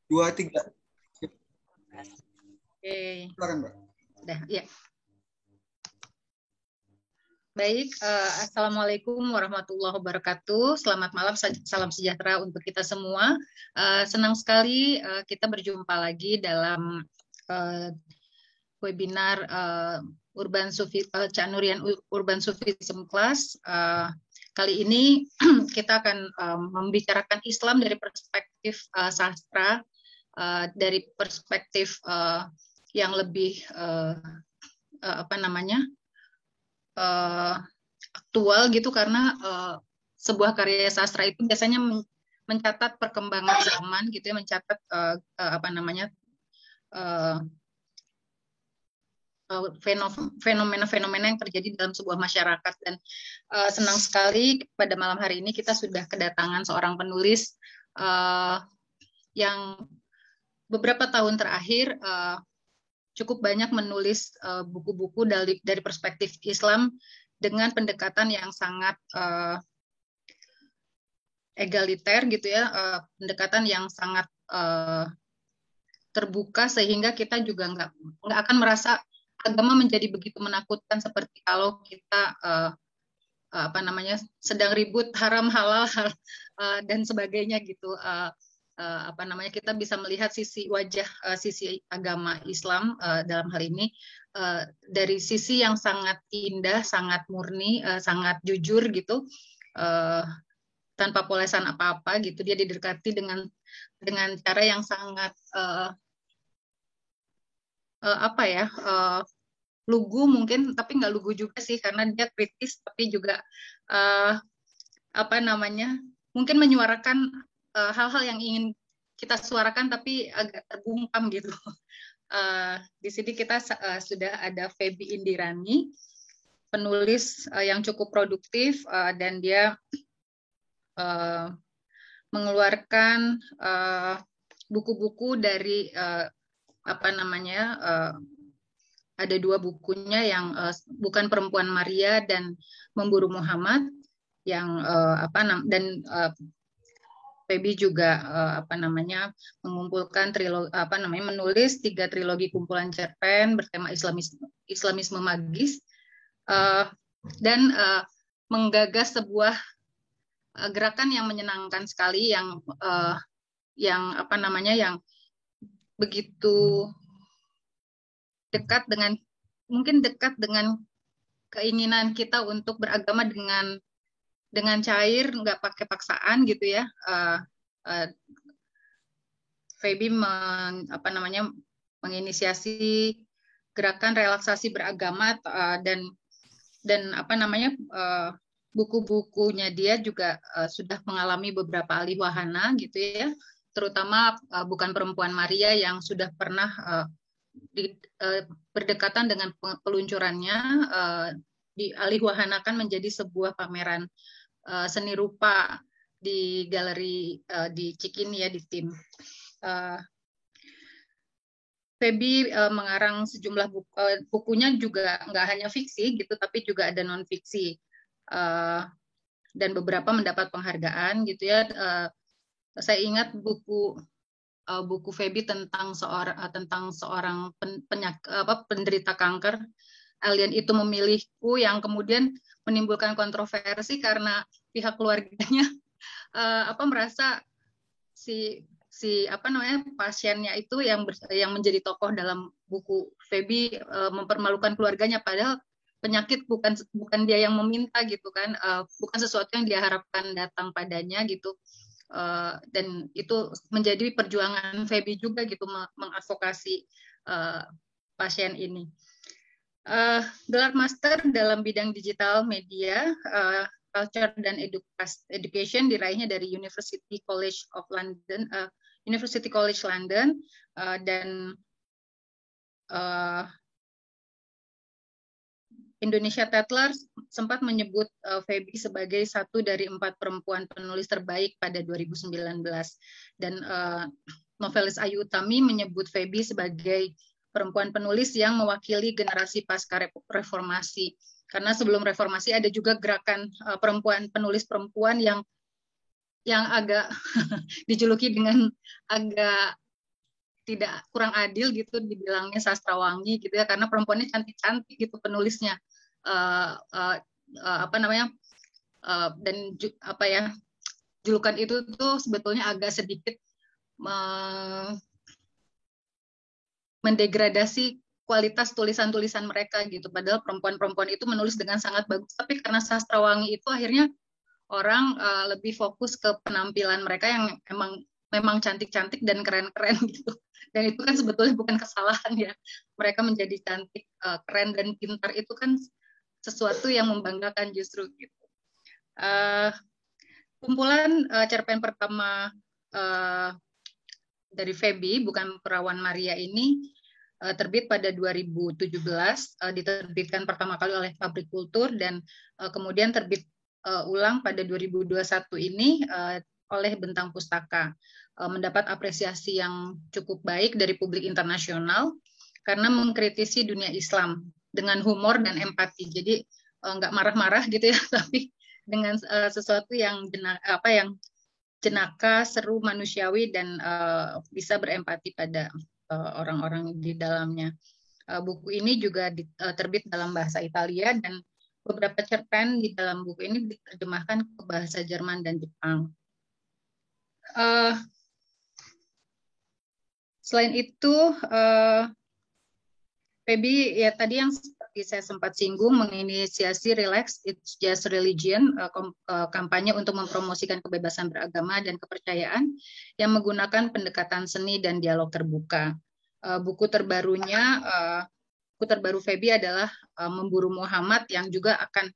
2, 3. Oke. Silakan, Mbak. Udah, ya. Baik, Assalamualaikum warahmatullahi wabarakatuh. Selamat malam, salam sejahtera untuk kita semua. Senang sekali kita berjumpa lagi dalam webinar Cak Nurian Urban Sufism Class. Kali ini kita akan membicarakan Islam dari perspektif sastra, dari perspektif yang lebih aktual gitu, karena sebuah karya sastra itu biasanya mencatat perkembangan zaman gitu ya, mencatat fenomena-fenomena yang terjadi dalam sebuah masyarakat. Dan senang sekali pada malam hari ini kita sudah kedatangan seorang penulis yang beberapa tahun terakhir cukup banyak menulis buku-buku dari perspektif Islam dengan pendekatan yang sangat egaliter gitu ya, pendekatan yang sangat terbuka, sehingga kita juga nggak akan merasa agama menjadi begitu menakutkan seperti kalau kita sedang ribut haram halal dan sebagainya gitu. Kita bisa melihat sisi agama Islam dalam hal ini dari sisi yang sangat indah, sangat murni, sangat jujur gitu, tanpa polesan apa-apa gitu. Dia didekati dengan cara yang sangat lugu mungkin, tapi nggak lugu juga sih, karena dia kritis, tapi juga mungkin menyuarakan hal-hal yang ingin kita suarakan tapi agak terbungkam gitu. Di sini kita sudah ada Feby Indirani, penulis yang cukup produktif, dan dia mengeluarkan buku-buku dari ada 2 bukunya yang Bukan Perempuan Maria dan Memburu Muhammad, yang Feby juga mengumpulkan menulis 3 trilogi kumpulan cerpen bertema Islamisme magis, dan menggagas sebuah gerakan yang menyenangkan sekali, yang begitu dekat dengan keinginan kita untuk beragama dengan cair, nggak pakai paksaan gitu ya. Feby menginisiasi gerakan relaksasi beragama, dan buku-bukunya dia juga sudah mengalami beberapa alih wahana gitu ya, terutama Bukan Perempuan Maria yang sudah pernah berdekatan dengan peluncurannya dialih wahanakan menjadi sebuah pameran seni rupa di galeri di Cikini ya, di TIM. Feby mengarang sejumlah bukunya juga nggak hanya fiksi gitu, tapi juga ada non fiksi, dan beberapa mendapat penghargaan gitu ya. Saya ingat buku Feby tentang seorang penderita kanker, Alien Itu Memilihku, yang kemudian menimbulkan kontroversi karena pihak keluarganya merasa pasiennya itu yang menjadi tokoh dalam buku Feby mempermalukan keluarganya, padahal penyakit bukan dia yang meminta gitu kan, bukan sesuatu yang dia harapkan datang padanya gitu. Dan itu menjadi perjuangan Feby juga gitu, mengadvokasi pasien ini. Gelar master dalam bidang digital media, culture dan education diraihnya dari University College London, dan Indonesia Tatler sempat menyebut Feby sebagai satu dari 4 perempuan penulis terbaik pada 2019, dan novelis Ayu Utami menyebut Feby sebagai perempuan penulis yang mewakili generasi pasca reformasi, karena sebelum reformasi ada juga gerakan penulis perempuan yang agak dijuluki dengan agak tidak kurang adil gitu dibilangnya sastrawangi gitu ya, karena perempuannya cantik-cantik gitu penulisnya. Apa namanya, dan apa ya, julukan itu tuh sebetulnya agak sedikit mendegradasi kualitas tulisan-tulisan mereka gitu. Padahal perempuan-perempuan itu menulis dengan sangat bagus, tapi karena sastrawangi itu akhirnya orang lebih fokus ke penampilan mereka yang memang cantik-cantik dan keren-keren gitu. Dan itu kan sebetulnya bukan kesalahan ya. Mereka menjadi cantik, keren dan pintar itu kan sesuatu yang membanggakan justru gitu. Kumpulan cerpen pertama dari Feby, Bukan Perawan Maria ini terbit pada 2017, diterbitkan pertama kali oleh Pabrik Kultur dan kemudian terbit ulang pada 2021 ini oleh Bentang Pustaka. Mendapat apresiasi yang cukup baik dari publik internasional karena mengkritisi dunia Islam dengan humor dan empati. Jadi nggak marah-marah gitu ya, tapi dengan sesuatu yang jenaka, seru, manusiawi, dan bisa berempati pada orang-orang di dalamnya. Buku ini juga terbit dalam bahasa Italia dan beberapa cerpen di dalam buku ini diterjemahkan ke bahasa Jerman dan Jepang. Selain itu, Feby ya tadi yang seperti saya sempat singgung menginisiasi Relax It's Just Religion, kampanye untuk mempromosikan kebebasan beragama dan kepercayaan yang menggunakan pendekatan seni dan dialog terbuka. Buku terbaru Feby adalah Memburu Muhammad, yang juga akan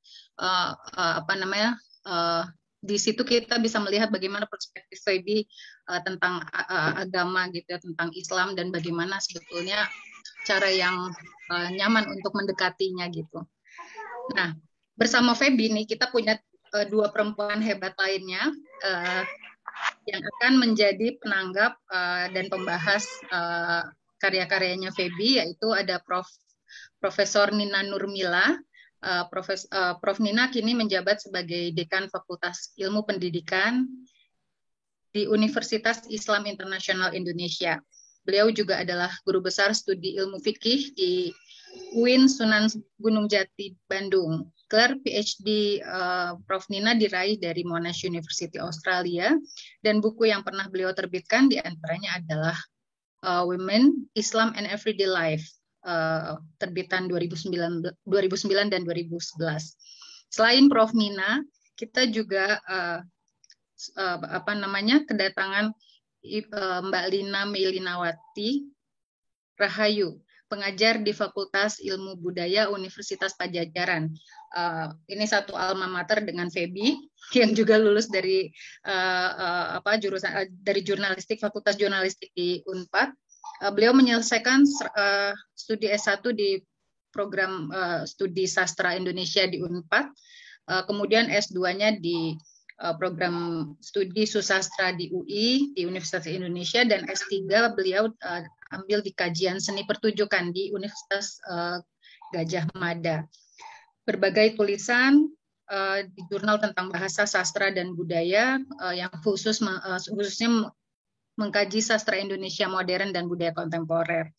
di situ kita bisa melihat bagaimana perspektif Feby tentang agama gitu ya, tentang Islam, dan bagaimana sebetulnya cara yang nyaman untuk mendekatinya gitu. Nah, bersama Feby nih kita punya dua perempuan hebat lainnya yang akan menjadi penanggap dan pembahas karya-karyanya Feby, yaitu ada Profesor Nina Nurmila. Prof. Nina kini menjabat sebagai Dekan Fakultas Ilmu Pendidikan di Universitas Islam Internasional Indonesia. Beliau juga adalah guru besar studi ilmu fikih di UIN Sunan Gunung Jati, Bandung. Gelar PhD Prof. Nina diraih dari Monash University Australia, dan buku yang pernah beliau terbitkan diantaranya adalah Women, Islam and Everyday Life, terbitan 2009 dan 2011. Selain Prof. Nina, kita juga kedatangan Mbak Lina Meilinawati Rahayu, pengajar di Fakultas Ilmu Budaya Universitas Padjadjaran. Ini satu alma mater dengan Feby yang juga lulus dari jurusan dari jurnalistik, Fakultas Jurnalistik di Unpad. Beliau menyelesaikan studi S1 di program studi sastra Indonesia di Unpad, kemudian S2-nya di program studi susastra di UI, di Universitas Indonesia, dan S3 beliau ambil di kajian seni pertunjukan di Universitas Gajah Mada. Berbagai tulisan di jurnal tentang bahasa, sastra, dan budaya yang khususnya mengkaji sastra Indonesia modern dan budaya kontemporer.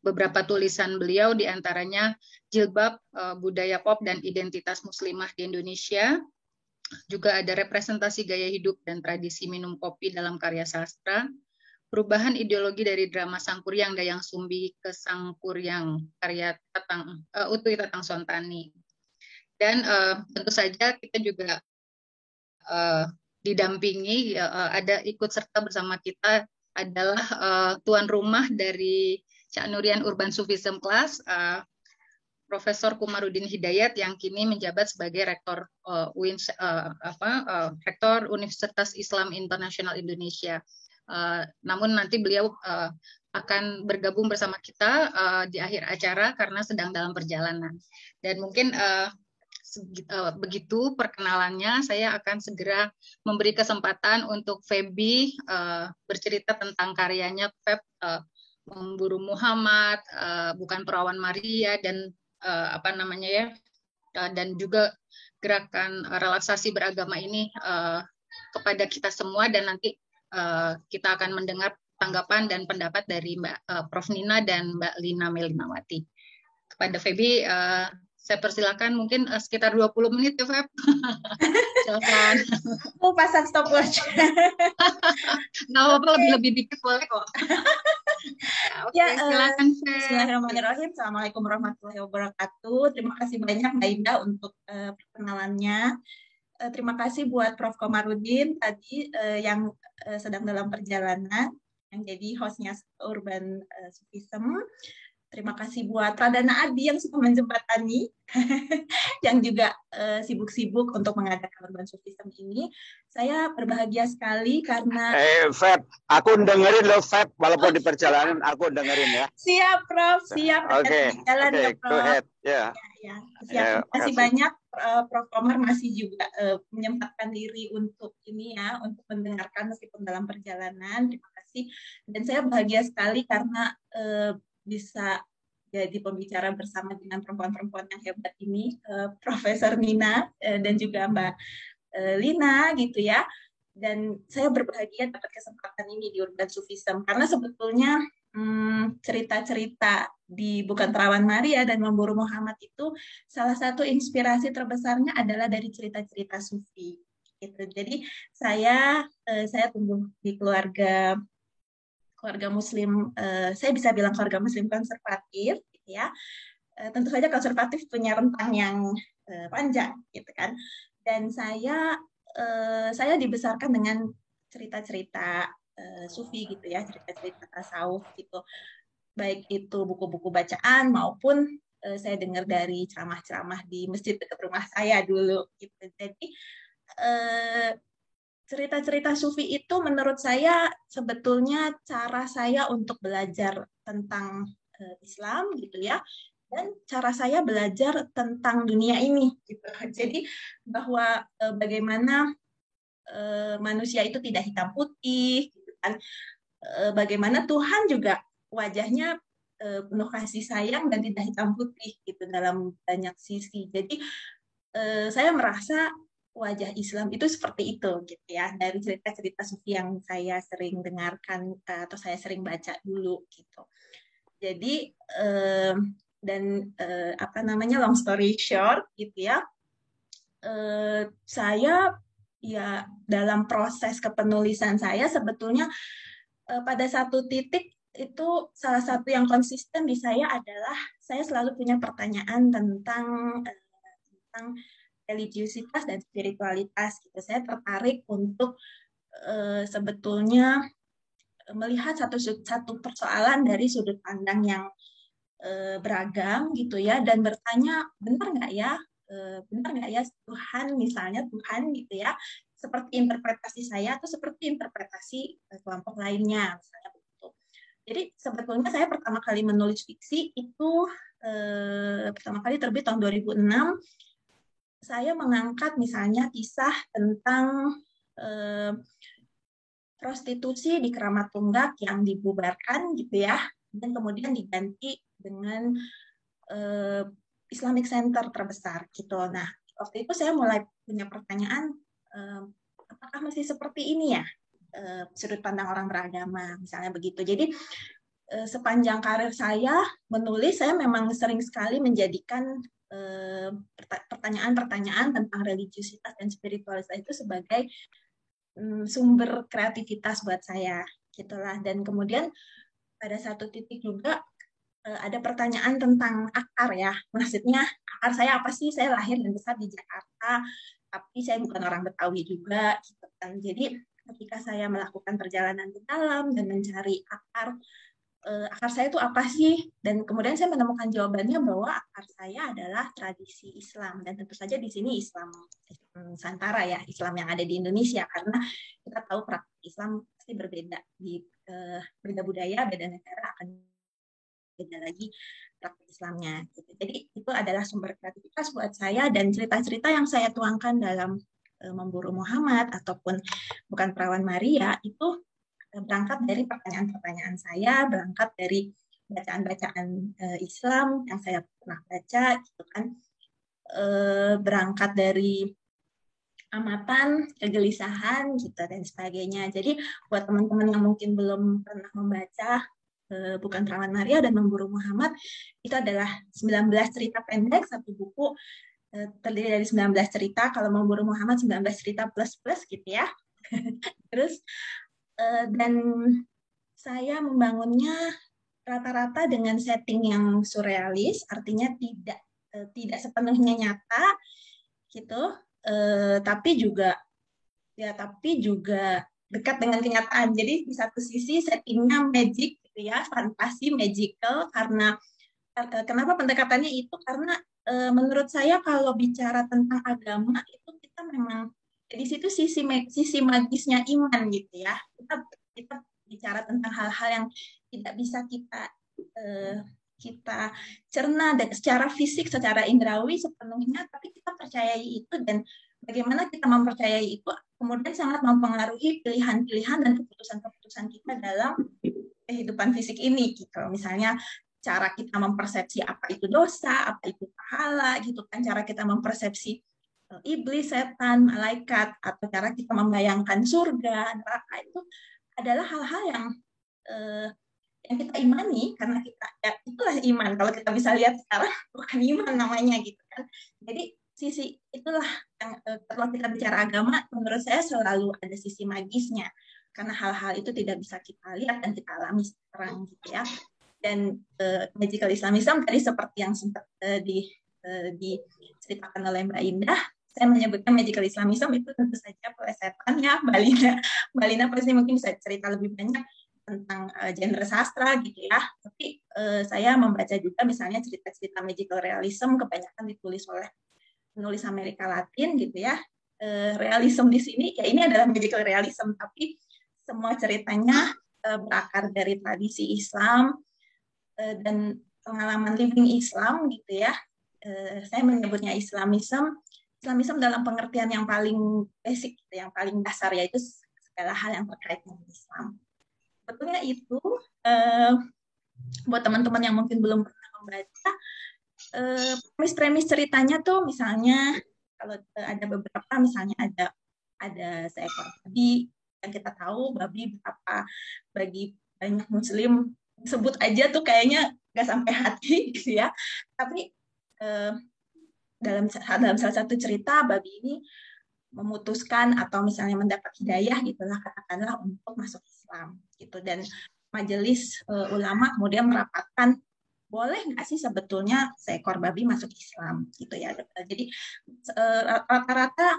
Beberapa tulisan beliau diantaranya Jilbab, Budaya Pop dan Identitas Muslimah di Indonesia. Juga ada representasi gaya hidup dan tradisi minum kopi dalam karya sastra, perubahan ideologi dari drama Sangkuriang Dayang Sumbi ke Sangkuriang karya Utui Tatang Sontani. Dan tentu saja kita juga didampingi, ada ikut serta bersama kita adalah tuan rumah dari Cak Nurian Urban Sufism Class, Profesor Kumarudin Hidayat, yang kini menjabat sebagai Rektor Rektor Universitas Islam Internasional Indonesia. Namun nanti beliau akan bergabung bersama kita di akhir acara karena sedang dalam perjalanan. Dan mungkin begitu perkenalannya, saya akan segera memberi kesempatan untuk Feby bercerita tentang karyanya Memburu Muhammad, Bukan Perawan Maria, dan dan juga gerakan relaksasi beragama ini kepada kita semua, dan nanti kita akan mendengar tanggapan dan pendapat dari Prof. Nina dan Mbak Lina Melinawati. Kepada Feby, saya persilakan mungkin sekitar 20 menit ya, Feb. Silakan. Aku pasang stopwatch. Nggak apa-apa, lebih-lebih dikit boleh kok. Oke, silakan, Feb. Bismillahirrahmanirrahim. Assalamualaikum warahmatullahi wabarakatuh. Terima kasih banyak Mbak Indah untuk perkenalannya. Terima kasih buat Prof. Komarudin tadi yang sedang dalam perjalanan, yang jadi hostnya Urban Sufism. Terima kasih buat Pradana Adi yang sudah menjembatani, yang juga sibuk-sibuk untuk mengadakan Urban Sufism ini. Saya berbahagia sekali karena... Feb, aku dengerin loh, Feb. Walaupun di perjalanan, aku dengerin ya. Siap, Prof. Siap. Oke, ya, Prof. Go ahead. Ya, siap. Terima kasih banyak, Prof. Komar masih juga menyempatkan diri untuk ini ya, untuk mendengarkan meskipun dalam perjalanan. Terima kasih. Dan saya bahagia sekali karena bisa jadi pembicara bersama dengan perempuan-perempuan yang hebat ini, Profesor Nina dan juga Mbak Lina gitu ya. Dan saya berbahagia dapat kesempatan ini di Urban Sufism karena sebetulnya cerita-cerita di Bukan Perawan Maria dan Memburu Muhammad itu salah satu inspirasi terbesarnya adalah dari cerita-cerita sufi gitu. Jadi saya tumbuh di keluarga Muslim, saya bisa bilang keluarga Muslim konservatif gitu ya. Tentu saja konservatif punya rentang yang panjang gitu kan. Dan saya dibesarkan dengan cerita-cerita sufi gitu ya, cerita-cerita tasawuf gitu. Baik itu buku-buku bacaan maupun saya dengar dari ceramah-ceramah di masjid dekat rumah saya dulu gitu. Jadi cerita-cerita sufi itu menurut saya sebetulnya cara saya untuk belajar tentang Islam gitu ya, dan cara saya belajar tentang dunia ini gitu. Jadi bahwa bagaimana manusia itu tidak hitam putih gitu kan. Bagaimana Tuhan juga wajahnya penuh kasih sayang dan tidak hitam putih gitu dalam banyak sisi. Jadi saya merasa wajah Islam itu seperti itu gitu ya, dari cerita-cerita sufi yang saya sering dengarkan atau saya sering baca dulu gitu. Jadi long story short gitu ya, saya ya dalam proses kepenulisan saya sebetulnya pada satu titik itu salah satu yang konsisten di saya adalah saya selalu punya pertanyaan tentang religiusitas dan spiritualitas gitu. Saya tertarik untuk sebetulnya melihat satu persoalan dari sudut pandang yang beragam gitu ya, dan bertanya benar nggak ya Tuhan, misalnya Tuhan gitu ya, seperti interpretasi saya atau seperti interpretasi kelompok lainnya misalnya begitu. Jadi sebetulnya saya pertama kali menulis fiksi itu pertama kali terbit tahun 2006. Saya mengangkat misalnya kisah tentang prostitusi di Keramat Tunggak yang dibubarkan gitu ya, dan kemudian diganti dengan Islamic Center terbesar gitu. Nah, waktu itu saya mulai punya pertanyaan, apakah masih seperti ini ya sudut pandang orang beragama misalnya begitu. Jadi sepanjang karir saya menulis, saya memang sering sekali menjadikan pertanyaan-pertanyaan tentang religiusitas dan spiritualitas itu sebagai sumber kreativitas buat saya gitulah. Dan kemudian pada satu titik juga ada pertanyaan tentang akar ya, maksudnya akar saya apa sih? Saya lahir dan besar di Jakarta, tapi saya bukan orang Betawi juga gitu kan. Jadi ketika saya melakukan perjalanan ke dalam dan mencari akar saya itu apa sih? Dan kemudian saya menemukan jawabannya bahwa akar saya adalah tradisi Islam, dan tentu saja di sini Islam Nusantara ya, Islam yang ada di Indonesia, karena kita tahu praktik Islam pasti berbeda di beda budaya, beda negara akan beda lagi praktik Islamnya. Gitu. Jadi itu adalah sumber kreativitas buat saya, dan cerita-cerita yang saya tuangkan dalam Memburu Muhammad ataupun Bukan Perawan Maria itu berangkat dari pertanyaan-pertanyaan saya, berangkat dari bacaan-bacaan Islam yang saya pernah baca, gitu kan, berangkat dari amatan, kegelisahan gitu dan sebagainya. Jadi buat teman-teman yang mungkin belum pernah membaca Bukan Perawan Maria dan Memburu Muhammad, itu adalah 19 cerita pendek, satu buku terdiri dari 19 cerita. Kalau Memburu Muhammad 19 cerita plus-plus gitu ya. Terus dan saya membangunnya rata-rata dengan setting yang surrealis, artinya tidak sepenuhnya nyata gitu. Tapi juga dekat dengan kenyataan. Jadi di satu sisi settingnya magic gitu ya, fantasi magical karena kenapa pendekatannya itu karena menurut saya kalau bicara tentang agama itu kita memang di situ sisi magisnya iman gitu ya. Kita bicara tentang hal-hal yang tidak bisa kita cerna dan secara fisik, secara indrawi sepenuhnya, tapi kita percayai itu dan bagaimana kita mempercayai itu kemudian sangat mempengaruhi pilihan-pilihan dan keputusan-keputusan kita dalam kehidupan fisik ini gitu. Misalnya cara kita mempersepsi apa itu dosa, apa itu pahala gitu kan, cara kita mempersepsi iblis, setan, malaikat, atau cara kita membayangkan surga, neraka itu adalah hal-hal yang kita imani karena kita ya itulah iman. Kalau kita bisa lihat sekarang bukan iman namanya gitu kan. Jadi sisi itulah yang kalau kita bicara agama menurut saya selalu ada sisi magisnya karena hal-hal itu tidak bisa kita lihat dan kita alami sekarang gitu ya. Dan magical Islamism tadi seperti yang sempat diceritakan oleh Mbak Indah, saya menyebutkan magical Islamism itu tentu saja plesetan ya. Mbak Lina pasti mungkin bisa cerita lebih banyak tentang genre sastra gitu ya. Tapi saya membaca juga misalnya cerita-cerita magical realism kebanyakan ditulis oleh penulis Amerika Latin gitu ya. Realism di sini ya ini adalah magical realism tapi semua ceritanya berakar dari tradisi Islam dan pengalaman living Islam gitu ya. Saya menyebutnya Islamism dalam pengertian yang paling basic, yang paling dasar yaitu segala hal yang terkait dengan Islam. Sebetulnya itu buat teman-teman yang mungkin belum pernah membaca premis-premis ceritanya tuh misalnya kalau ada beberapa misalnya ada seekor babi yang kita tahu babi berapa bagi banyak muslim sebut aja tuh kayaknya nggak sampai hati gitu ya. Tapi dalam salah satu cerita babi ini memutuskan atau misalnya mendapat hidayah gitulah katakanlah untuk masuk Islam gitu dan majelis ulama kemudian merapatkan boleh nggak sih sebetulnya seekor babi masuk Islam gitu ya. Jadi rata-rata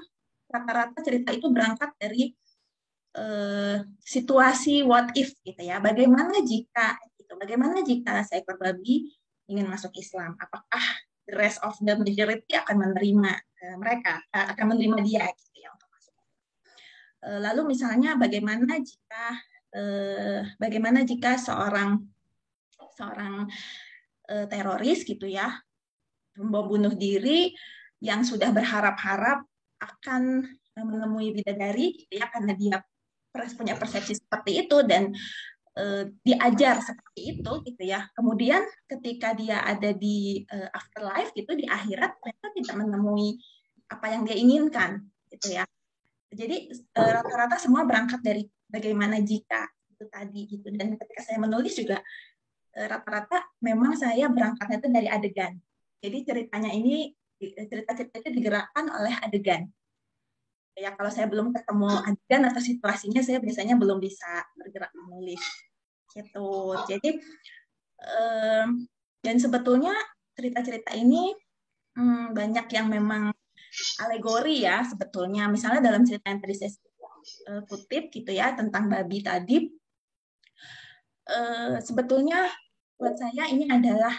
cerita itu berangkat dari situasi what if gitu ya. Bagaimana jika seekor babi ingin masuk Islam? Apakah the rest of the majority akan menerima akan menerima dia gitu ya untuk masuk. Lalu misalnya bagaimana jika seorang teroris gitu ya bom bunuh diri yang sudah berharap-harap akan menemui bidadari gitu ya karena dia punya persepsi seperti itu dan diajar seperti itu gitu ya. Kemudian ketika dia ada di afterlife gitu di akhirat mereka tidak menemui apa yang dia inginkan gitu ya. Jadi rata-rata semua berangkat dari bagaimana jika itu tadi gitu dan ketika saya menulis juga rata-rata memang saya berangkatnya itu dari adegan. Jadi cerita-cerita itu digerakkan oleh adegan. Ya kalau saya belum ketemu adegan atau situasinya saya biasanya belum bisa bergerak menulis gitu. Jadi dan sebetulnya cerita-cerita ini banyak yang memang alegori ya sebetulnya. Misalnya dalam cerita yang tadi saya kutip gitu ya tentang babi tadi, sebetulnya buat saya ini adalah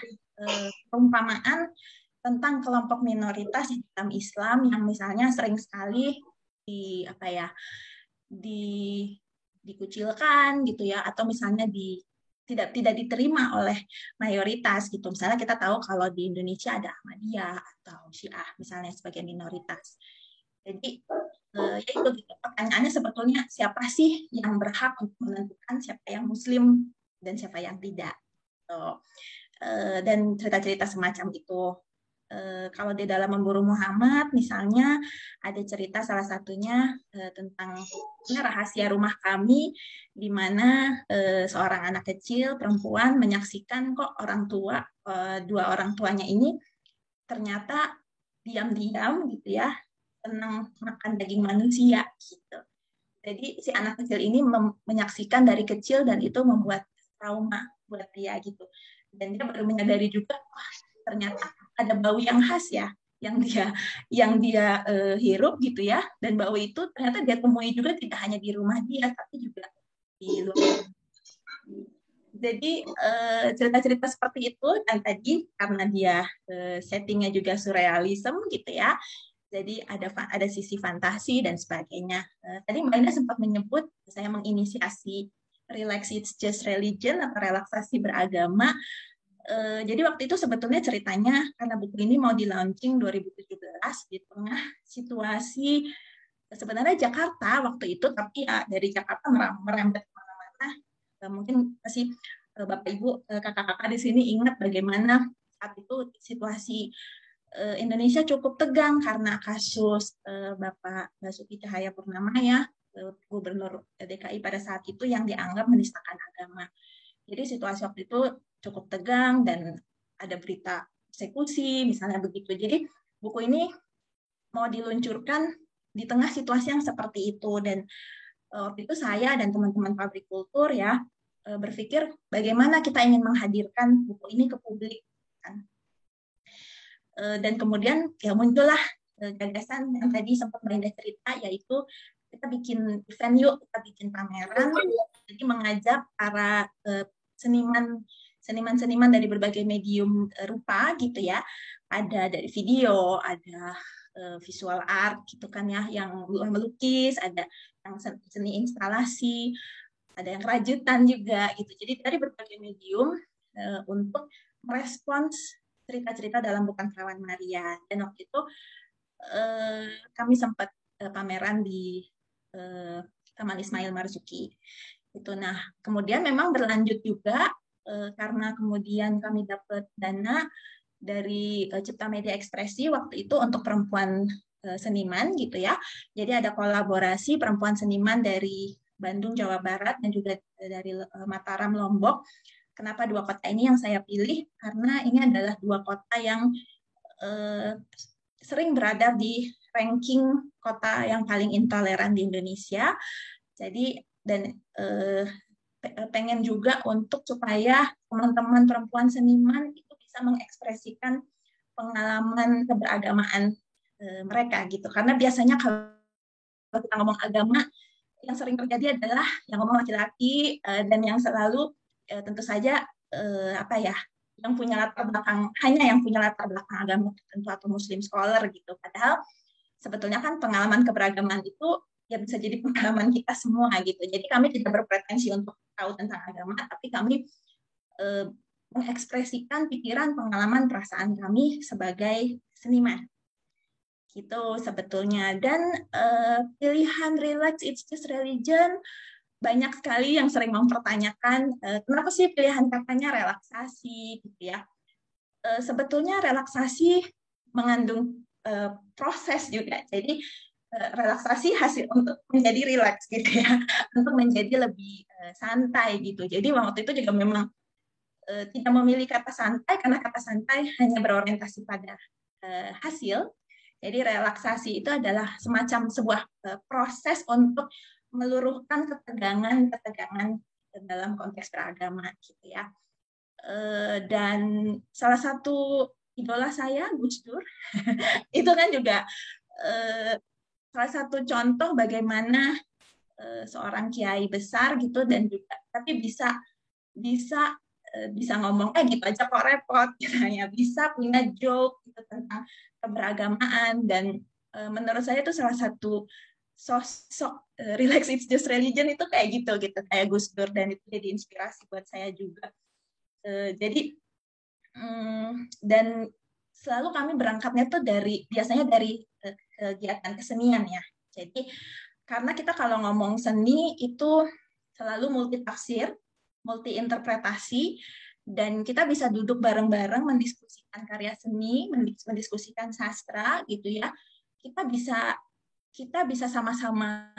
perumpamaan tentang kelompok minoritas di dalam Islam yang misalnya sering sekali dikucilkan gitu ya atau misalnya tidak diterima oleh mayoritas gitu. Misalnya kita tahu kalau di Indonesia ada Ahmadiyah atau Syiah misalnya sebagai minoritas. Jadi ya itu gitu. Pertanyaannya sebetulnya siapa sih yang berhak untuk menentukan siapa yang Muslim dan siapa yang tidak. Dan cerita-cerita semacam itu kalau di dalam Memburu Muhammad misalnya ada cerita salah satunya tentang rahasia rumah kami, di mana seorang anak kecil perempuan menyaksikan kok orang tua, dua orang tuanya ini ternyata diam-diam gitu ya senang makan daging manusia gitu. Jadi si anak kecil ini menyaksikan dari kecil dan itu membuat trauma buat dia gitu. Dan dia baru menyadari juga, wah ternyata ada bau yang khas ya, yang dia hirup gitu ya. Dan bau itu ternyata dia temui juga tidak hanya di rumah dia, tapi juga di luar. Jadi cerita-cerita seperti itu, dan tadi karena dia settingnya juga surrealism gitu ya, jadi ada sisi fantasi dan sebagainya. Tadi Mbak Ina sempat menyebut saya menginisiasi Relax It's Just Religion atau relaksasi beragama. Jadi waktu itu sebetulnya ceritanya karena buku ini mau di launching 2017 di tengah situasi sebenarnya Jakarta waktu itu, tapi ya dari Jakarta merembet kemana-mana. Mungkin masih Bapak Ibu kakak-kakak di sini ingat bagaimana saat itu situasi Indonesia cukup tegang karena kasus Bapak Basuki Cahayapurnama ya, Gubernur DKI pada saat itu yang dianggap menistakan agama. Jadi situasi waktu itu cukup tegang dan ada berita persekusi misalnya begitu. Jadi buku ini mau diluncurkan di tengah situasi yang seperti itu, dan waktu itu saya dan teman-teman Pabrik Kultur ya berpikir bagaimana kita ingin menghadirkan buku ini ke publik kan. Dan kemudian ya muncullah gagasan yang tadi sempat Mbak Indah cerita, yaitu kita bikin event yuk, kita bikin pameran, jadi mengajak para seniman dari berbagai medium rupa gitu ya, ada dari video, ada visual art gitu kan ya, yang melukis, ada yang seni instalasi, ada yang rajutan juga gitu. Jadi dari berbagai medium untuk merespons cerita-cerita dalam Bukan Perawan Maria. Dan waktu itu kami sempat pameran di Taman Ismail Marzuki. Itu. Nah, kemudian memang berlanjut juga karena kemudian kami dapat dana dari Cipta Media Ekspresi waktu itu untuk perempuan seniman gitu ya. Jadi ada kolaborasi perempuan seniman dari Bandung, Jawa Barat, dan juga dari Mataram, Lombok. Kenapa dua kota ini yang saya pilih? Karena ini adalah dua kota yang sering berada di ranking kota yang paling intoleran di Indonesia. Jadi dan pengen juga untuk supaya teman-teman perempuan seniman itu bisa mengekspresikan pengalaman keberagamaan mereka gitu. Karena biasanya kalau kita ngomong agama, yang sering terjadi adalah yang ngomong laki-laki dan yang selalu tentu saja apa ya, yang punya latar belakang, hanya yang punya latar belakang agama tertentu atau Muslim scholar gitu. Padahal sebetulnya kan pengalaman keberagaman itu ya bisa jadi pengalaman kita semua gitu. Jadi kami tidak berpretensi untuk tahu tentang agama, tapi kami mengekspresikan pikiran, pengalaman, perasaan kami sebagai seniman. Gitu sebetulnya. Dan pilihan Relax It's Just Religion, banyak sekali yang sering mempertanyakan kenapa sih pilihan katanya relaksasi gitu ya. Sebetulnya relaksasi mengandung proses juga. Jadi relaksasi hasil untuk menjadi relax gitu ya, untuk menjadi lebih santai gitu. Jadi waktu itu juga memang tidak memilih kata santai karena kata santai hanya berorientasi pada hasil. Jadi relaksasi itu adalah semacam sebuah proses untuk meluruhkan ketegangan dalam konteks beragama gitu ya. Dan salah satu idola saya Gus Dur itu kan juga salah satu contoh bagaimana seorang kiai besar gitu, dan juga tapi bisa ngomong gitu aja kok repot gitu ya, bisa punya joke gitu tentang keberagamaan. Dan menurut saya itu salah satu sosok Relax It's Just Religion itu kayak gitu kayak Gus Dur, dan itu jadi inspirasi buat saya juga. Jadi dan selalu kami berangkatnya tuh biasanya dari kegiatan kesenian ya. Jadi karena kita kalau ngomong seni itu selalu multi tafsir, multi interpretasi, dan kita bisa duduk bareng-bareng mendiskusikan karya seni, mendiskusikan sastra gitu ya. Kita bisa sama-sama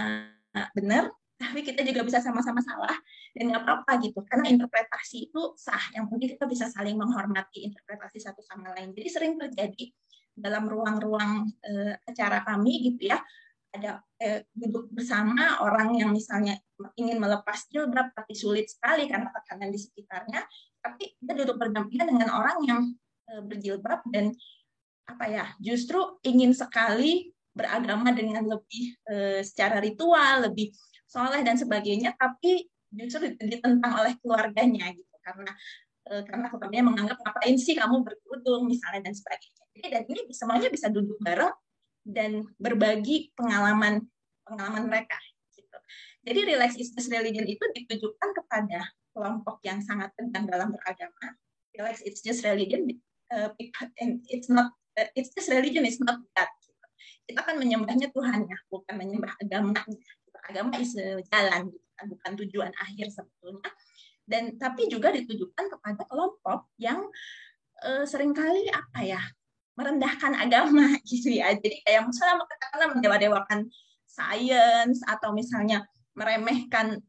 benar, tapi kita juga bisa sama-sama salah, dan nggak apa-apa gitu, karena interpretasi itu sah. Yang penting kita bisa saling menghormati interpretasi satu sama lain. Jadi sering terjadi dalam ruang-ruang acara kami gitu ya, ada duduk bersama orang yang misalnya ingin melepas jilbab tapi sulit sekali karena tekanan di sekitarnya, tapi kita duduk berdampingan dengan orang yang berjilbab dan apa ya, justru ingin sekali beragama dengan lebih secara ritual, lebih soleh dan sebagainya, tapi justru ditentang oleh keluarganya gitu, karena keluarganya menganggap ngapain sih kamu berkerudung misalnya dan sebagainya. Jadi dan ini semuanya bisa duduk bareng dan berbagi pengalaman mereka gitu. Jadi Relax is Just Religion itu ditujukan kepada kelompok yang sangat tegang dalam beragama. Relax it's just religion, it's just religion, is not God. Gitu. Kita kan menyembahnya Tuhannya, bukan menyembah agamanya. Agama is jalan, bukan tujuan akhir sebetulnya. Dan tapi juga ditujukan kepada kelompok yang seringkali apa ya, merendahkan agama gitu ya. Jadi kayak misalnya katakanlah mendewa-dewakan sains, atau misalnya meremehkan.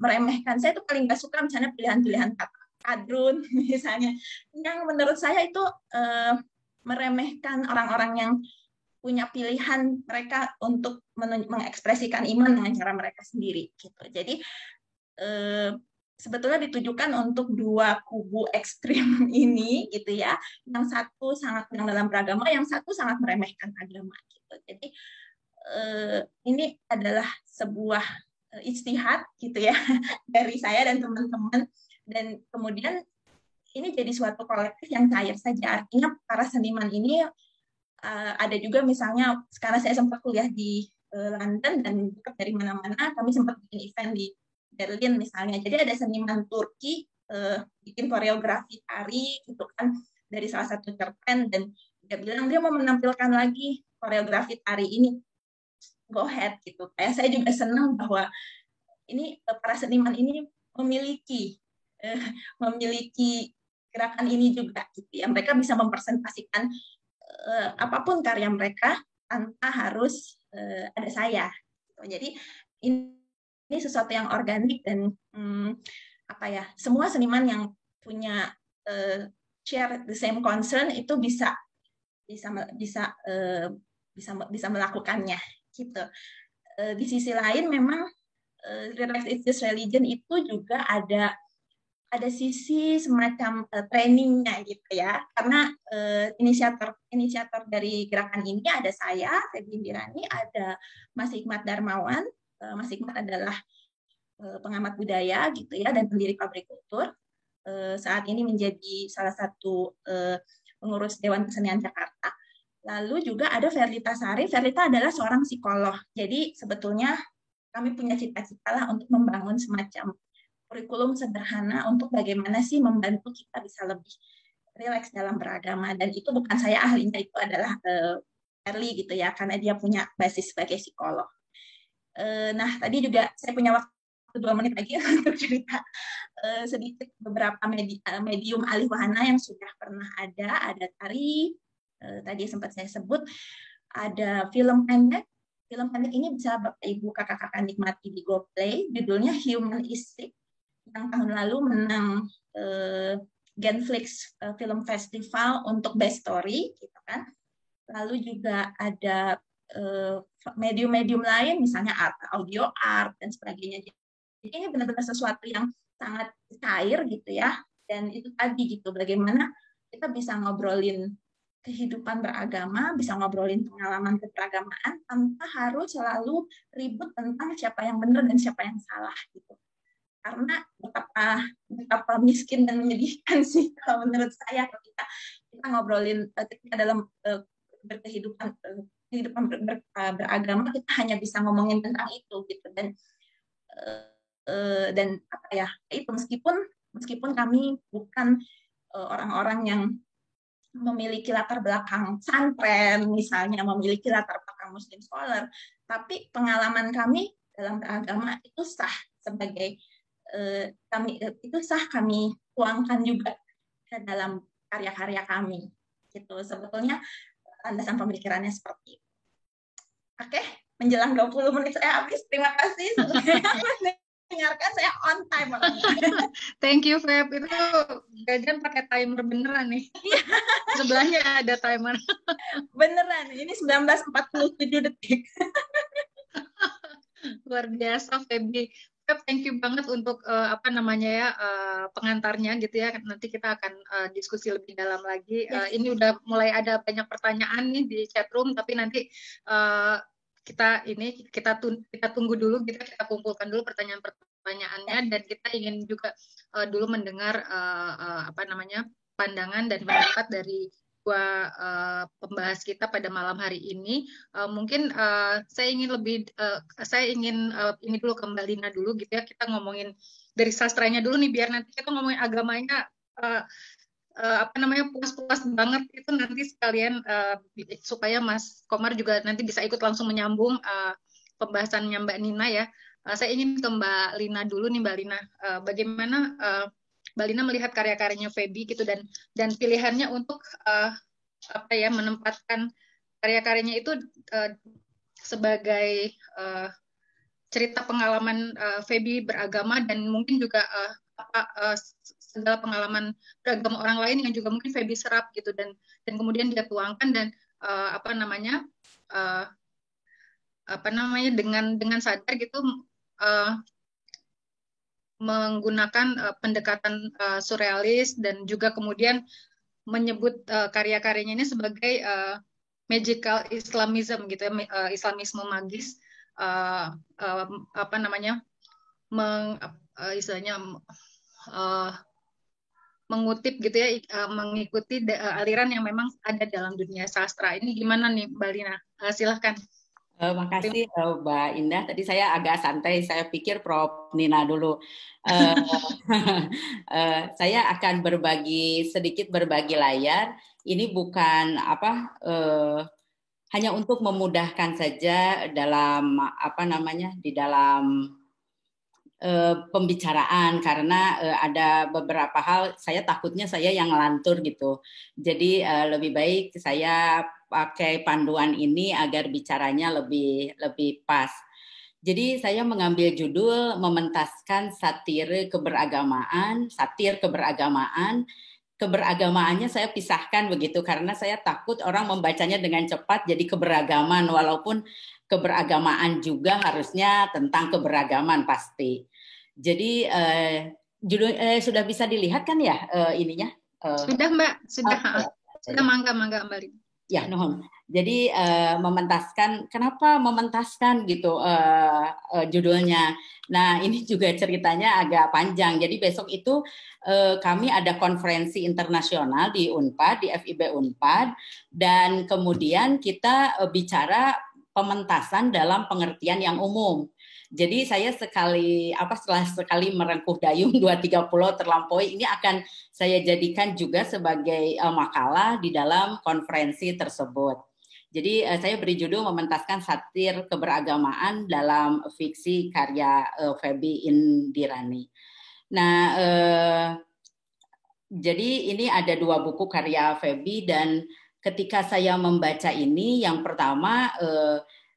Saya tuh paling nggak suka misalnya pilihan-pilihan kata kadrun misalnya, yang menurut saya itu meremehkan orang-orang yang punya pilihan mereka untuk mengekspresikan iman dengan cara mereka sendiri gitu. Jadi sebetulnya ditujukan untuk dua kubu ekstrim ini gitu ya. Yang satu sangat tegang dalam beragama, yang satu sangat meremehkan agama gitu. Jadi ini adalah sebuah ijtihad gitu ya dari saya dan teman-teman, dan kemudian ini jadi suatu kolektif yang cair saja. Artinya para seniman ini ada juga misalnya, sekarang saya sempat kuliah di London dan dari mana-mana, kami sempat bikin event di Berlin misalnya. Jadi ada seniman Turki bikin koreografi tari gitu kan dari salah satu cerpen, dan dia bilang dia mau menampilkan lagi koreografi tari ini, go ahead gitu. Kayak saya juga senang bahwa ini para seniman ini memiliki gerakan ini juga gitu ya. Mereka bisa mempresentasikan apapun karya mereka tanpa harus ada saya. Jadi ini sesuatu yang organik, dan apa ya, semua seniman yang punya share the same concern itu bisa melakukannya gitu. Di sisi lain memang Relax It's Just Religion itu juga ada sisi semacam trainingnya gitu ya, karena inisiator dari gerakan ini ada saya, Febi Indirani, ada Mas Hikmat Darmawan. Mas Hikmat adalah pengamat budaya gitu ya dan pendiri Pabrik Kultur. Saat ini menjadi salah satu pengurus Dewan Kesenian Jakarta. Lalu juga ada Verlita Sari. Verlita adalah seorang psikolog. Jadi sebetulnya kami punya cita-cita lah untuk membangun semacam kurikulum sederhana untuk bagaimana sih membantu kita bisa lebih rileks dalam beragama. Dan itu bukan saya ahlinya, itu adalah Erli gitu ya, karena dia punya basis sebagai psikolog. Nah, tadi juga saya punya waktu 2 menit lagi untuk cerita sedikit beberapa medium alih wahana yang sudah pernah ada tari, tadi sempat saya sebut, ada film pendek. Film pendek ini bisa Bapak Ibu kakak-kakak nikmati di GoPlay, judulnya Humanistic, yang tahun lalu menang Genflix Film Festival untuk Best Story gitu kan. Lalu juga ada medium-medium lain, misalnya audio art dan sebagainya. Jadi ini benar-benar sesuatu yang sangat cair gitu ya. Dan itu tadi gitu, bagaimana kita bisa ngobrolin kehidupan beragama, bisa ngobrolin pengalaman keberagamaan tanpa harus selalu ribut tentang siapa yang benar dan siapa yang salah gitu. Karena betapa miskin dan menyedihkan sih kalau menurut saya ketika kita ngobrolin ketika dalam berkehidupan beragama, kita hanya bisa ngomongin tentang itu gitu. Dan apa ya, itu meskipun kami bukan orang-orang yang memiliki latar belakang pesantren misalnya, memiliki latar belakang Muslim scholar, tapi pengalaman kami dalam beragama itu sah sebagai kami tuangkan juga ke dalam karya-karya kami. Gitu. Sebetulnya landasan pemikirannya seperti itu. Oke, menjelang 20 menit saya habis. Terima kasih sudah mendengarkan, saya on time. Thank you, Feb. Itu Gajan pakai timer beneran nih. Sebelahnya ada timer. Beneran, ini 19:47 detik. Luar biasa, Febi. Feb, thank you banget untuk pengantarnya gitu ya. Nanti kita akan diskusi lebih dalam lagi. Yes. Ini udah mulai ada banyak pertanyaan nih di chat room, tapi nanti kita tunggu dulu, kita kumpulkan dulu pertanyaan-pertanyaannya, dan kita ingin juga dulu mendengar pandangan dan pendapat dari dua pembahas kita pada malam hari ini. Mungkin saya ingin ini dulu ke Mbak Lina dulu gitu ya, kita ngomongin dari sastranya dulu nih, biar nanti kita ngomongin agamanya puas-puas banget itu nanti sekalian, supaya Mas Komar juga nanti bisa ikut langsung menyambung pembahasannya Mbak Nina ya. Saya ingin ke Mbak Lina dulu nih, Mbak Lina, bagaimana Mbak Lina melihat karya-karyanya Febi gitu, dan pilihannya untuk menempatkan karya-karyanya itu sebagai cerita pengalaman Febi beragama, dan mungkin juga segala pengalaman beragama orang lain yang juga mungkin Febi serap gitu, dan kemudian dia tuangkan, dan dengan sadar gitu menggunakan pendekatan surrealis, dan juga kemudian menyebut karya-karyanya ini sebagai magical Islamism gitu ya, Islamisme magis, mengutip gitu ya, mengikuti aliran yang memang ada dalam dunia sastra. Ini gimana nih, Mbak Lina? Silahkan. Makasih Mbak Indah. Tadi saya agak santai, saya pikir Prof. Nina dulu. Saya akan sedikit berbagi layar. Ini bukan hanya untuk memudahkan saja dalam di dalam pembicaraan, karena ada beberapa hal saya takutnya saya yang ngelantur gitu. Jadi lebih baik saya pakai panduan ini agar bicaranya lebih pas. Jadi saya mengambil judul mementaskan satir keberagamaan. Keberagamaannya saya pisahkan begitu, karena saya takut orang membacanya dengan cepat jadi keberagaman, walaupun keberagamaan juga harusnya tentang keberagaman pasti. Jadi judul sudah bisa dilihat kan ya ininya? Sudah Mbak, sudah. Sudah, mangga Mbak Lina. Ya, nuhun. Jadi mementaskan, kenapa mementaskan gitu judulnya. Nah, ini juga ceritanya agak panjang. Jadi besok itu kami ada konferensi internasional di Unpad, di FIB Unpad, dan kemudian kita bicara pementasan dalam pengertian yang umum. Jadi saya setelah sekali merengkuh dayung 2-3 pulau terlampaui, ini akan saya jadikan juga sebagai makalah di dalam konferensi tersebut. Jadi saya beri judul mementaskan satir keberagamaan dalam fiksi karya Febi Indirani. Nah, jadi ini ada 2 buku karya Febi, dan ketika saya membaca ini, yang pertama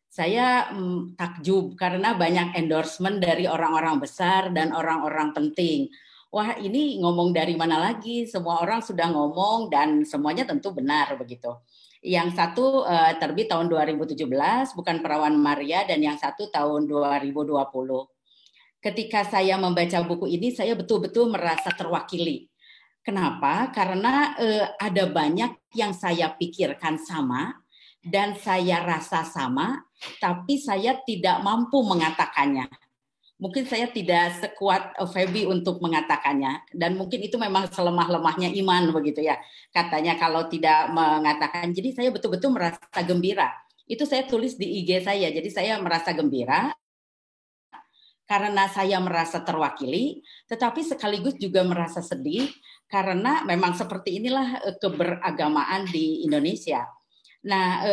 saya takjub karena banyak endorsement dari orang-orang besar dan orang-orang penting. Wah, ini ngomong dari mana lagi? Semua orang sudah ngomong dan semuanya tentu benar begitu. Yang satu terbit tahun 2017, bukan Perawan Maria, dan yang satu tahun 2020. Ketika saya membaca buku ini, saya betul-betul merasa terwakili. Kenapa? Karena ada banyak yang saya pikirkan sama, dan saya rasa sama, tapi saya tidak mampu mengatakannya. Mungkin saya tidak sekuat Febi untuk mengatakannya, dan mungkin itu memang selemah-lemahnya iman begitu ya. Katanya kalau tidak mengatakan, jadi saya betul-betul merasa gembira. Itu saya tulis di IG saya, jadi saya merasa gembira karena saya merasa terwakili, tetapi sekaligus juga merasa sedih karena memang seperti inilah keberagamaan di Indonesia. Nah,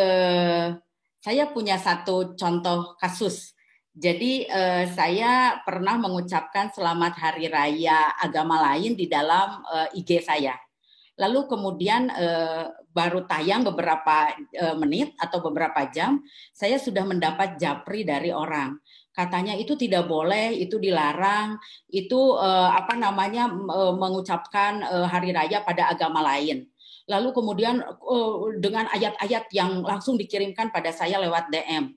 saya punya satu contoh kasus. Jadi saya pernah mengucapkan selamat hari raya agama lain di dalam IG saya. Lalu kemudian baru tayang beberapa menit atau beberapa jam, saya sudah mendapat japri dari orang. Katanya itu tidak boleh, itu dilarang, itu mengucapkan hari raya pada agama lain. Lalu kemudian dengan ayat-ayat yang langsung dikirimkan pada saya lewat DM.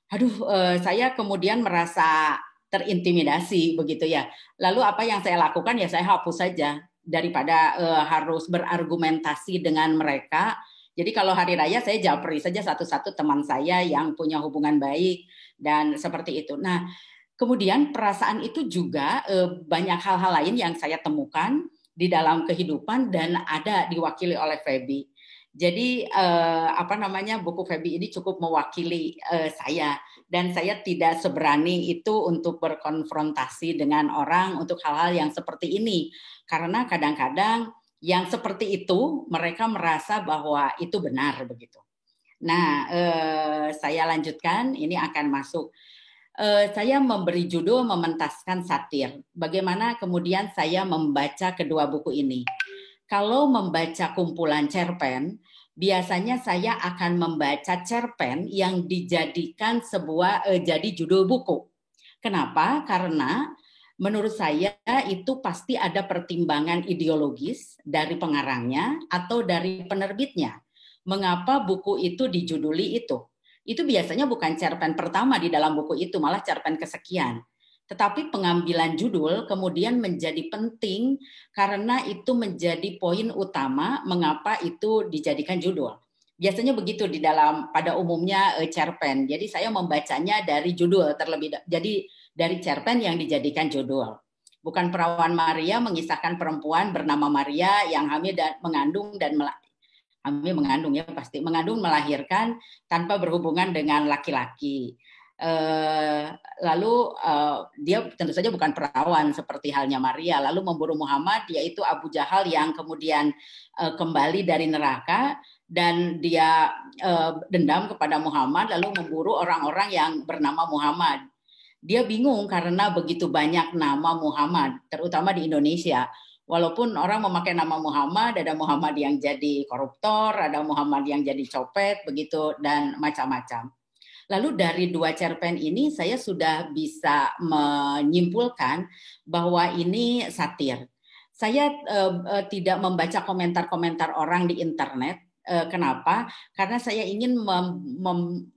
Aduh, saya kemudian merasa terintimidasi begitu ya. Lalu apa yang saya lakukan ya saya hapus saja daripada harus berargumentasi dengan mereka. Jadi kalau hari raya saya japri saja satu-satu teman saya yang punya hubungan baik dan seperti itu. Nah, kemudian perasaan itu juga banyak hal-hal lain yang saya temukan di dalam kehidupan dan ada diwakili oleh Feby. Jadi buku Feby ini cukup mewakili saya dan saya tidak seberani itu untuk berkonfrontasi dengan orang untuk hal-hal yang seperti ini karena kadang-kadang yang seperti itu mereka merasa bahwa itu benar begitu. Nah, saya lanjutkan, ini akan masuk. Saya memberi judul mementaskan satir. Bagaimana kemudian saya membaca kedua buku ini? Kalau membaca kumpulan cerpen, biasanya saya akan membaca cerpen yang dijadikan jadi judul buku. Kenapa? Karena menurut saya itu pasti ada pertimbangan ideologis dari pengarangnya atau dari penerbitnya. Mengapa buku itu dijuduli itu? Itu biasanya bukan cerpen pertama di dalam buku itu, malah cerpen kesekian. Tetapi pengambilan judul kemudian menjadi penting karena itu menjadi poin utama mengapa itu dijadikan judul. Biasanya begitu di dalam pada umumnya cerpen. Jadi saya membacanya dari judul terlebih jadi dari cerpen yang dijadikan judul. Bukan Perawan Maria mengisahkan perempuan bernama Maria yang hamil dan mengandung melahirkan tanpa berhubungan dengan laki-laki. Lalu dia tentu saja bukan perawan seperti halnya Maria, lalu memburu Muhammad, yaitu Abu Jahal yang kemudian kembali dari neraka dan dia dendam kepada Muhammad lalu memburu orang-orang yang bernama Muhammad. Dia bingung karena begitu banyak nama Muhammad, terutama di Indonesia. Walaupun orang memakai nama Muhammad, ada Muhammad yang jadi koruptor, ada Muhammad yang jadi copet, begitu, dan macam-macam. Lalu dari dua cerpen ini saya sudah bisa menyimpulkan bahwa ini satir. Saya tidak membaca komentar-komentar orang di internet. Kenapa? Karena saya ingin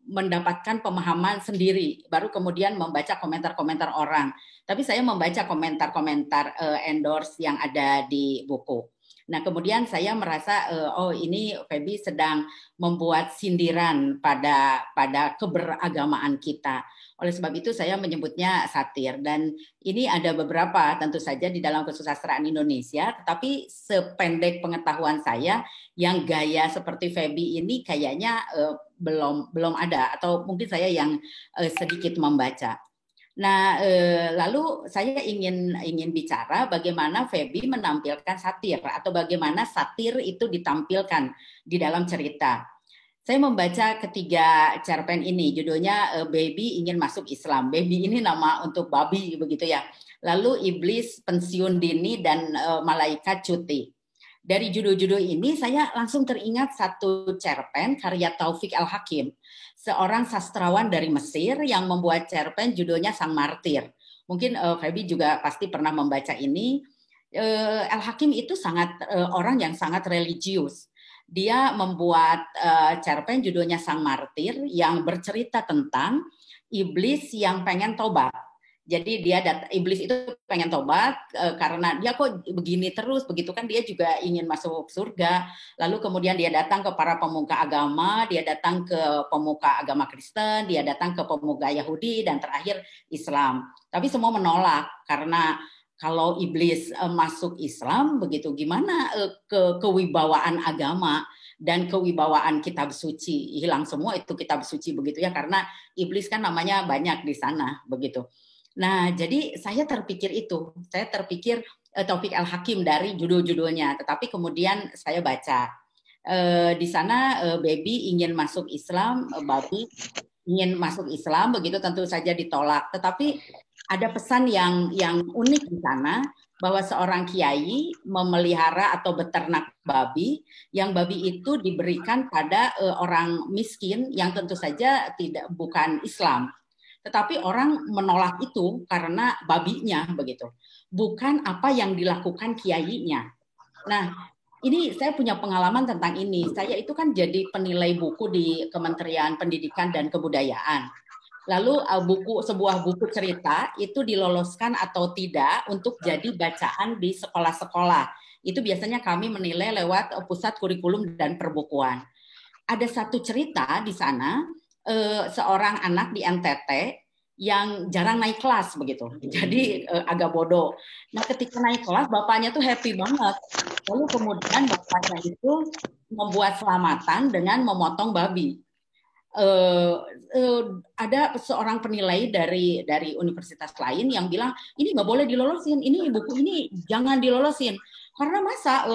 mendapatkan pemahaman sendiri, baru kemudian membaca komentar-komentar orang. Tapi saya membaca komentar-komentar endorse yang ada di buku. Nah, kemudian saya merasa ini Feby sedang membuat sindiran pada keberagamaan kita. Oleh sebab itu saya menyebutnya satir dan ini ada beberapa tentu saja di dalam kesusastraan Indonesia, tetapi sependek pengetahuan saya yang gaya seperti Feby ini kayaknya belum ada atau mungkin saya yang sedikit membaca. Nah, lalu saya ingin bicara bagaimana Feby menampilkan satir atau bagaimana satir itu ditampilkan di dalam cerita. Saya membaca ketiga cerpen ini, judulnya Baby Ingin Masuk Islam. Baby ini nama untuk babi begitu ya. Lalu Iblis Pensiun Dini dan Malaikat Cuti. Dari judul-judul ini saya langsung teringat satu cerpen karya Taufik Al-Hakim, seorang sastrawan dari Mesir yang membuat cerpen judulnya Sang Martir. Mungkin Feby juga pasti pernah membaca ini. Al-Hakim itu orang yang sangat religius. Dia membuat cerpen judulnya Sang Martir yang bercerita tentang iblis yang pengen tobat. Jadi iblis itu pengen tobat karena dia kok begini terus, begitu kan dia juga ingin masuk surga. Lalu kemudian dia datang ke para pemuka agama, dia datang ke pemuka agama Kristen, dia datang ke pemuka Yahudi dan terakhir Islam. Tapi semua menolak karena kalau iblis masuk Islam begitu gimana kewibawaan agama dan kewibawaan kitab suci, hilang semua itu kitab suci begitu ya, karena iblis kan namanya banyak di sana begitu. Nah, jadi saya terpikir Taufik Al-Hakim dari judul-judulnya, tetapi kemudian saya baca di sana Baby Ingin Masuk Islam, babi ingin masuk Islam begitu tentu saja ditolak. Tetapi ada pesan yang unik di sana, bahwa seorang kiai memelihara atau beternak babi, yang babi itu diberikan pada orang miskin yang tentu saja bukan Islam. Tetapi orang menolak itu karena babinya begitu, bukan apa yang dilakukan kiainya. Nah, ini saya punya pengalaman tentang ini. Saya itu kan jadi penilai buku di Kementerian Pendidikan dan Kebudayaan. Lalu sebuah buku cerita itu diloloskan atau tidak untuk jadi bacaan di sekolah-sekolah. Itu biasanya kami menilai lewat Pusat Kurikulum dan Perbukuan. Ada satu cerita di sana, seorang anak di NTT yang jarang naik kelas begitu. Jadi agak bodoh. Nah, ketika naik kelas bapaknya tuh happy banget. Lalu kemudian bapaknya itu membuat selamatan dengan memotong babi. Ada seorang penilai dari universitas lain yang bilang ini nggak boleh dilolosin, ini buku ini jangan dilolosin karena masa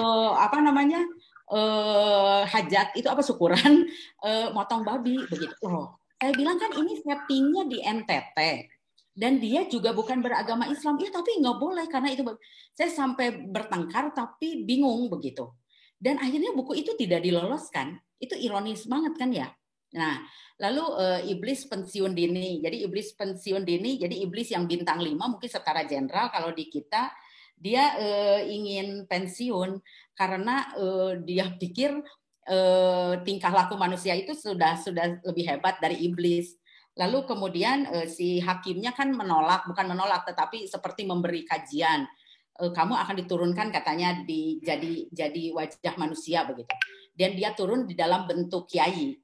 hajat itu syukuran motong babi begitu. Saya bilang kan ini settingnya di NTT dan dia juga bukan beragama Islam, ya tapi nggak boleh karena itu. Saya sampai bertengkar tapi bingung begitu. Dan akhirnya buku itu tidak diloloskan. Itu ironis banget kan ya. Nah, lalu iblis pensiun dini. Jadi iblis pensiun dini, jadi iblis yang bintang 5 mungkin secara general kalau di kita dia ingin pensiun karena dia pikir tingkah laku manusia itu sudah lebih hebat dari iblis. Lalu kemudian si hakimnya kan bukan menolak tetapi seperti memberi kajian. Kamu akan diturunkan katanya jadi wajah manusia begitu. Dan dia turun di dalam bentuk kiai.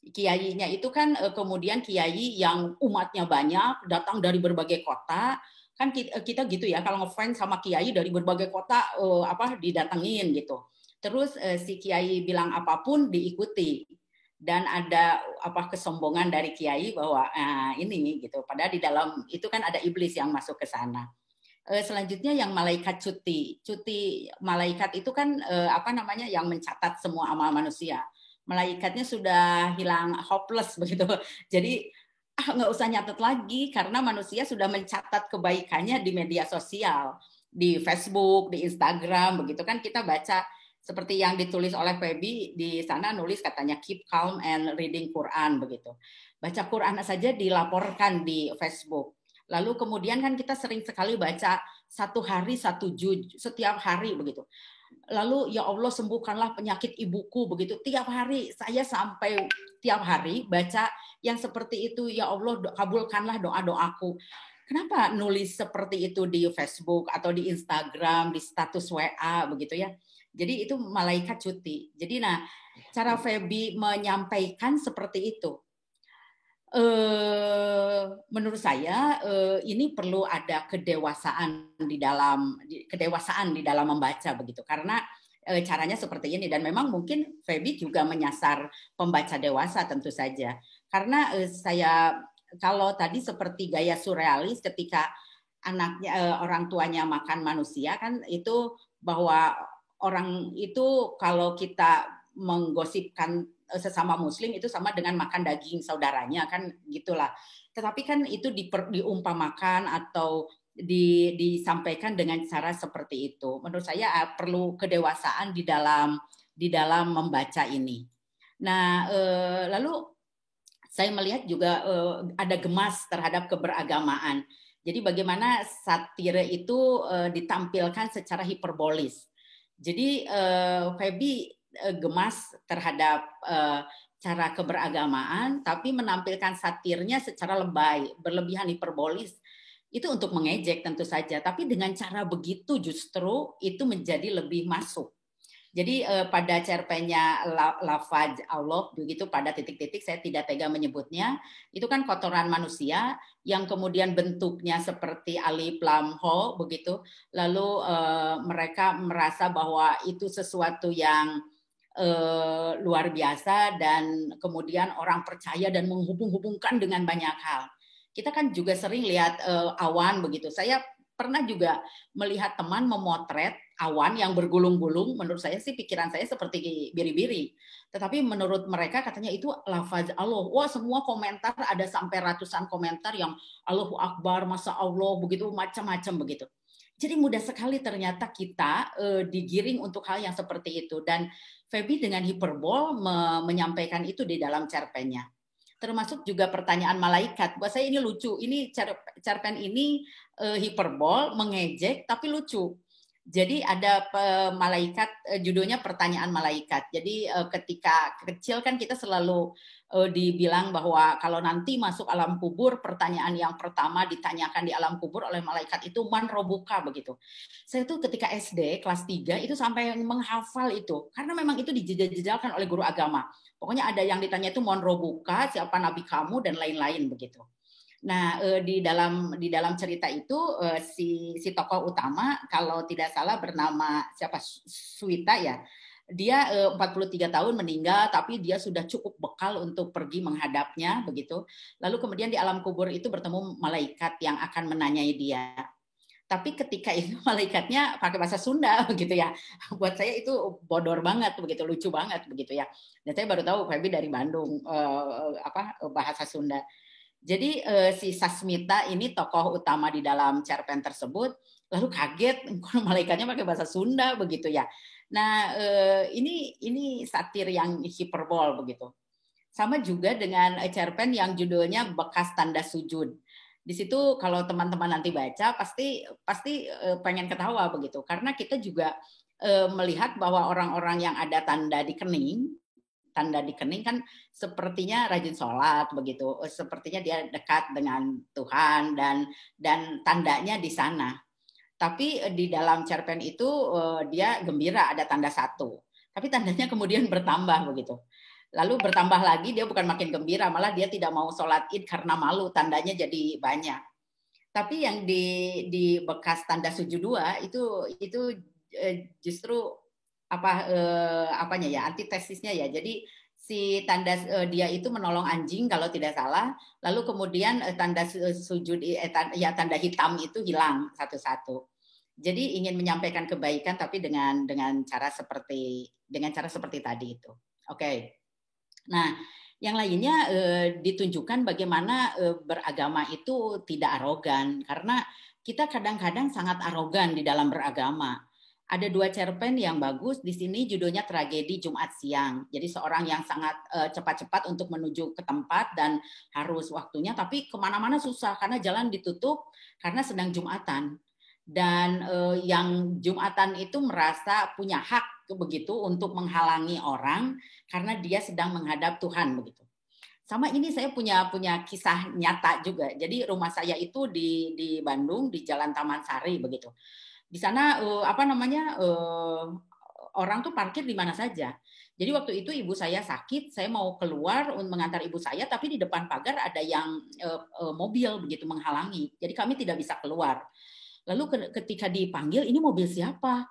Kiainya itu kan kemudian kiai yang umatnya banyak, datang dari berbagai kota. Kan kita gitu ya, kalau ngefans sama kiai dari berbagai kota didatengin gitu. Terus si kiai bilang apapun diikuti. Dan ada kesombongan dari kiai bahwa ini gitu. Padahal di dalam itu kan ada iblis yang masuk ke sana. Selanjutnya yang malaikat cuti malaikat itu kan yang mencatat semua amal manusia. Malaikatnya sudah hilang hopeless begitu. Jadi nggak usah nyatet lagi karena manusia sudah mencatat kebaikannya di media sosial, di Facebook, di Instagram begitu kan. Kita baca seperti yang ditulis oleh Feby di sana, nulis katanya keep calm and reading Quran begitu. Baca Quran saja dilaporkan di Facebook. Lalu kemudian kan kita sering sekali baca 1 hari 1 juz setiap hari begitu. Lalu ya Allah sembuhkanlah penyakit ibuku begitu. Tiap hari saya sampai tiap hari baca yang seperti itu. Ya Allah kabulkanlah doa-doaku. Kenapa nulis seperti itu di Facebook atau di Instagram, di status WA begitu ya. Jadi itu malaikat cuti. Jadi cara Feby menyampaikan seperti itu. Menurut saya ini perlu ada kedewasaan di dalam membaca begitu karena caranya seperti ini dan memang mungkin Feby juga menyasar pembaca dewasa tentu saja karena saya kalau tadi seperti gaya surrealis ketika anaknya orang tuanya makan manusia kan itu bahwa orang itu kalau kita menggosipkan sesama muslim itu sama dengan makan daging saudaranya kan gitulah. Tetapi kan itu diumpamakan atau disampaikan dengan cara seperti itu. Menurut saya perlu kedewasaan di dalam membaca ini. Nah, lalu saya melihat juga ada gemas terhadap keberagamaan. Jadi bagaimana satire itu ditampilkan secara hiperbolis. Jadi Feby gemas terhadap cara keberagamaan, tapi menampilkan satirnya secara lebay, berlebihan hiperbolis. Itu untuk mengejek tentu saja, tapi dengan cara begitu justru itu menjadi lebih masuk. Jadi pada cerpennya lafaz Allah begitu pada titik-titik saya tidak tega menyebutnya, itu kan kotoran manusia yang kemudian bentuknya seperti alif lam ho begitu. Lalu mereka merasa bahwa itu sesuatu yang luar biasa dan kemudian orang percaya dan menghubung-hubungkan dengan banyak hal. Kita kan juga sering lihat awan begitu. Saya pernah juga melihat teman memotret awan yang bergulung-gulung, menurut saya sih pikiran saya seperti biri-biri. Tetapi menurut mereka katanya itu lafaz Allah. Wah, semua komentar ada sampai ratusan komentar yang Allahu Akbar, Masya Allah, begitu macam-macam begitu. Jadi mudah sekali ternyata kita digiring untuk hal yang seperti itu. Dan Feby dengan hiperbol menyampaikan itu di dalam cerpennya. Termasuk juga pertanyaan malaikat. Buat saya ini lucu. Ini cerpen ini hiperbol, mengejek, tapi lucu. Jadi ada malaikat, judulnya pertanyaan malaikat. Jadi ketika kecil kan kita selalu dibilang bahwa kalau nanti masuk alam kubur, pertanyaan yang pertama ditanyakan di alam kubur oleh malaikat itu man robuka begitu. Saya tuh ketika SD kelas 3 itu sampai menghafal itu. Karena memang itu dijejal-jejalkan oleh guru agama. Pokoknya ada yang ditanya itu man robuka, siapa nabi kamu, dan lain-lain begitu. Nah, di dalam cerita itu si tokoh utama kalau tidak salah bernama siapa, Suwita ya. Dia 43 tahun meninggal, tapi dia sudah cukup bekal untuk pergi menghadapnya begitu. Lalu kemudian di alam kubur itu bertemu malaikat yang akan menanyai dia. Tapi ketika itu malaikatnya pakai bahasa Sunda begitu ya. Buat saya itu bodor banget begitu, lucu banget begitu ya. Dan saya baru tahu Feby dari Bandung bahasa Sunda. Jadi si Sasmita ini tokoh utama di dalam cerpen tersebut, lalu kaget malaikatnya pakai bahasa Sunda begitu ya. Nah ini satir yang hiperbol begitu. Sama juga dengan cerpen yang judulnya Bekas Tanda Sujud. Di situ kalau teman-teman nanti baca pasti pengen ketawa begitu, karena kita juga melihat bahwa orang-orang yang ada tanda di kening kan sepertinya rajin sholat begitu, sepertinya dia dekat dengan Tuhan dan tandanya di sana. Tapi di dalam cerpen itu dia gembira ada tanda 1, tapi tandanya kemudian bertambah begitu. Lalu bertambah lagi dia bukan makin gembira, malah dia tidak mau sholat Id karena malu, tandanya jadi banyak. Tapi yang di bekas tanda sujud 2 itu justru apanya ya, antitesisnya ya. Jadi si tanda dia itu menolong anjing kalau tidak salah, lalu kemudian tanda sujud tanda hitam itu hilang satu-satu. Jadi ingin menyampaikan kebaikan tapi dengan cara seperti tadi itu. Oke. Nah, yang lainnya ditunjukkan bagaimana beragama itu tidak arogan, karena kita kadang-kadang sangat arogan di dalam beragama. Ada 2 cerpen yang bagus di sini, judulnya Tragedi Jumat Siang. Jadi seorang yang sangat cepat-cepat untuk menuju ke tempat dan harus waktunya, tapi kemana-mana susah karena jalan ditutup karena sedang Jumatan. Dan yang Jumatan itu merasa punya hak begitu untuk menghalangi orang karena dia sedang menghadap Tuhan begitu. Sama ini saya punya kisah nyata juga. Jadi rumah saya itu di Bandung di Jalan Taman Sari begitu. Di sana orang tuh parkir di mana saja. Jadi waktu itu ibu saya sakit, saya mau keluar untuk mengantar ibu saya, tapi di depan pagar ada yang mobil begitu menghalangi. Jadi kami tidak bisa keluar. Lalu ketika dipanggil, ini mobil siapa?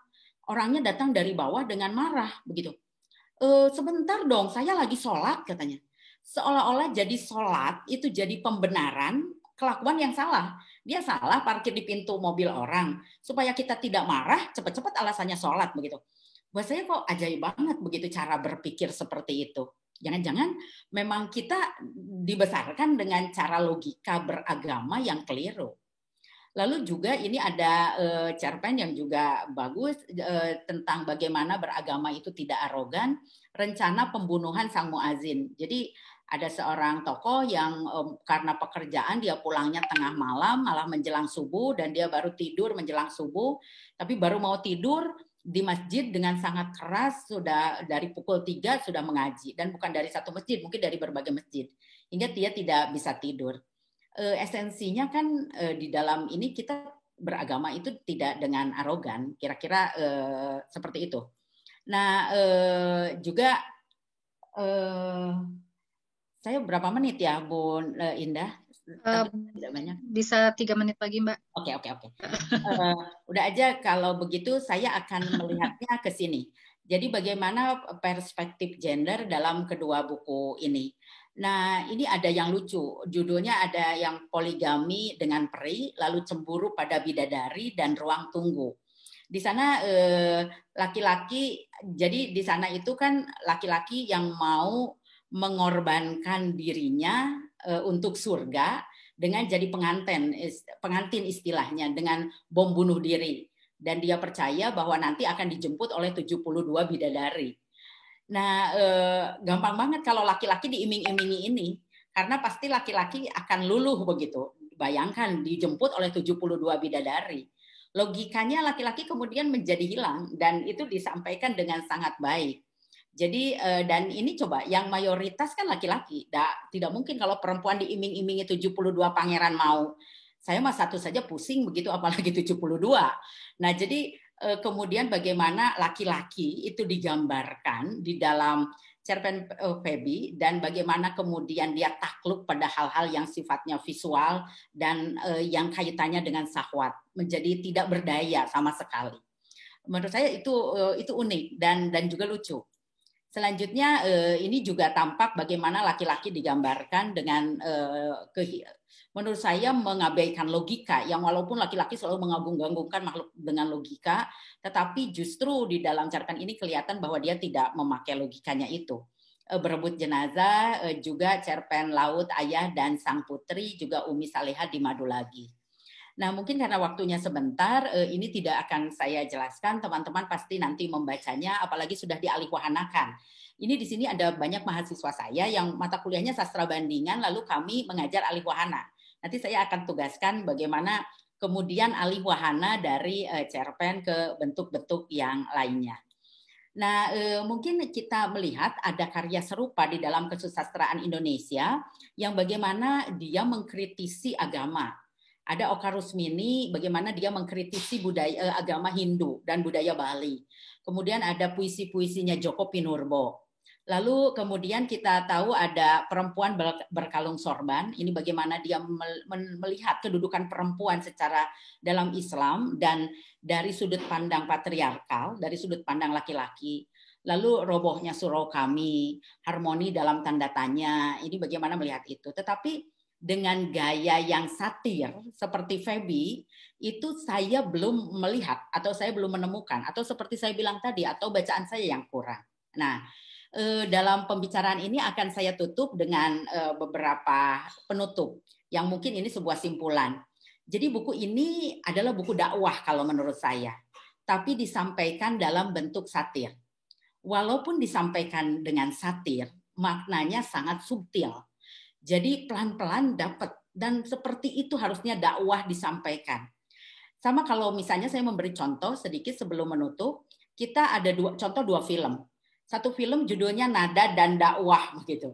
Orangnya datang dari bawah dengan marah begitu. Sebentar dong, saya lagi sholat katanya. Seolah-olah jadi sholat itu jadi pembenaran kelakuan yang salah. Dia salah parkir di pintu mobil orang supaya kita tidak marah, cepat-cepat alasannya sholat begitu. Buat saya kok ajaib banget begitu cara berpikir seperti itu. Jangan-jangan memang kita dibesarkan dengan cara logika beragama yang keliru. Lalu juga ini ada cerpen yang juga bagus tentang bagaimana beragama itu tidak arogan, rencana pembunuhan sang muazin. Jadi ada seorang tokoh yang karena pekerjaan dia pulangnya tengah malam, malah menjelang subuh, dan dia baru tidur menjelang subuh, tapi baru mau tidur di masjid dengan sangat keras, sudah dari pukul 3 sudah mengaji, dan bukan dari satu masjid, mungkin dari berbagai masjid, hingga dia tidak bisa tidur. Esensinya kan di dalam ini kita beragama itu tidak dengan arogan, kira-kira seperti itu. Nah juga saya berapa menit ya, Bu Indah? Tidak banyak. Bisa 3 menit lagi, Mbak. Oke. Udah aja kalau begitu saya akan melihatnya ke sini. Jadi bagaimana perspektif gender dalam kedua buku ini. Nah, ini ada yang lucu. Judulnya ada yang poligami dengan peri, lalu cemburu pada bidadari, dan ruang tunggu. Di sana laki-laki, jadi di sana itu kan laki-laki yang mau mengorbankan dirinya untuk surga dengan jadi pengantin istilahnya, dengan bom bunuh diri. Dan dia percaya bahwa nanti akan dijemput oleh 72 bidadari. Nah, gampang banget kalau laki-laki diiming-imingi ini, karena pasti laki-laki akan luluh begitu. Bayangkan dijemput oleh 72 bidadari. Logikanya laki-laki kemudian menjadi hilang, dan itu disampaikan dengan sangat baik. Jadi, dan ini coba, yang mayoritas kan laki-laki. Tidak mungkin kalau perempuan diiming-imingi 72 pangeran mau. Saya mah satu saja pusing begitu, apalagi 72. Nah, jadi kemudian bagaimana laki-laki itu digambarkan di dalam cerpen Feby, dan bagaimana kemudian dia takluk pada hal-hal yang sifatnya visual dan yang kaitannya dengan syahwat, menjadi tidak berdaya sama sekali. Menurut saya itu unik dan juga lucu. Selanjutnya ini juga tampak bagaimana laki-laki digambarkan dengan menurut saya mengabaikan logika, yang walaupun laki-laki selalu mengagung-agungkan makhluk dengan logika, tetapi justru di dalam cerpen ini kelihatan bahwa dia tidak memakai logikanya itu. Berebut jenazah, juga cerpen Laut Ayah dan Sang Putri, juga Umi Saleha di Madu Lagi. Nah, mungkin karena waktunya sebentar, ini tidak akan saya jelaskan. Teman-teman pasti nanti membacanya, apalagi sudah dialihwahanakan. Ini di sini ada banyak mahasiswa saya yang mata kuliahnya sastra bandingan, lalu kami mengajar alihwahana. Nanti saya akan tugaskan bagaimana kemudian alihwahana dari cerpen ke bentuk-bentuk yang lainnya. Nah, mungkin kita melihat ada karya serupa di dalam kesusastraan Indonesia yang bagaimana dia mengkritisi agama. Ada Oka Rusmini, bagaimana dia mengkritisi budaya agama Hindu dan budaya Bali. Kemudian ada puisi-puisinya Joko Pinurbo. Lalu kemudian kita tahu ada Perempuan Berkalung Sorban. Ini bagaimana dia melihat kedudukan perempuan secara dalam Islam dan dari sudut pandang patriarkal, dari sudut pandang laki-laki. Lalu Robohnya Surau Kami, Harmoni dalam Tanda Tanya. Ini bagaimana melihat itu. Tetapi dengan gaya yang satir seperti Feby, itu saya belum melihat atau saya belum menemukan, atau seperti saya bilang tadi, atau bacaan saya yang kurang. Nah, dalam pembicaraan ini akan saya tutup dengan beberapa penutup yang mungkin ini sebuah simpulan. Jadi buku ini adalah buku dakwah kalau menurut saya, tapi disampaikan dalam bentuk satir. Walaupun disampaikan dengan satir, maknanya sangat subtil. Jadi pelan-pelan dapat, dan seperti itu harusnya dakwah disampaikan. Sama kalau misalnya saya memberi contoh sedikit sebelum menutup, kita ada dua film. Satu film judulnya Nada dan Dakwah begitu.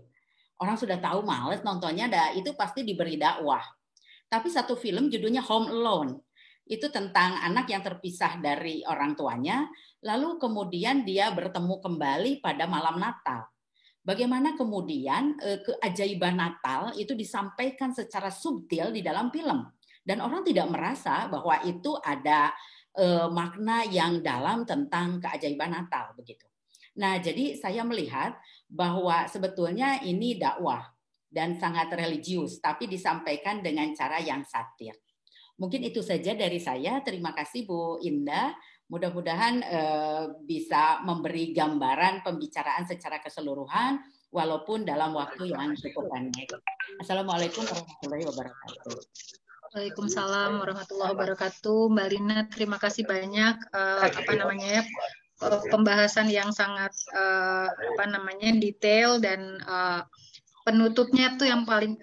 Orang sudah tahu males nontonnya, itu pasti diberi dakwah. Tapi satu film judulnya Home Alone. Itu tentang anak yang terpisah dari orang tuanya, lalu kemudian dia bertemu kembali pada malam Natal. Bagaimana kemudian keajaiban Natal itu disampaikan secara subtil di dalam film. Dan orang tidak merasa bahwa itu ada makna yang dalam tentang keajaiban Natal begitu. Nah, jadi saya melihat bahwa sebetulnya ini dakwah dan sangat religius, tapi disampaikan dengan cara yang satir. Mungkin itu saja dari saya. Terima kasih Bu Indah. Mudah-mudahan bisa memberi gambaran pembicaraan secara keseluruhan, walaupun dalam waktu yang cukup pendek. Assalamualaikum warahmatullahi wabarakatuh. Waalaikumsalam warahmatullahi wabarakatuh. Mbak Lina, terima kasih banyak pembahasan yang sangat detail, dan penutupnya tuh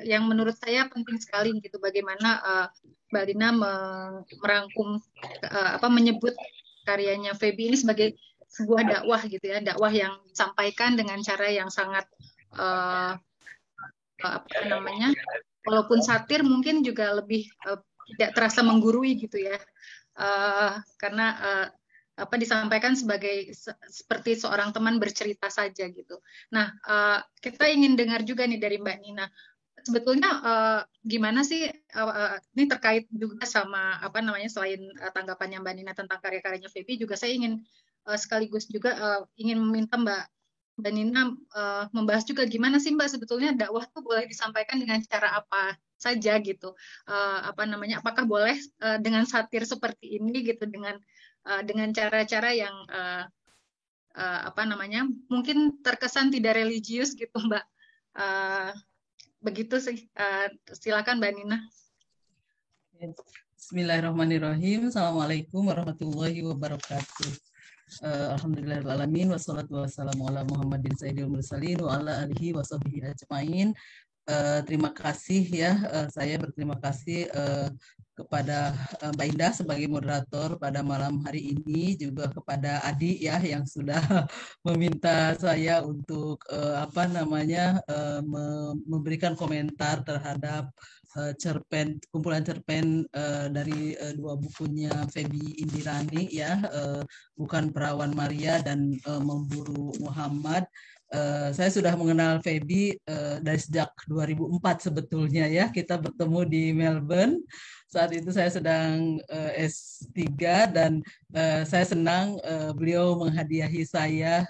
yang menurut saya penting sekali gitu, bagaimana Mbak Lina merangkum menyebut karyanya Feby ini sebagai sebuah dakwah gitu ya, dakwah yang disampaikan dengan cara yang sangat walaupun satir mungkin juga lebih tidak terasa menggurui gitu ya, karena disampaikan seperti seorang teman bercerita saja gitu. Nah, kita ingin dengar juga nih dari Mbak Nina. Sebetulnya gimana sih ini terkait juga sama selain tanggapannya Mbak Nina tentang karya-karyanya Feby, juga saya ingin sekaligus juga ingin meminta Mbak Nina membahas juga gimana sih Mbak sebetulnya dakwah tuh boleh disampaikan dengan cara apa saja gitu. Apakah boleh dengan satir seperti ini gitu, dengan dengan cara-cara yang mungkin terkesan tidak religius gitu, Mbak. Begitu sih. Silakan Mbak Nina. Bismillahirrahmanirrahim. Assalamualaikum warahmatullahi wabarakatuh. Alhamdulillahirrahmanirrahim. Wassalatu wassalamu ala Muhammadin sayyidil mursalin wa ala alihi wa sahbihi ajma'in. Terima kasih ya, saya berterima kasih kepada Mbak Indah sebagai moderator pada malam hari ini, juga kepada Adi ya yang sudah meminta saya untuk memberikan komentar terhadap kumpulan cerpen dari dua bukunya Feby Indirani ya, Bukan Perawan Maria dan Memburu Muhammad. Saya sudah mengenal Feby dari sejak 2004 sebetulnya ya. Kita bertemu di Melbourne. Saat itu saya sedang S3 dan saya senang beliau menghadiahi saya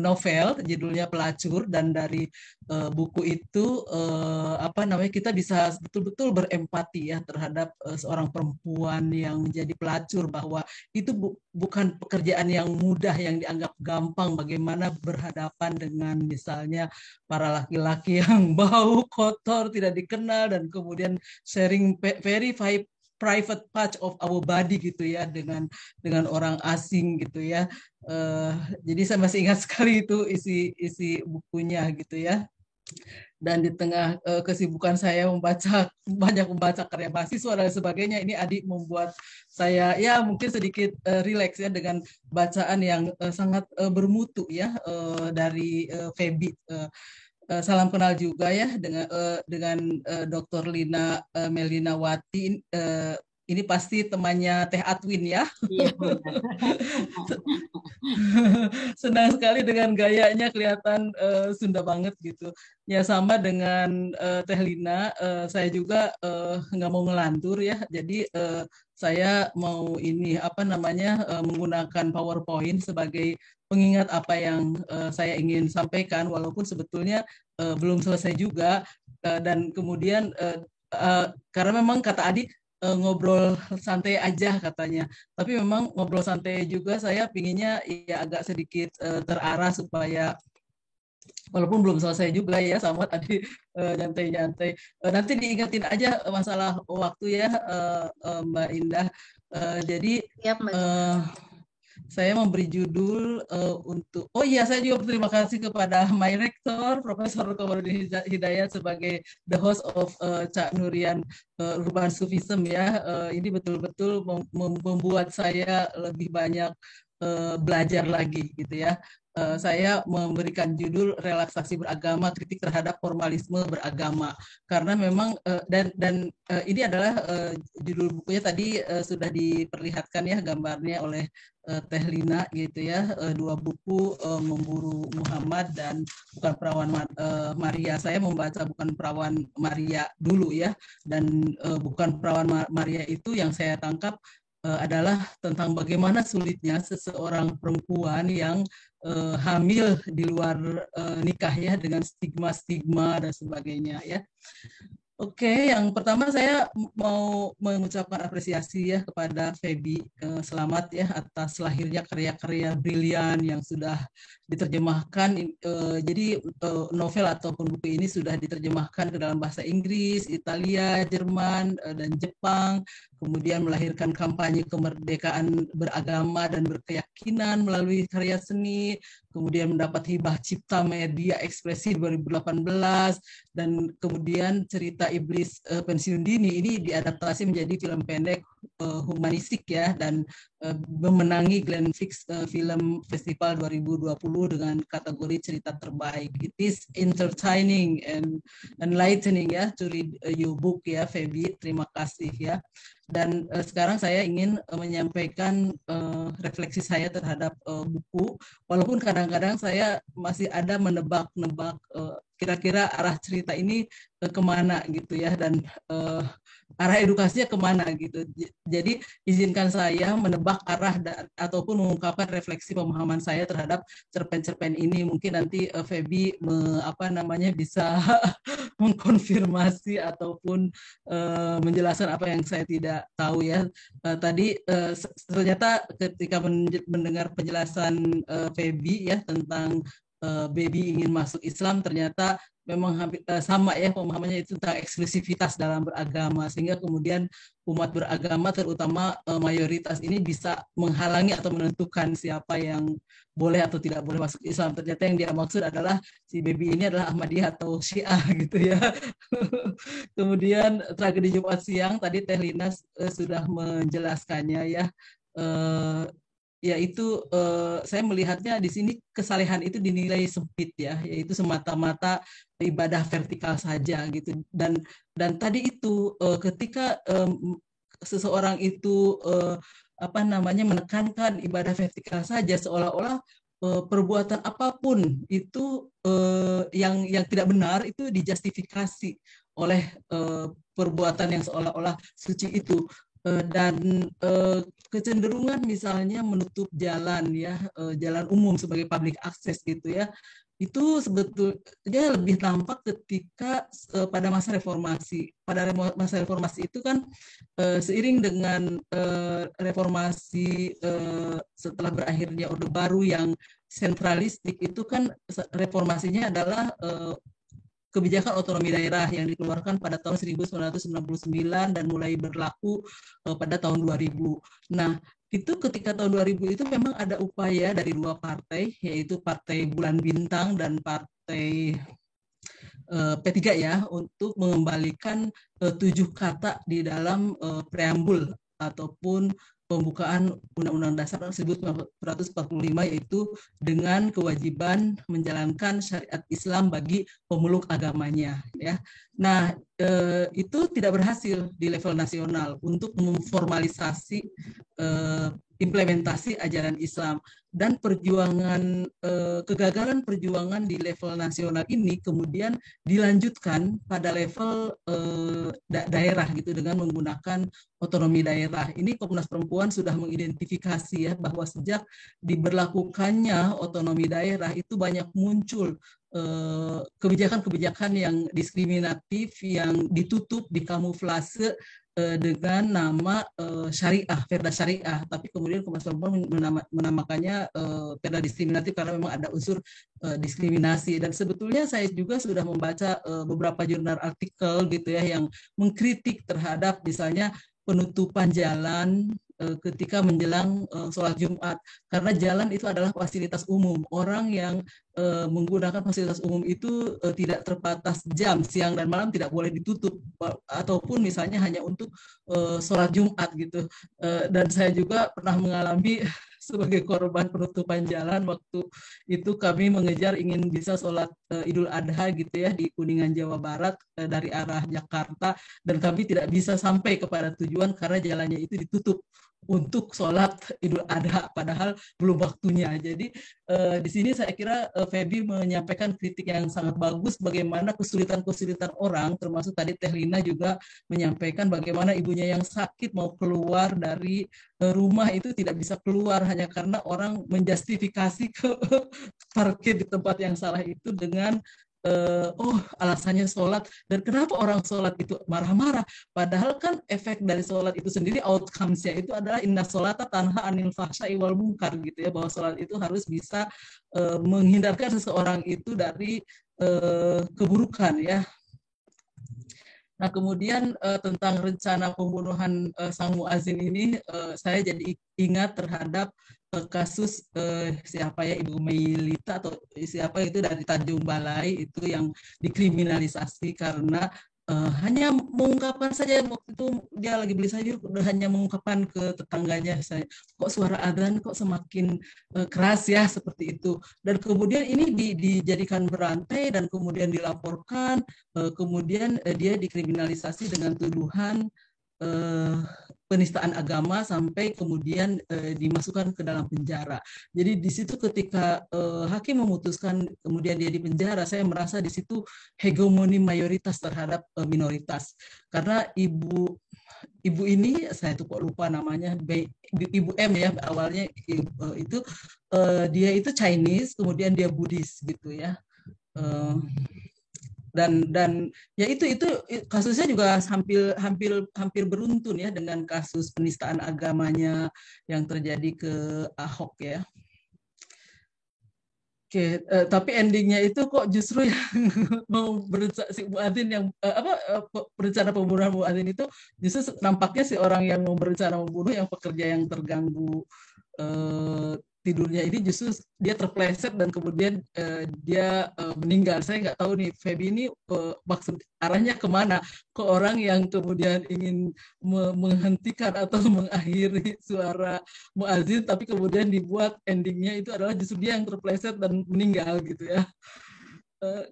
novel judulnya Pelacur, dan dari buku itu kita bisa betul-betul berempati ya terhadap seorang perempuan yang menjadi pelacur, bahwa itu bukan pekerjaan yang mudah, yang dianggap gampang, bagaimana berhadapan dengan misalnya para laki-laki yang bau, kotor, tidak dikenal, dan kemudian sharing very private part of our body gitu ya dengan orang asing gitu ya. Jadi saya masih ingat sekali itu isi bukunya gitu ya. Dan di tengah kesibukan saya banyak membaca karya mahasiswa dan sebagainya, ini Adi membuat saya ya mungkin sedikit rileks ya dengan bacaan yang sangat bermutu ya dari Feby. Salam kenal juga ya dengan Dr. Lina Melinawati. Ini pasti temannya Teh Atwin ya. Iya. Senang sekali dengan gayanya, kelihatan Sunda banget gitu. Ya sama dengan Teh Lina, saya juga nggak mau ngelantur ya. Jadi saya mau menggunakan PowerPoint sebagai pengingat apa yang saya ingin sampaikan, walaupun sebetulnya belum selesai juga. Dan kemudian karena memang kata Adi, ngobrol santai aja katanya, tapi memang ngobrol santai juga saya pinginnya ya agak sedikit terarah supaya walaupun belum selesai juga ya sama tadi nyantai-nyantai. Nanti diingetin aja masalah waktu ya Mbak Indah. Jadi siap, saya memberi judul saya juga berterima kasih kepada my rector Profesor Komarudin Hidayat sebagai the host of Cak Nurian Urban Sufism ya. Ini betul-betul membuat saya lebih banyak belajar lagi gitu ya. Saya memberikan judul relaksasi beragama, kritik terhadap formalisme beragama, karena memang dan ini adalah judul bukunya tadi sudah diperlihatkan ya gambarnya oleh Teh Lina gitu ya, dua buku Memburu Muhammad dan Bukan Perawan Maria. Saya membaca Bukan Perawan Maria dulu ya, dan Bukan Perawan Maria itu yang saya tangkap adalah tentang bagaimana sulitnya seseorang perempuan yang hamil di luar nikah ya, dengan stigma-stigma dan sebagainya ya. Oke, yang pertama saya mau mengucapkan apresiasi ya kepada Feby. Selamat ya atas lahirnya karya-karya brilian yang sudah diterjemahkan. Jadi novel ataupun buku ini sudah diterjemahkan ke dalam bahasa Inggris, Italia, Jerman, dan Jepang. Kemudian melahirkan kampanye kemerdekaan beragama dan berkeyakinan melalui karya seni. Kemudian mendapat hibah Cipta Media Ekspresi 2018, dan kemudian Cerita Iblis Pensiun Dini ini diadaptasi menjadi film pendek humanistik ya, dan memenangi Glenfix Film Festival 2020 dengan kategori cerita terbaik. It is entertaining and enlightening ya to read your book ya Feby. Terima kasih ya. Dan sekarang saya ingin menyampaikan refleksi saya terhadap buku, walaupun kadang-kadang saya masih ada menebak-nebak kira-kira arah cerita ini kemana gitu ya, dan arah edukasinya kemana gitu. Jadi izinkan saya menebak arah ataupun mengungkapkan refleksi pemahaman saya terhadap cerpen-cerpen ini. Mungkin nanti Feby bisa mengkonfirmasi ataupun menjelaskan apa yang saya tidak tahu ya. Tadi ternyata ketika mendengar penjelasan Feby ya tentang baby ingin masuk Islam, ternyata memang hampir sama ya pemahamannya itu tentang eksklusivitas dalam beragama, sehingga kemudian umat beragama terutama mayoritas ini bisa menghalangi atau menentukan siapa yang boleh atau tidak boleh masuk Islam. Ternyata yang dia maksud adalah si baby ini adalah Ahmadiyah atau Syiah gitu ya. Kemudian tragedi Jumat siang tadi Teh Lina sudah menjelaskannya ya. Yaitu saya melihatnya di sini kesalehan itu dinilai sempit ya, yaitu semata-mata ibadah vertikal saja gitu. Dan tadi itu ketika seseorang itu menekankan ibadah vertikal saja, seolah-olah perbuatan apapun itu yang tidak benar itu dijustifikasi oleh perbuatan yang seolah-olah suci itu. Dan kecenderungan misalnya menutup jalan ya, jalan umum sebagai public access gitu ya, itu sebetulnya lebih tampak ketika pada masa reformasi. Pada masa reformasi itu kan seiring dengan reformasi setelah berakhirnya Orde Baru yang sentralistik, itu kan reformasinya adalah kebijakan otonomi daerah yang dikeluarkan pada tahun 1999 dan mulai berlaku pada tahun 2000. Nah, itu ketika tahun 2000 itu memang ada upaya dari dua partai, yaitu Partai Bulan Bintang dan Partai P3 ya, untuk mengembalikan 7 kata di dalam preambul ataupun pembukaan Undang-Undang Dasar 1945, yaitu dengan kewajiban menjalankan syariat Islam bagi pemeluk agamanya ya. Nah, itu tidak berhasil di level nasional untuk memformalisasi implementasi ajaran Islam, dan kegagalan perjuangan di level nasional ini kemudian dilanjutkan pada level daerah gitu dengan menggunakan otonomi daerah. Ini Komnas Perempuan sudah mengidentifikasi ya bahwa sejak diberlakukannya otonomi daerah itu banyak muncul kebijakan-kebijakan yang diskriminatif, yang ditutup, dikamuflase dengan nama syariah, perda syariah, tapi kemudian Komnas Perempuan menamakannya perda diskriminatif karena memang ada unsur diskriminasi. Dan sebetulnya saya juga sudah membaca beberapa jurnal artikel gitu ya yang mengkritik terhadap misalnya penutupan jalan ketika menjelang sholat Jumat, karena jalan itu adalah fasilitas umum. Orang yang menggunakan fasilitas umum itu tidak terbatas jam, siang dan malam tidak boleh ditutup, ataupun misalnya hanya untuk sholat Jumat gitu. Dan saya juga pernah mengalami sebagai korban penutupan jalan. Waktu itu kami mengejar ingin bisa sholat Idul Adha gitu ya di Kuningan, Jawa Barat dari arah Jakarta, dan kami tidak bisa sampai kepada tujuan karena jalannya itu ditutup untuk sholat Idul Adha, padahal belum waktunya. Jadi di sini saya kira Feby menyampaikan kritik yang sangat bagus bagaimana kesulitan-kesulitan orang, termasuk tadi Teh Lina juga menyampaikan bagaimana ibunya yang sakit mau keluar dari rumah itu tidak bisa keluar hanya karena orang menjustifikasi ke parkir di tempat yang salah itu dengan alasannya sholat. Dan kenapa orang sholat itu marah-marah, padahal kan efek dari sholat itu sendiri, outcomes-nya itu adalah inna sholata tanha anil fahsya'i wal munkar gitu ya, bahwa sholat itu harus bisa menghindarkan seseorang itu dari keburukan ya. Nah, kemudian tentang rencana pembunuhan sang muazin ini, saya jadi ingat terhadap kasus siapa ya, Ibu Meilita atau siapa itu dari Tanjung Balai itu yang dikriminalisasi karena hanya mengungkapkan saja, waktu itu dia lagi beli sayur, hanya mengungkapkan ke tetangganya, saya kok suara adzan kok semakin keras ya, seperti itu. Dan kemudian ini dijadikan berantai dan kemudian dilaporkan, kemudian dia dikriminalisasi dengan tuduhan penistaan agama sampai kemudian dimasukkan ke dalam penjara. Jadi di situ ketika hakim memutuskan kemudian dia di penjara, saya merasa di situ hegemoni mayoritas terhadap minoritas. Karena ibu ini, saya tuh kok lupa namanya, Ibu M ya awalnya, itu dia itu Chinese, kemudian dia Buddhis gitu ya. dan ya itu kasusnya juga hampir beruntun ya dengan kasus penistaan agamanya yang terjadi ke Ahok ya. Oke, tapi endingnya itu kok justru yang mau si Muadzin yang berencana pembunuhan Muadzin itu justru nampaknya si orang yang mau berencana membunuh yang pekerja yang terganggu tidurnya ini justru dia terpleset dan kemudian dia meninggal. Saya nggak tahu nih Feby ini maksud arahnya kemana, ke orang yang kemudian ingin menghentikan atau mengakhiri suara muadzin tapi kemudian dibuat endingnya itu adalah justru dia yang terpleset dan meninggal gitu ya.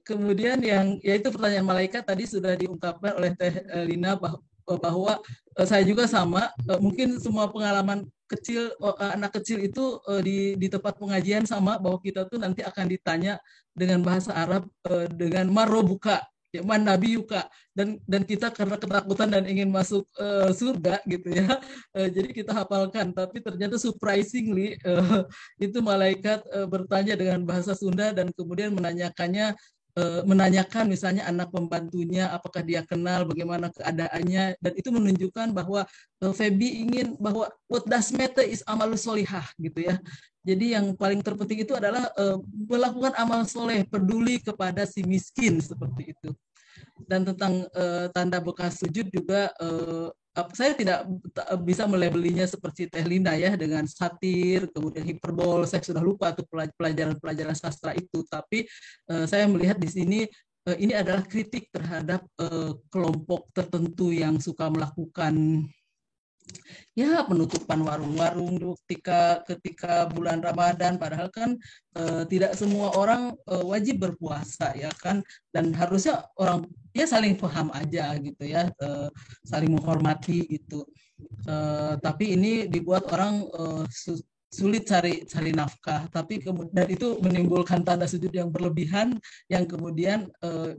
Kemudian yang yaitu pertanyaan malaikat tadi sudah diungkapkan oleh Teh Lina bahwa saya juga sama, mungkin semua pengalaman kecil anak kecil itu di tempat pengajian sama, bahwa kita tuh nanti akan ditanya dengan bahasa Arab dengan marobuka, ya, man nabi yuka, dan kita karena ketakutan dan ingin masuk surga gitu ya, jadi kita hafalkan, tapi ternyata surprisingly itu malaikat bertanya dengan bahasa Sunda dan kemudian menanyakan misalnya anak pembantunya apakah dia kenal, bagaimana keadaannya, dan itu menunjukkan bahwa Feby ingin bahwa what does matter is amalus solihah gitu ya. Jadi yang paling terpenting itu adalah melakukan amal soleh, peduli kepada si miskin seperti itu. Dan tentang tanda bekas sujud juga saya tidak bisa melabelinya seperti Teh Linda ya dengan satir, kemudian hiperbol. Saya sudah lupa tuh pelajaran sastra itu, tapi saya melihat di sini ini adalah kritik terhadap kelompok tertentu yang suka melakukan ya penutupan warung-warung ketika bulan Ramadan, padahal kan tidak semua orang wajib berpuasa ya kan, dan harusnya orang ya saling paham aja gitu ya, saling menghormati gitu. Tapi ini dibuat orang sulit cari nafkah, tapi kemudian itu menimbulkan tanda sujud yang berlebihan, yang kemudian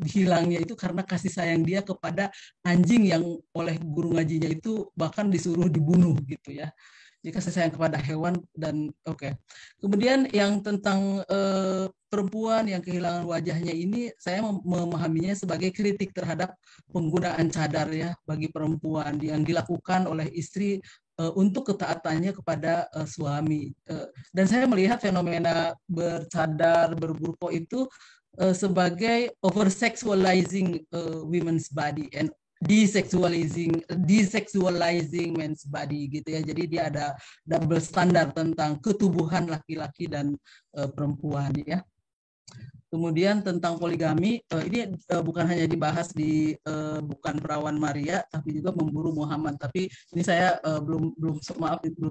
hilangnya itu karena kasih sayang dia kepada anjing yang oleh guru ngajinya itu bahkan disuruh dibunuh gitu ya. Jadi kasih sayang kepada hewan. Dan oke. Kemudian yang tentang perempuan yang kehilangan wajahnya ini, saya memahaminya sebagai kritik terhadap penggunaan cadar ya bagi perempuan yang dilakukan oleh istri untuk ketaatannya kepada suami. Dan saya melihat fenomena bercadar, berburqa itu sebagai over-sexualizing women's body and desexualizing men's body gitu ya. Jadi dia ada double standar tentang ketubuhan laki-laki dan perempuan ya. Kemudian tentang poligami, ini bukan hanya dibahas di bukan Perawan Maria, tapi juga Memburu Muhammad. Tapi ini saya belum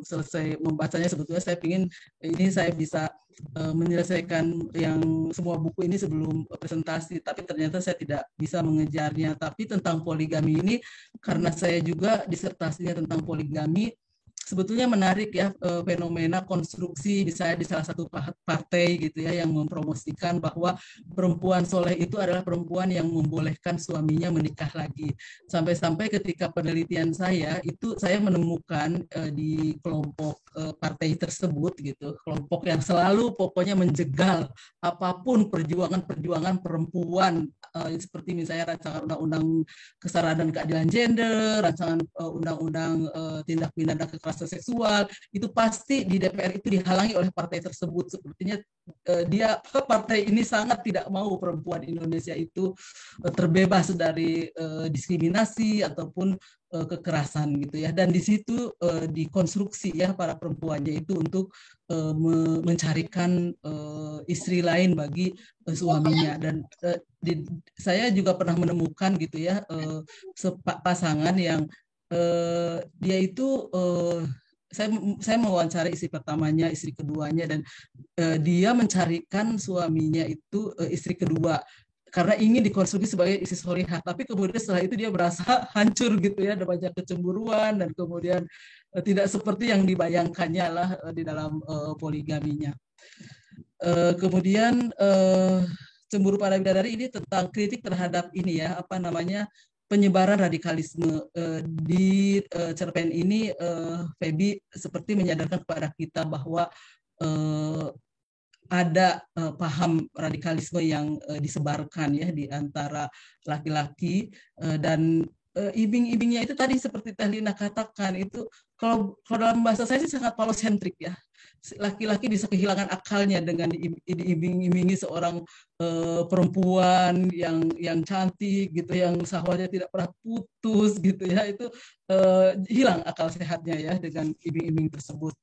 selesai membacanya. Sebetulnya saya ingin ini saya bisa menyelesaikan yang semua buku ini sebelum presentasi, tapi ternyata saya tidak bisa mengejarnya. Tapi tentang poligami ini, karena saya juga disertasinya tentang poligami, sebetulnya menarik ya fenomena konstruksi misalnya di salah satu partai gitu ya yang mempromosikan bahwa perempuan soleh itu adalah perempuan yang membolehkan suaminya menikah lagi. Sampai-sampai ketika penelitian saya itu saya menemukan di kelompok partai tersebut gitu, kelompok yang selalu pokoknya menjegal apapun perjuangan perempuan, seperti misalnya rancangan undang-undang kesetaraan dan keadilan gender, rancangan undang-undang tindak pidana kekerasan seksual, itu pasti di DPR itu dihalangi oleh partai tersebut. Sepertinya partai ini sangat tidak mau perempuan Indonesia itu terbebas dari diskriminasi ataupun kekerasan gitu ya. Dan di situ dikonstruksi ya para perempuannya itu untuk mencarikan istri lain bagi suaminya. Dan saya juga pernah menemukan gitu ya pasangan yang dia itu saya mewawancarai istri pertamanya, istri keduanya, dan dia mencarikan suaminya itu istri kedua karena ingin dikonstruksi sebagai istri solihah. Tapi kemudian setelah itu dia merasa hancur gitu ya, ada banyak kecemburuan dan kemudian tidak seperti yang dibayangkannya lah di dalam poligaminya. Kemudian cemburu para bidadari ini tentang kritik terhadap ini ya, apa namanya, penyebaran radikalisme. Di cerpen ini Feby seperti menyadarkan kepada kita bahwa ada paham radikalisme yang disebarkan ya di antara laki-laki, dan iming-imingnya itu tadi seperti Teh Lina katakan itu, kalau dalam bahasa saya sih sangat falosentrik ya. Laki-laki bisa kehilangan akalnya dengan diiming-imingi seorang perempuan yang cantik gitu, yang syahwatnya tidak pernah putus gitu ya, itu hilang akal sehatnya ya dengan iming-iming tersebut.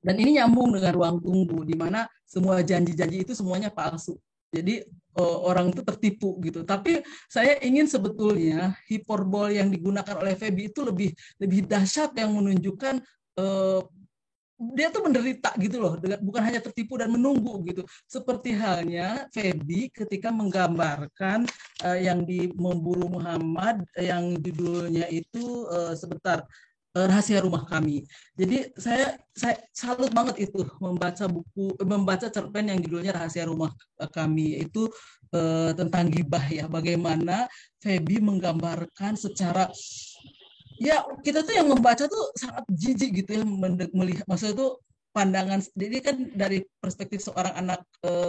Dan ini nyambung dengan ruang tunggu, di mana semua janji-janji itu semuanya palsu. Jadi orang itu tertipu gitu. Tapi saya ingin sebetulnya hiperbol yang digunakan oleh Feby itu lebih dahsyat, yang menunjukkan dia tuh menderita gitu loh, bukan hanya tertipu dan menunggu gitu. Seperti halnya Feby ketika menggambarkan yang di Memburu Muhammad yang judulnya itu sebentar, Rahasia Rumah Kami. Jadi saya salut banget itu membaca cerpen yang judulnya Rahasia Rumah Kami, itu tentang gibah ya, bagaimana Feby menggambarkan secara, ya kita tuh yang membaca tuh sangat jijik gitu ya, melihat, maksudnya tuh pandangan, jadi kan dari perspektif seorang anak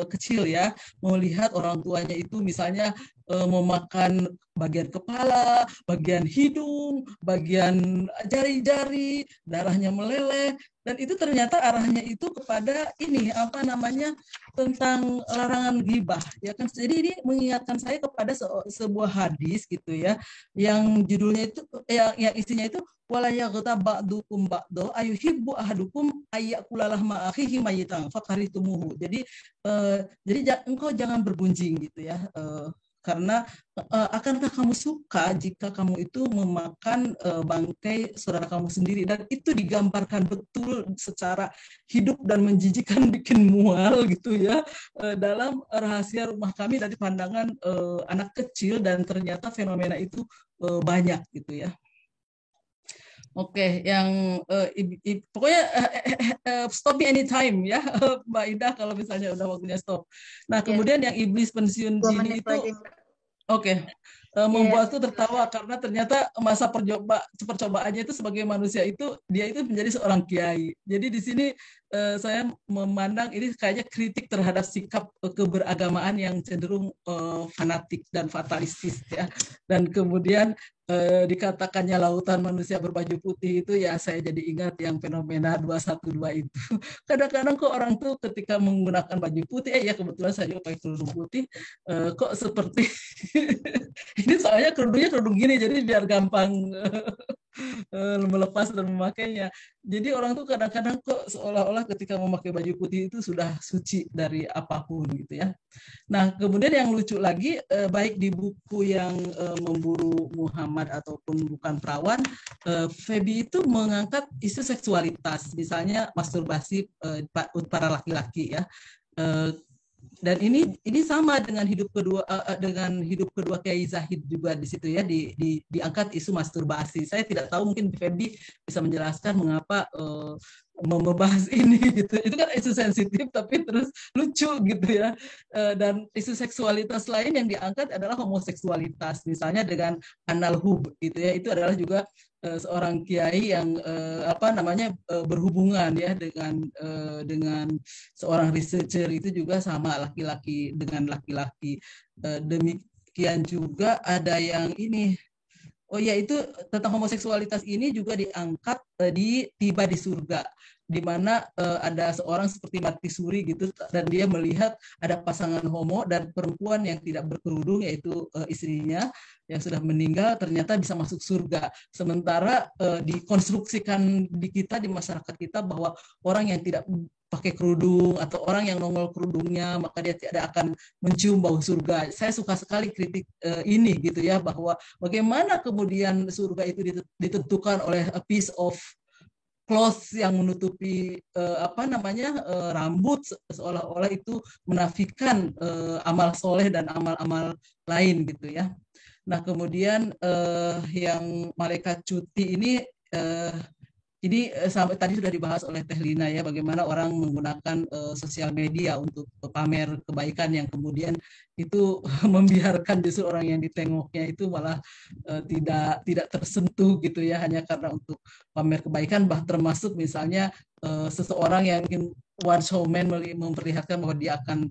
kecil ya, melihat orang tuanya itu misalnya memakan bagian kepala, bagian hidung, bagian jari-jari, darahnya meleleh, dan itu ternyata arahnya itu kepada ini apa namanya, tentang larangan ghibah ya kan. Jadi ini mengingatkan saya kepada sebuah hadis gitu ya, yang judulnya itu yang isinya itu wala yaghtab ba'dukum ba'do ayuhibbu ahadukum ayyakulalah ma'akhihi mayitan fakaritumuhu. Jadi engkau jangan bergunjing gitu ya, karena akankah kamu suka jika kamu itu memakan bangkai saudara kamu sendiri. Dan itu digambarkan betul secara hidup dan menjijikan, bikin mual gitu ya, dalam Rahasia Rumah Kami dari pandangan anak kecil, dan ternyata fenomena itu banyak gitu ya. Oke, yang pokoknya stop me anytime ya, Mbak Ida, kalau misalnya udah waktunya stop. Nah, kemudian yang Iblis Pensiun Dini itu, membuatku tertawa karena ternyata masa percobaannya itu sebagai manusia itu, dia itu menjadi seorang kiai. Jadi di sini saya memandang ini kayaknya kritik terhadap sikap keberagamaan yang cenderung fanatik dan fatalistis ya. Dan kemudian dikatakannya lautan manusia berbaju putih itu, ya saya jadi ingat yang fenomena 212 itu. Kadang-kadang kok orang tuh ketika menggunakan baju putih, ya kebetulan saya juga pakai kerudung putih, kok seperti ini, soalnya kerudungnya kerudung gini, jadi biar gampang melepas dan memakainya. Jadi orang tuh kadang-kadang kok seolah-olah ketika memakai baju putih itu sudah suci dari apapun gitu ya. Nah, kemudian yang lucu lagi, baik di buku yang Memburu Muhammad ataupun Bukan Perawan, Feby itu mengangkat isu seksualitas, misalnya masturbasi para laki-laki ya. Dan ini sama dengan hidup kedua Kiai Zahid juga di situ ya, diangkat isu masturbasi. Saya tidak tahu, mungkin Feby bisa menjelaskan mengapa membahas ini gitu. Itu kan isu sensitif tapi terus lucu gitu ya. Dan isu seksualitas lain yang diangkat adalah homoseksualitas, misalnya dengan Anal Hub gitu ya. Itu adalah juga seorang kiai yang berhubungan ya dengan seorang researcher, itu juga sama laki-laki dengan laki-laki. Demikian juga ada yang ini, itu tentang homoseksualitas ini juga diangkat di Tiba di Surga, di mana ada seorang seperti mati suri gitu, dan dia melihat ada pasangan homo dan perempuan yang tidak berkerudung, yaitu istrinya yang sudah meninggal, ternyata bisa masuk surga. Sementara dikonstruksikan di masyarakat kita bahwa orang yang tidak pakai kerudung atau orang yang nongol kerudungnya maka dia tidak akan mencium bau surga. Saya suka sekali kritik ini gitu ya, bahwa bagaimana kemudian surga itu ditentukan oleh a piece of cloth yang menutupi rambut, seolah-olah itu menafikan amal soleh dan amal-amal lain gitu ya. Nah, kemudian yang malaikat cuti ini sampai tadi sudah dibahas oleh Teh Lina ya, bagaimana orang menggunakan sosial media untuk pamer kebaikan yang kemudian itu membiarkan justru orang yang ditengoknya itu malah tidak tersentuh gitu ya, hanya karena untuk pamer kebaikan, termasuk misalnya seseorang yang ingin one showman memperlihatkan bahwa dia akan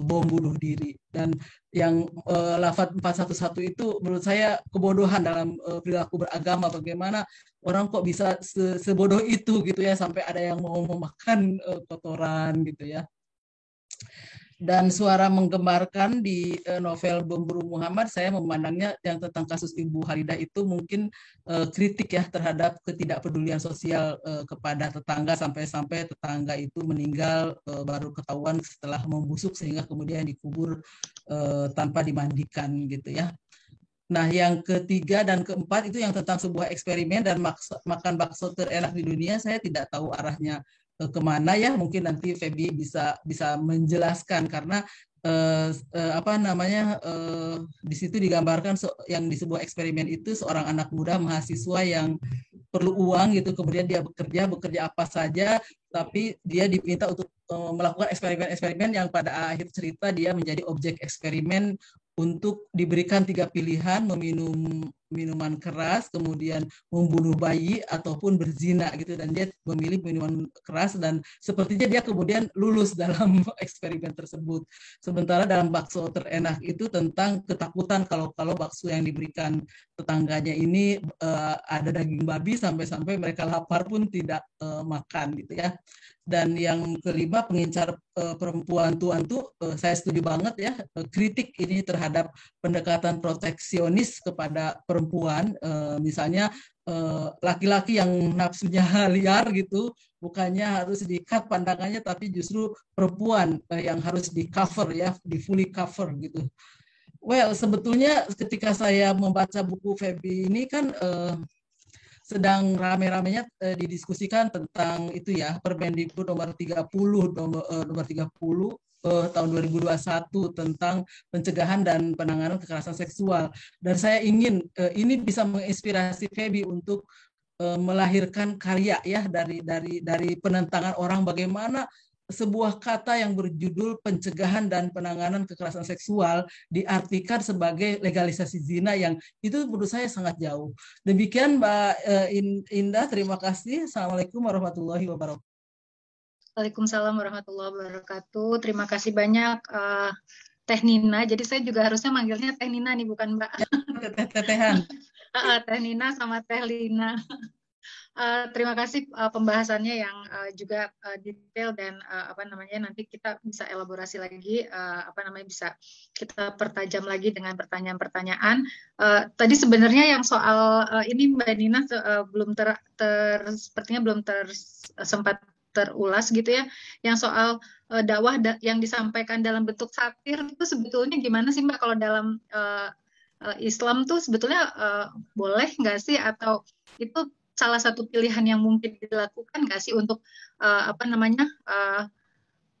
bom bunuh diri. Dan yang lafaz 411 itu menurut saya kebodohan dalam perilaku beragama. Bagaimana orang kok bisa sebodoh itu gitu ya, sampai ada yang mau memakan kotoran gitu ya. Dan Suara Menggemarkan di novel Bom Bunuh Muhammad, saya memandangnya yang tentang kasus Ibu Halidah itu mungkin kritik ya terhadap ketidakpedulian sosial kepada tetangga, sampai-sampai tetangga itu meninggal baru ketahuan setelah membusuk sehingga kemudian dikubur tanpa dimandikan gitu ya. Nah, yang ketiga dan keempat itu yang tentang sebuah eksperimen dan makan bakso terenak di dunia, saya tidak tahu arahnya kemana ya, mungkin nanti Feby bisa menjelaskan, karena di situ digambarkan yang di sebuah eksperimen itu seorang anak muda mahasiswa yang perlu uang gitu, kemudian dia bekerja apa saja, tapi dia diminta untuk melakukan eksperimen yang pada akhir cerita dia menjadi objek eksperimen untuk diberikan 3 pilihan: meminum minuman keras, kemudian membunuh bayi, ataupun berzina gitu. Dan dia memilih minuman keras dan sepertinya dia kemudian lulus dalam eksperimen tersebut. Sementara dalam bakso terenak itu tentang ketakutan kalau bakso yang diberikan tetangganya ini ada daging babi, sampai-sampai mereka lapar pun tidak makan gitu ya. Dan yang kelima, Pengincar Perempuan Tuantu, saya setuju banget ya, kritik ini terhadap pendekatan proteksionis kepada perempuan, misalnya laki-laki yang nafsunya liar gitu, bukannya harus di-cut pandangannya, tapi justru perempuan yang harus di-cover ya, di-fully cover gitu. Well, sebetulnya ketika saya membaca buku Feby ini kan sedang rame-ramenya didiskusikan tentang itu ya, Permendikbud nomor 30 tahun 2021 tentang pencegahan dan penanganan kekerasan seksual. Dan saya ingin ini bisa menginspirasi Feby untuk melahirkan karya ya dari penentangan orang, bagaimana sebuah kata yang berjudul pencegahan dan penanganan kekerasan seksual diartikan sebagai legalisasi zina, yang itu menurut saya sangat jauh. Demikian Mbak Indah, terima kasih. Assalamualaikum warahmatullahi wabarakatuh. Waalaikumsalam warahmatullahi wabarakatuh. Terima kasih banyak Teh Nina. Jadi saya juga harusnya manggilnya Teh Nina nih, bukan Mbak. Tetehan. Teh Nina sama Teh Lina. Terima kasih pembahasannya yang juga detail dan nanti kita bisa elaborasi lagi, bisa kita pertajam lagi dengan pertanyaan-pertanyaan. Tadi sebenarnya yang soal ini Mbak Nina sepertinya belum sempat terulas gitu ya, yang soal dakwah yang disampaikan dalam bentuk satir itu sebetulnya gimana sih Mbak, kalau dalam Islam tuh sebetulnya boleh nggak sih, atau itu salah satu pilihan yang mungkin dilakukan nggak sih untuk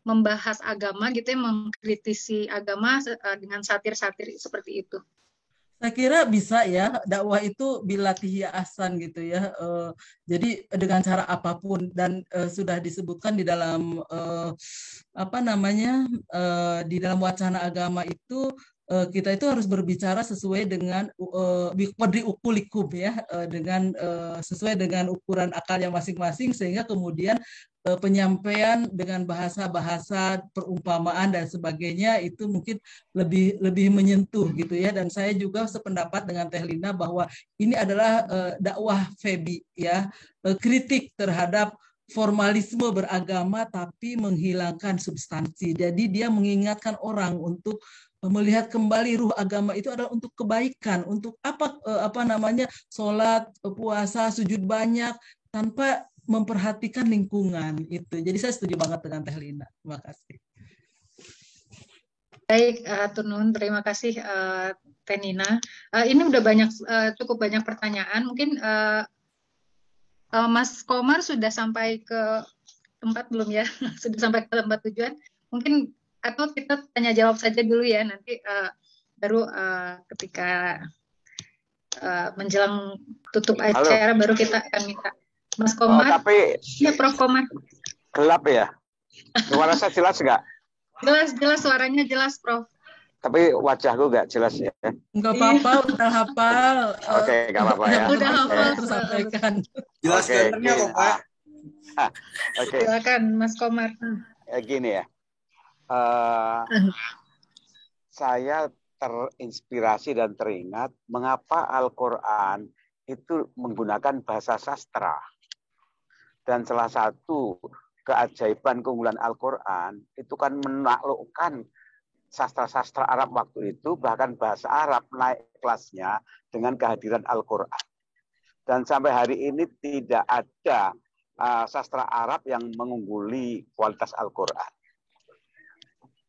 membahas agama gitu ya, mengkritisi agama dengan satir-satir seperti itu? Saya kira bisa ya, dakwah itu bilatih asan gitu ya. Jadi dengan cara apapun, dan sudah disebutkan di dalam di dalam wacana agama itu, kita itu harus berbicara sesuai dengan qadri uqulikum ya, dengan sesuai dengan ukuran akalnya masing-masing, sehingga kemudian penyampaian dengan bahasa-bahasa perumpamaan dan sebagainya itu mungkin lebih menyentuh gitu ya. Dan saya juga sependapat dengan Teh Lina bahwa ini adalah dakwah Feby ya, kritik terhadap formalisme beragama tapi menghilangkan substansi. Jadi dia mengingatkan orang untuk melihat kembali ruh agama itu adalah untuk kebaikan, untuk sholat, puasa, sujud banyak tanpa memperhatikan lingkungan itu. Jadi saya setuju banget dengan Teh Lina. Terima kasih. Baik, Tunun, terima kasih Teh Nina. Ini udah cukup banyak pertanyaan. Mungkin Mas Komar sudah sampai ke tempat belum ya? Sudah sampai ke tempat tujuan? Mungkin atau kita tanya jawab saja dulu ya, nanti baru ketika menjelang tutup acara baru kita akan minta Mas Komar. Tapi ya Prof Komar. Gelap ya? Suara saya jelas nggak? Jelas, suaranya jelas Prof. Tapi wajahku nggak jelas ya. Nggak apa-apa, udah hafal. Oke, nggak apa-apa ya. Udah hafal. Tersampaikan. Jelas Oke, gambarnya kok, Pak. Oke, Silakan Mas Komar. gini ya. Saya terinspirasi dan teringat mengapa Al-Quran itu menggunakan bahasa sastra. Dan salah satu keajaiban keunggulan Al-Quran itu kan menaklukkan sastra-sastra Arab waktu itu, bahkan bahasa Arab naik kelasnya dengan kehadiran Al-Quran. Dan sampai hari ini tidak ada sastra Arab yang mengungguli kualitas Al-Quran.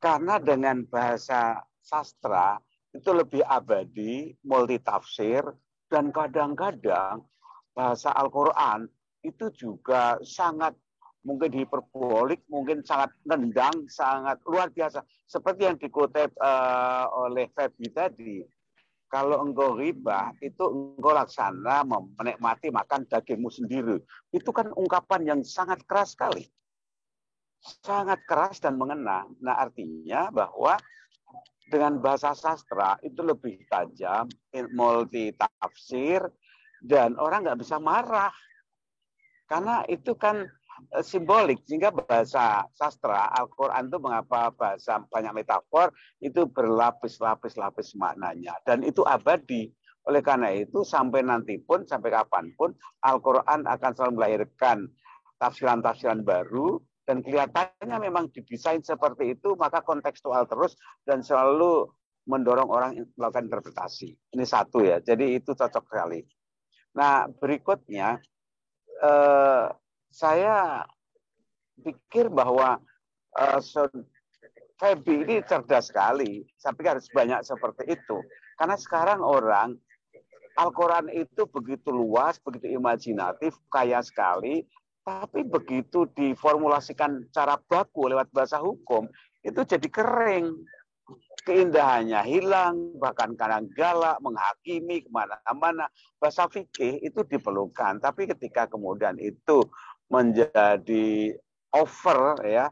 Karena dengan bahasa sastra itu lebih abadi, multitafsir, dan kadang-kadang bahasa Al-Quran itu juga sangat mungkin hiperbolik, mungkin sangat nendang, sangat luar biasa. Seperti yang dikutip oleh Febi tadi, kalau engkau ghibah, itu engkau laksana menikmati makan dagingmu sendiri. Itu kan ungkapan yang sangat keras sekali. Sangat keras dan mengena. Nah, artinya bahwa dengan bahasa sastra itu lebih tajam, multitafsir, dan orang nggak bisa marah. Karena itu kan simbolik, sehingga bahasa sastra Al-Quran itu mengapa bahasa banyak metafor itu berlapis-lapis maknanya, dan itu abadi. Oleh karena itu sampai nanti pun, sampai kapanpun Al-Quran akan selalu melahirkan tafsiran-tafsiran baru, dan kelihatannya memang didesain seperti itu, maka kontekstual terus dan selalu mendorong orang melakukan interpretasi. Ini satu ya, jadi itu cocok sekali. Nah, berikutnya saya pikir bahwa Febi ini cerdas sekali. Saya pikir harus banyak seperti itu. Karena sekarang orang, Al-Quran itu begitu luas, begitu imajinatif, kaya sekali, tapi begitu diformulasikan cara baku lewat bahasa hukum, itu jadi kering. Keindahannya hilang, bahkan kadang galak, menghakimi kemana-mana. Bahasa fikih itu diperlukan, tapi ketika kemudian itu menjadi over, ya,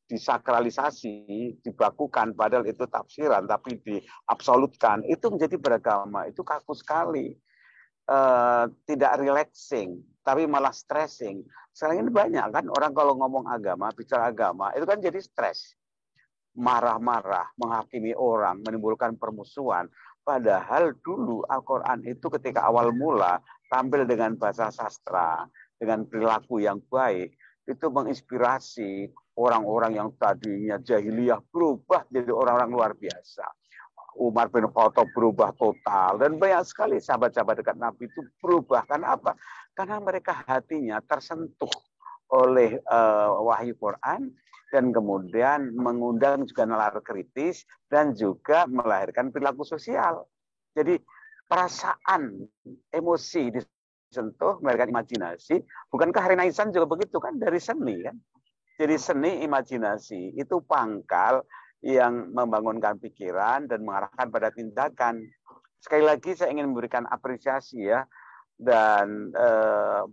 disakralisasi, dibakukan, padahal itu tafsiran, tapi diabsolutkan, itu menjadi beragama, itu kaku sekali. Tidak relaxing, tapi malah stressing. Sekarang ini banyak kan orang kalau ngomong agama, bicara agama, itu kan jadi stres. Marah-marah, menghakimi orang, menimbulkan permusuhan. Padahal dulu Al-Quran itu ketika awal mula tampil dengan bahasa sastra, dengan perilaku yang baik, itu menginspirasi orang-orang yang tadinya jahiliyah berubah jadi orang-orang luar biasa. Umar bin Khattab berubah total, dan banyak sekali sahabat-sahabat dekat Nabi itu berubah. Karena apa? Karena mereka hatinya tersentuh oleh wahyu Quran, dan kemudian mengundang juga nalar kritis dan juga melahirkan perilaku sosial. Jadi perasaan, emosi disentuh, melahirkan imajinasi. Bukankah Renaissance juga begitu kan, dari seni kan? Jadi seni, imajinasi itu pangkal yang membangunkan pikiran dan mengarahkan pada tindakan. Sekali lagi saya ingin memberikan apresiasi ya, dan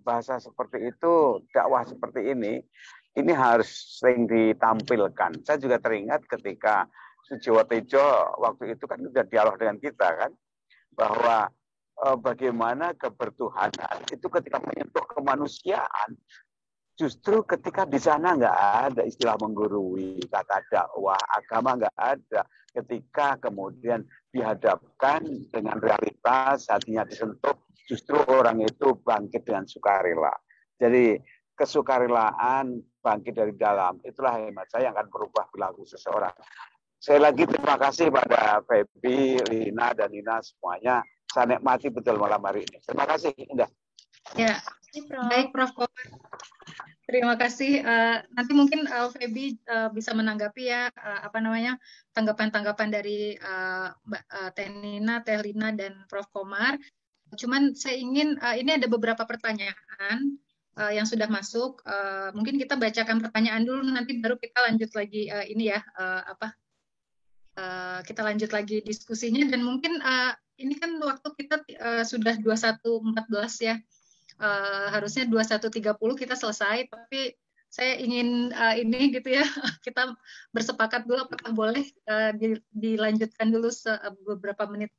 bahasa seperti itu, dakwah seperti ini harus sering ditampilkan. Saya juga teringat ketika Sujiwo Tejo waktu itu kan sudah dialog dengan kita kan, bahwa bagaimana kebertuhanan itu ketika menyentuh kemanusiaan, justru ketika di sana nggak ada istilah menggurui, kata dakwah, agama nggak ada. Ketika kemudian dihadapkan dengan realitas, hatinya disentuh, justru orang itu bangkit dengan sukarela. Jadi kesukarelaan bangkit dari dalam, itulah hemat saya yang akan berubah perilaku seseorang. Sekali lagi terima kasih pada Febi, Lina, dan Nina semuanya. Saya nikmati betul malam hari ini. Terima kasih, Indah. Ya, baik Prof. Komar. Terima kasih. Nanti mungkin Febi bisa menanggapi ya, tanggapan-tanggapan dari Teh Nina, Teh Lina, dan Prof. Komar. Cuman saya ingin, ini ada beberapa pertanyaan yang sudah masuk. Mungkin kita bacakan pertanyaan dulu, nanti baru kita lanjut lagi kita lanjut lagi diskusinya. Dan mungkin ini kan waktu kita sudah 21.14 ya. Harusnya 21.30 kita selesai, tapi saya ingin ini gitu ya, kita bersepakat dulu apakah boleh dilanjutkan dulu beberapa menit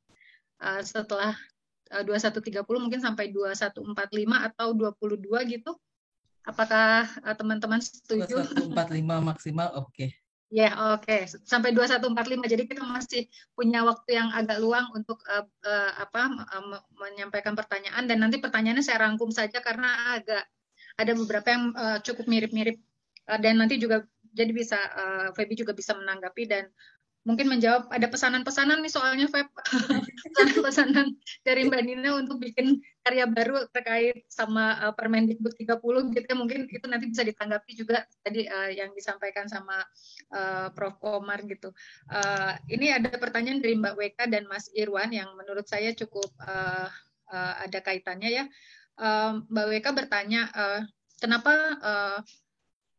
setelah 21.30 mungkin sampai 21.45 atau 22 gitu. Apakah teman-teman setuju? 21.45 maksimal, oke. Ya, oke. Sampai 21.45. Jadi kita masih punya waktu yang agak luang untuk menyampaikan pertanyaan, dan nanti pertanyaannya saya rangkum saja karena ada beberapa yang cukup mirip-mirip, dan nanti juga jadi bisa Feby juga bisa menanggapi dan mungkin menjawab. Ada pesanan-pesanan nih soalnya, Feb. Pesanan-pesanan dari Mbak Nina untuk bikin karya baru terkait sama Permendikbud 30 gitu ya. Mungkin itu nanti bisa ditanggapi juga tadi yang disampaikan sama Prof. Komar gitu. Ini ada pertanyaan dari Mbak Weka dan Mas Irwan yang menurut saya cukup ada kaitannya ya. Mbak Weka bertanya, kenapa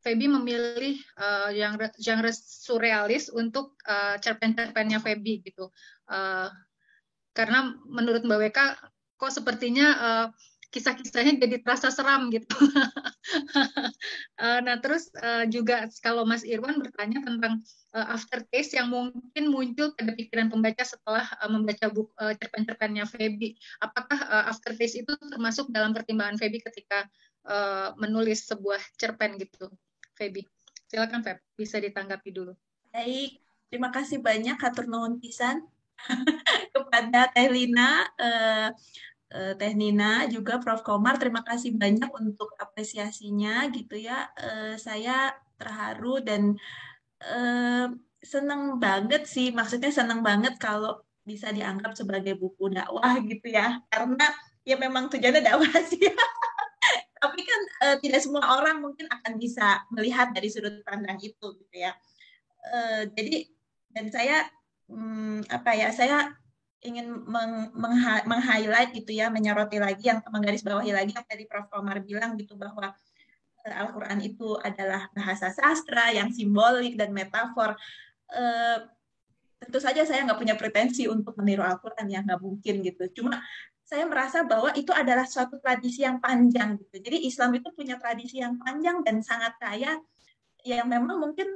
Feby memilih genre surrealis untuk cerpen-cerpennya Feby gitu. Karena menurut Mbak Weka kok sepertinya kisah-kisahnya jadi terasa seram gitu. Nah terus juga kalau Mas Irwan bertanya tentang aftertaste yang mungkin muncul pada pikiran pembaca setelah membaca buku cerpen-cerpennya Feby. Apakah aftertaste itu termasuk dalam pertimbangan Feby ketika menulis sebuah cerpen gitu? Feby, silakan Feb, bisa ditanggapi dulu. Baik, terima kasih banyak hatur nuhun pisan kepada Teh Nina, juga Prof. Komar. Terima kasih banyak untuk apresiasinya gitu ya. Saya terharu dan senang banget sih, maksudnya senang banget kalau bisa dianggap sebagai buku dakwah gitu ya, karena ya memang tujuannya dakwah sih. Tapi kan tidak semua orang mungkin akan bisa melihat dari sudut pandang itu gitu ya. Jadi dan saya saya ingin meng-highlight gitu ya, menyoroti lagi, yang menggarisbawahi lagi yang tadi Prof. Komar bilang gitu, bahwa Al-Quran itu adalah bahasa sastra yang simbolik dan metafor. Tentu saja saya nggak punya pretensi untuk meniru Al-Quran, ya nggak mungkin gitu. Cuma saya merasa bahwa itu adalah suatu tradisi yang panjang gitu. Jadi Islam itu punya tradisi yang panjang dan sangat kaya, yang memang mungkin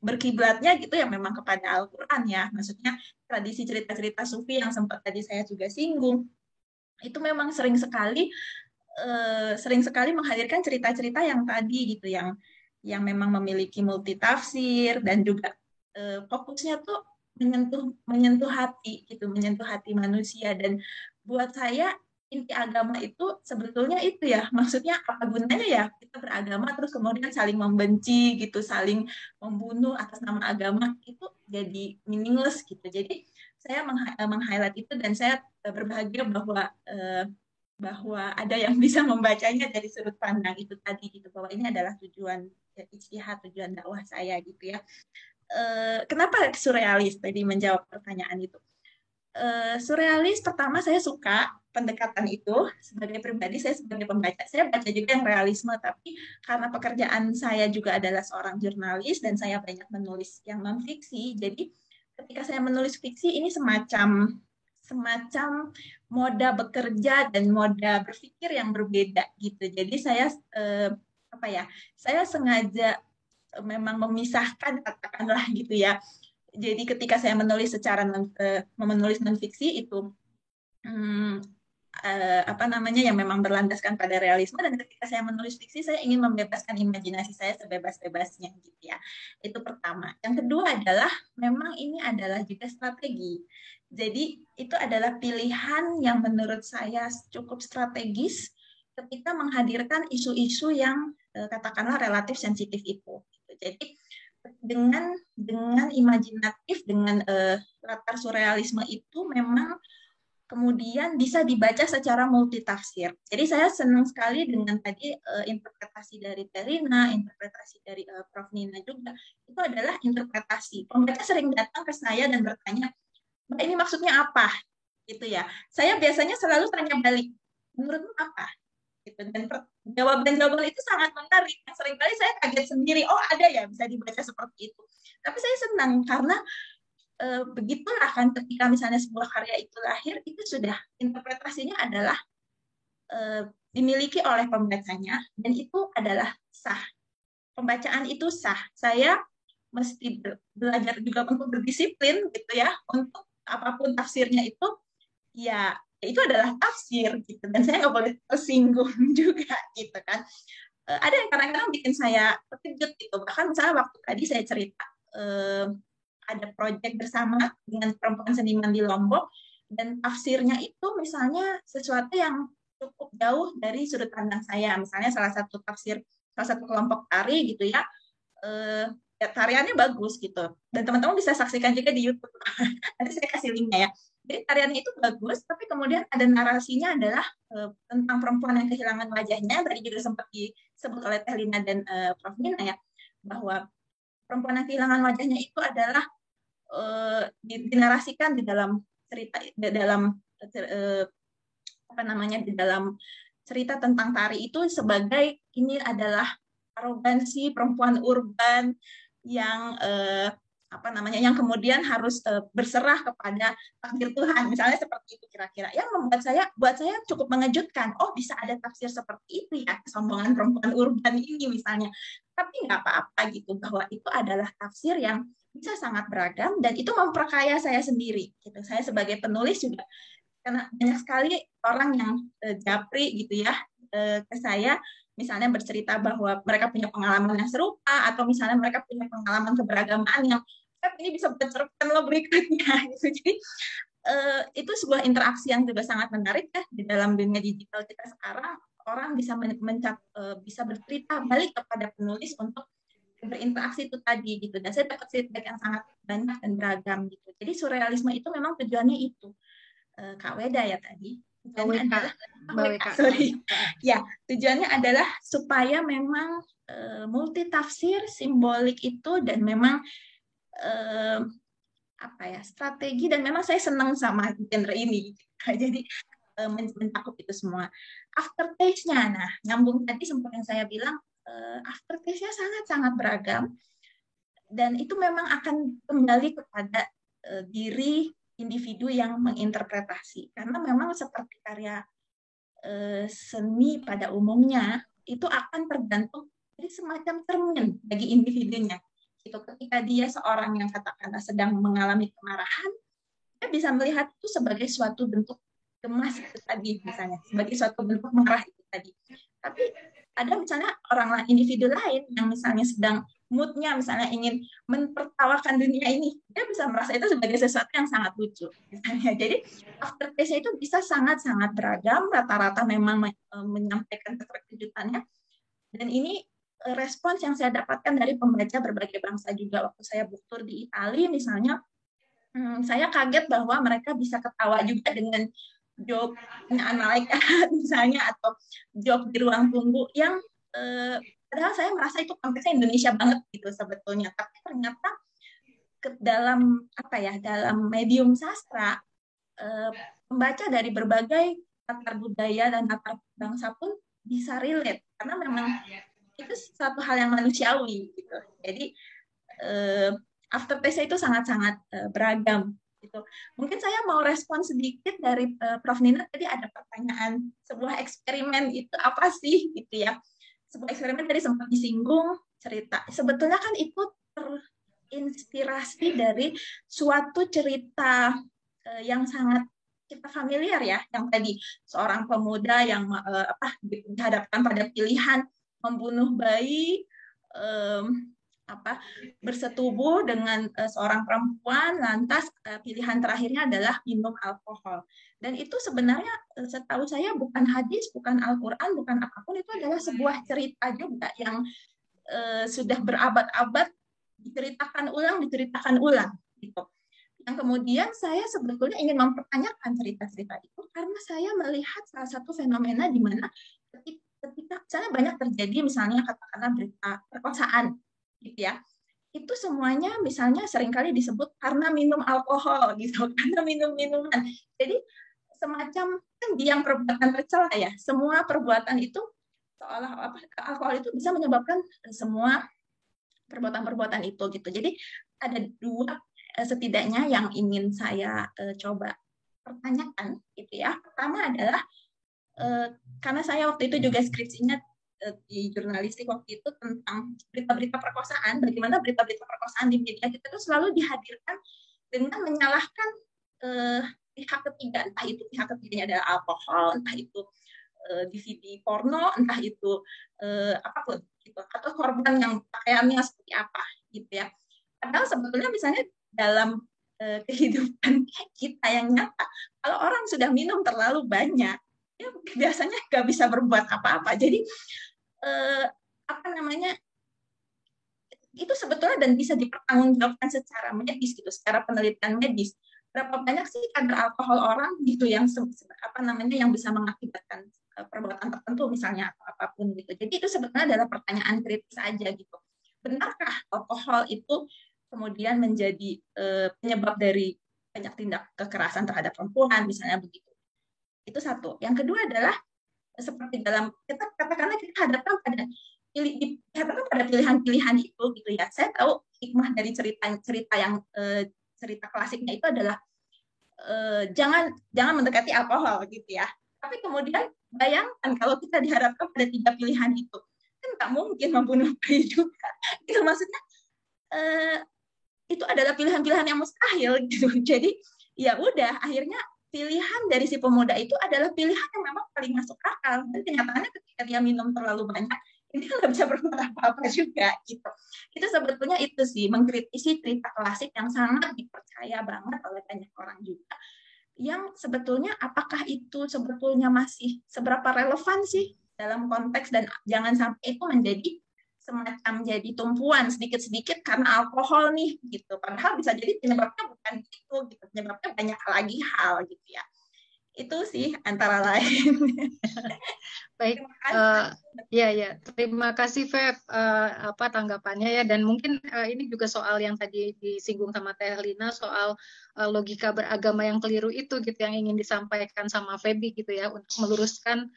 berkiblatnya gitu ya memang kepada Al-Quran ya. Maksudnya tradisi cerita-cerita sufi yang sempat tadi saya juga singgung, itu memang sering sekali menghadirkan cerita-cerita yang tadi gitu, yang memang memiliki multi tafsir, dan juga fokusnya tuh menyentuh hati gitu, menyentuh hati manusia. Dan buat saya inti agama itu sebetulnya itu ya, maksudnya apa gunanya ya kita beragama terus kemudian saling membenci gitu, saling membunuh atas nama agama, itu jadi meaningless gitu. Jadi saya meng-highlight itu, dan saya berbahagia bahwa ada yang bisa membacanya dari sudut pandang itu tadi gitu, bahwa ini adalah tujuan ijtihad, tujuan dakwah saya gitu ya. Kenapa surrealis tadi, menjawab pertanyaan itu. Surrealis, pertama saya suka pendekatan itu. Sebagai pribadi, saya sebagai pembaca, saya baca juga yang realisme, tapi karena pekerjaan saya juga adalah seorang jurnalis dan saya banyak menulis yang non-fiksi, jadi ketika saya menulis fiksi ini semacam moda bekerja dan moda berpikir yang berbeda gitu. Jadi saya saya sengaja memang memisahkan, katakanlah gitu ya. Jadi ketika saya menulis menulis non-fiksi itu yang memang berlandaskan pada realisme, dan ketika saya menulis fiksi saya ingin membebaskan imajinasi saya sebebas-bebasnya gitu ya. Itu pertama. Yang kedua adalah memang ini adalah juga strategi. Jadi itu adalah pilihan yang menurut saya cukup strategis ketika menghadirkan isu-isu yang katakanlah relatif sensitif itu. Jadi dengan imajinatif, dengan latar surrealisme itu memang kemudian bisa dibaca secara multitafsir. Jadi saya senang sekali dengan tadi interpretasi dari Terina, interpretasi dari Prof. Nina juga. Itu adalah interpretasi. Pembaca sering datang ke saya dan bertanya, Mbak, ini maksudnya apa? Gitu ya. Saya biasanya selalu tanya balik, menurutmu apa? Gitu. Dan jawaban itu sangat menarik. Seringkali saya kaget sendiri, oh ada ya bisa dibaca seperti itu. Tapi saya senang karena begitulah kan, ketika misalnya sebuah karya itu lahir, itu sudah interpretasinya adalah dimiliki oleh pembacanya, dan itu adalah sah. pembacaan itu sah. Saya mesti belajar juga untuk berdisiplin gitu ya, untuk apapun tafsirnya itu ya itu adalah tafsir gitu, dan saya nggak boleh tersinggung juga gitu kan. Ada yang kadang-kadang bikin saya terkejut gitu, bahkan misalnya waktu tadi saya cerita ada proyek bersama dengan perempuan seniman di Lombok, dan tafsirnya itu misalnya sesuatu yang cukup jauh dari sudut pandang saya. Misalnya salah satu kelompok tari gitu ya, ya tariannya bagus gitu, dan teman-teman bisa saksikan juga di YouTube. Nanti saya kasih linknya ya. Jadi tariannya itu bagus, tapi kemudian ada narasinya adalah tentang perempuan yang kehilangan wajahnya. Tadi juga sempat disebut oleh Teh Lina dan Prof. Nina ya, bahwa perempuan yang kehilangan wajahnya itu adalah dinarasikan di dalam cerita, di dalam cerita tentang tari itu sebagai ini adalah arogansi perempuan urban yang yang kemudian harus berserah kepada takdir Tuhan, misalnya seperti itu kira-kira, yang membuat buat saya cukup mengejutkan. Oh, bisa ada tafsir seperti itu ya, kesombongan perempuan urban ini misalnya. Tapi nggak apa-apa gitu, bahwa itu adalah tafsir yang bisa sangat beragam, dan itu memperkaya saya sendiri gitu. Saya sebagai penulis juga, karena banyak sekali orang yang japri gitu ya ke saya, misalnya bercerita bahwa mereka punya pengalaman yang serupa, atau misalnya mereka punya pengalaman keberagamaan yang ini bisa bercerita lo berikutnya gitu. Jadi itu sebuah interaksi yang juga sangat menarik ya di dalam dunia digital kita sekarang. Orang bisa bisa bercerita balik kepada penulis untuk berinteraksi itu tadi gitu, dan saya dapat feedback yang sangat banyak dan beragam gitu. Jadi surrealisme itu memang tujuannya itu, Kak Weda ya tadi. Tujuannya adalah supaya memang multi tafsir simbolik itu, dan memang strategi, dan memang saya senang sama genre ini. Jadi mencakup itu semua. Aftertaste-nya, nah nyambung tadi sempat yang saya bilang, aftertaste-nya sangat-sangat beragam, dan itu memang akan kembali kepada diri individu yang menginterpretasi, karena memang seperti karya seni pada umumnya itu akan tergantung dari semacam cermin bagi individunya. Itu ketika dia seorang yang katakanlah sedang mengalami kemarahan, dia bisa melihat itu sebagai suatu bentuk gemas itu tadi, misalnya sebagai suatu bentuk marah itu tadi. Tapi ada misalnya orang individu lain yang misalnya sedang moodnya misalnya ingin mentertawakan dunia ini, dia bisa merasa itu sebagai sesuatu yang sangat lucu misalnya. Jadi aftertaste-nya itu bisa sangat-sangat beragam, rata-rata memang menyampaikan keterkejutannya, dan ini respons yang saya dapatkan dari pembaca berbagai bangsa juga. Waktu saya book tour di Italia misalnya, saya kaget bahwa mereka bisa ketawa juga dengan joke-nya malaikat misalnya, atau joke di ruang tunggu yang padahal saya merasa itu konteksnya Indonesia banget gitu sebetulnya, tapi ternyata dalam dalam medium sastra, pembaca dari berbagai latar budaya dan latar bangsa pun bisa relate, karena memang itu satu hal yang manusiawi gitu. Jadi aftertaste itu sangat-sangat beragam gitu. Mungkin saya mau respon sedikit dari Prof. Nina, tadi ada pertanyaan sebuah eksperimen itu apa sih gitu ya. Sebuah eksperimen tadi sempat disinggung cerita. Sebetulnya kan itu terinspirasi dari suatu cerita yang sangat kita familiar ya, yang tadi seorang pemuda yang dihadapkan pada pilihan membunuh bayi, bersetubuh dengan seorang perempuan, lantas pilihan terakhirnya adalah minum alkohol. Dan itu sebenarnya setahu saya bukan hadis, bukan Al-Quran, bukan apapun, itu adalah sebuah cerita juga yang sudah berabad-abad diceritakan ulang gitu. Yang kemudian saya sebetulnya ingin mempertanyakan cerita-cerita itu, karena saya melihat salah satu fenomena di mana ketika misalnya banyak terjadi misalnya katakanlah berita perkosaan gitu ya, itu semuanya misalnya seringkali disebut karena minum alkohol gitu, karena minum minuman. Jadi semacam kan biang perbuatan tercela ya, semua perbuatan itu seolah alkohol itu bisa menyebabkan semua perbuatan-perbuatan itu gitu. Jadi ada dua setidaknya yang ingin saya coba pertanyakan gitu ya. Pertama adalah karena saya waktu itu juga skripsinya di jurnalistik waktu itu tentang berita-berita perkosaan, bagaimana berita-berita perkosaan di media kita tuh selalu dihadirkan dengan menyalahkan pihak ketiga, entah itu pihak ketiganya adalah alkohol, entah itu DVD porno, entah itu apapun gitu, atau korban yang pakaiannya seperti apa gitu ya. Padahal sebetulnya misalnya dalam kehidupan kita yang nyata, kalau orang sudah minum terlalu banyak, ya biasanya nggak bisa berbuat apa-apa. Jadi apa namanya, itu sebetulnya dan bisa dipertanggungjawabkan secara medis gitu, secara penelitian medis. Berapa banyak sih kadar alkohol orang gitu yang apa namanya yang bisa mengakibatkan perbuatan tertentu misalnya atau apapun gitu. Jadi itu sebetulnya adalah pertanyaan kritis aja gitu. Benarkah alkohol itu kemudian menjadi penyebab dari banyak tindak kekerasan terhadap perempuan misalnya begitu. Itu satu. Yang kedua adalah seperti dalam kita katakanlah kita hadapkan pada pilihan-pilihan itu gitu ya. Saya tahu hikmah dari cerita yang cerita klasiknya itu adalah jangan mendekati alkohol gitu ya. Tapi kemudian bayangkan kalau kita dihadapkan pada 3 pilihan itu, kan nggak mungkin membunuh bayi juga. Itu maksudnya itu adalah pilihan-pilihan yang mustahil gitu. Jadi ya udah, akhirnya pilihan dari si pemuda itu adalah pilihan yang memang paling masuk akal. Dan kenyataannya ketika dia minum terlalu banyak, ini nggak bisa berbuat apa-apa juga gitu. Itu sebetulnya itu sih, mengkritisi cerita klasik yang sangat dipercaya banget oleh banyak orang juga. Yang sebetulnya apakah itu sebetulnya masih seberapa relevan sih dalam konteks, dan jangan sampai itu menjadi semacam jadi tumpuan sedikit-sedikit karena alkohol nih gitu. Padahal bisa jadi penyebabnya bukan itu gitu. Penyebabnya banyak lagi hal gitu ya. Itu sih antara lain. Baik, ya terima kasih Feb apa tanggapannya ya, dan mungkin ini juga soal yang tadi disinggung sama Teh Lina soal logika beragama yang keliru itu gitu yang ingin disampaikan sama Febi gitu ya, untuk meluruskan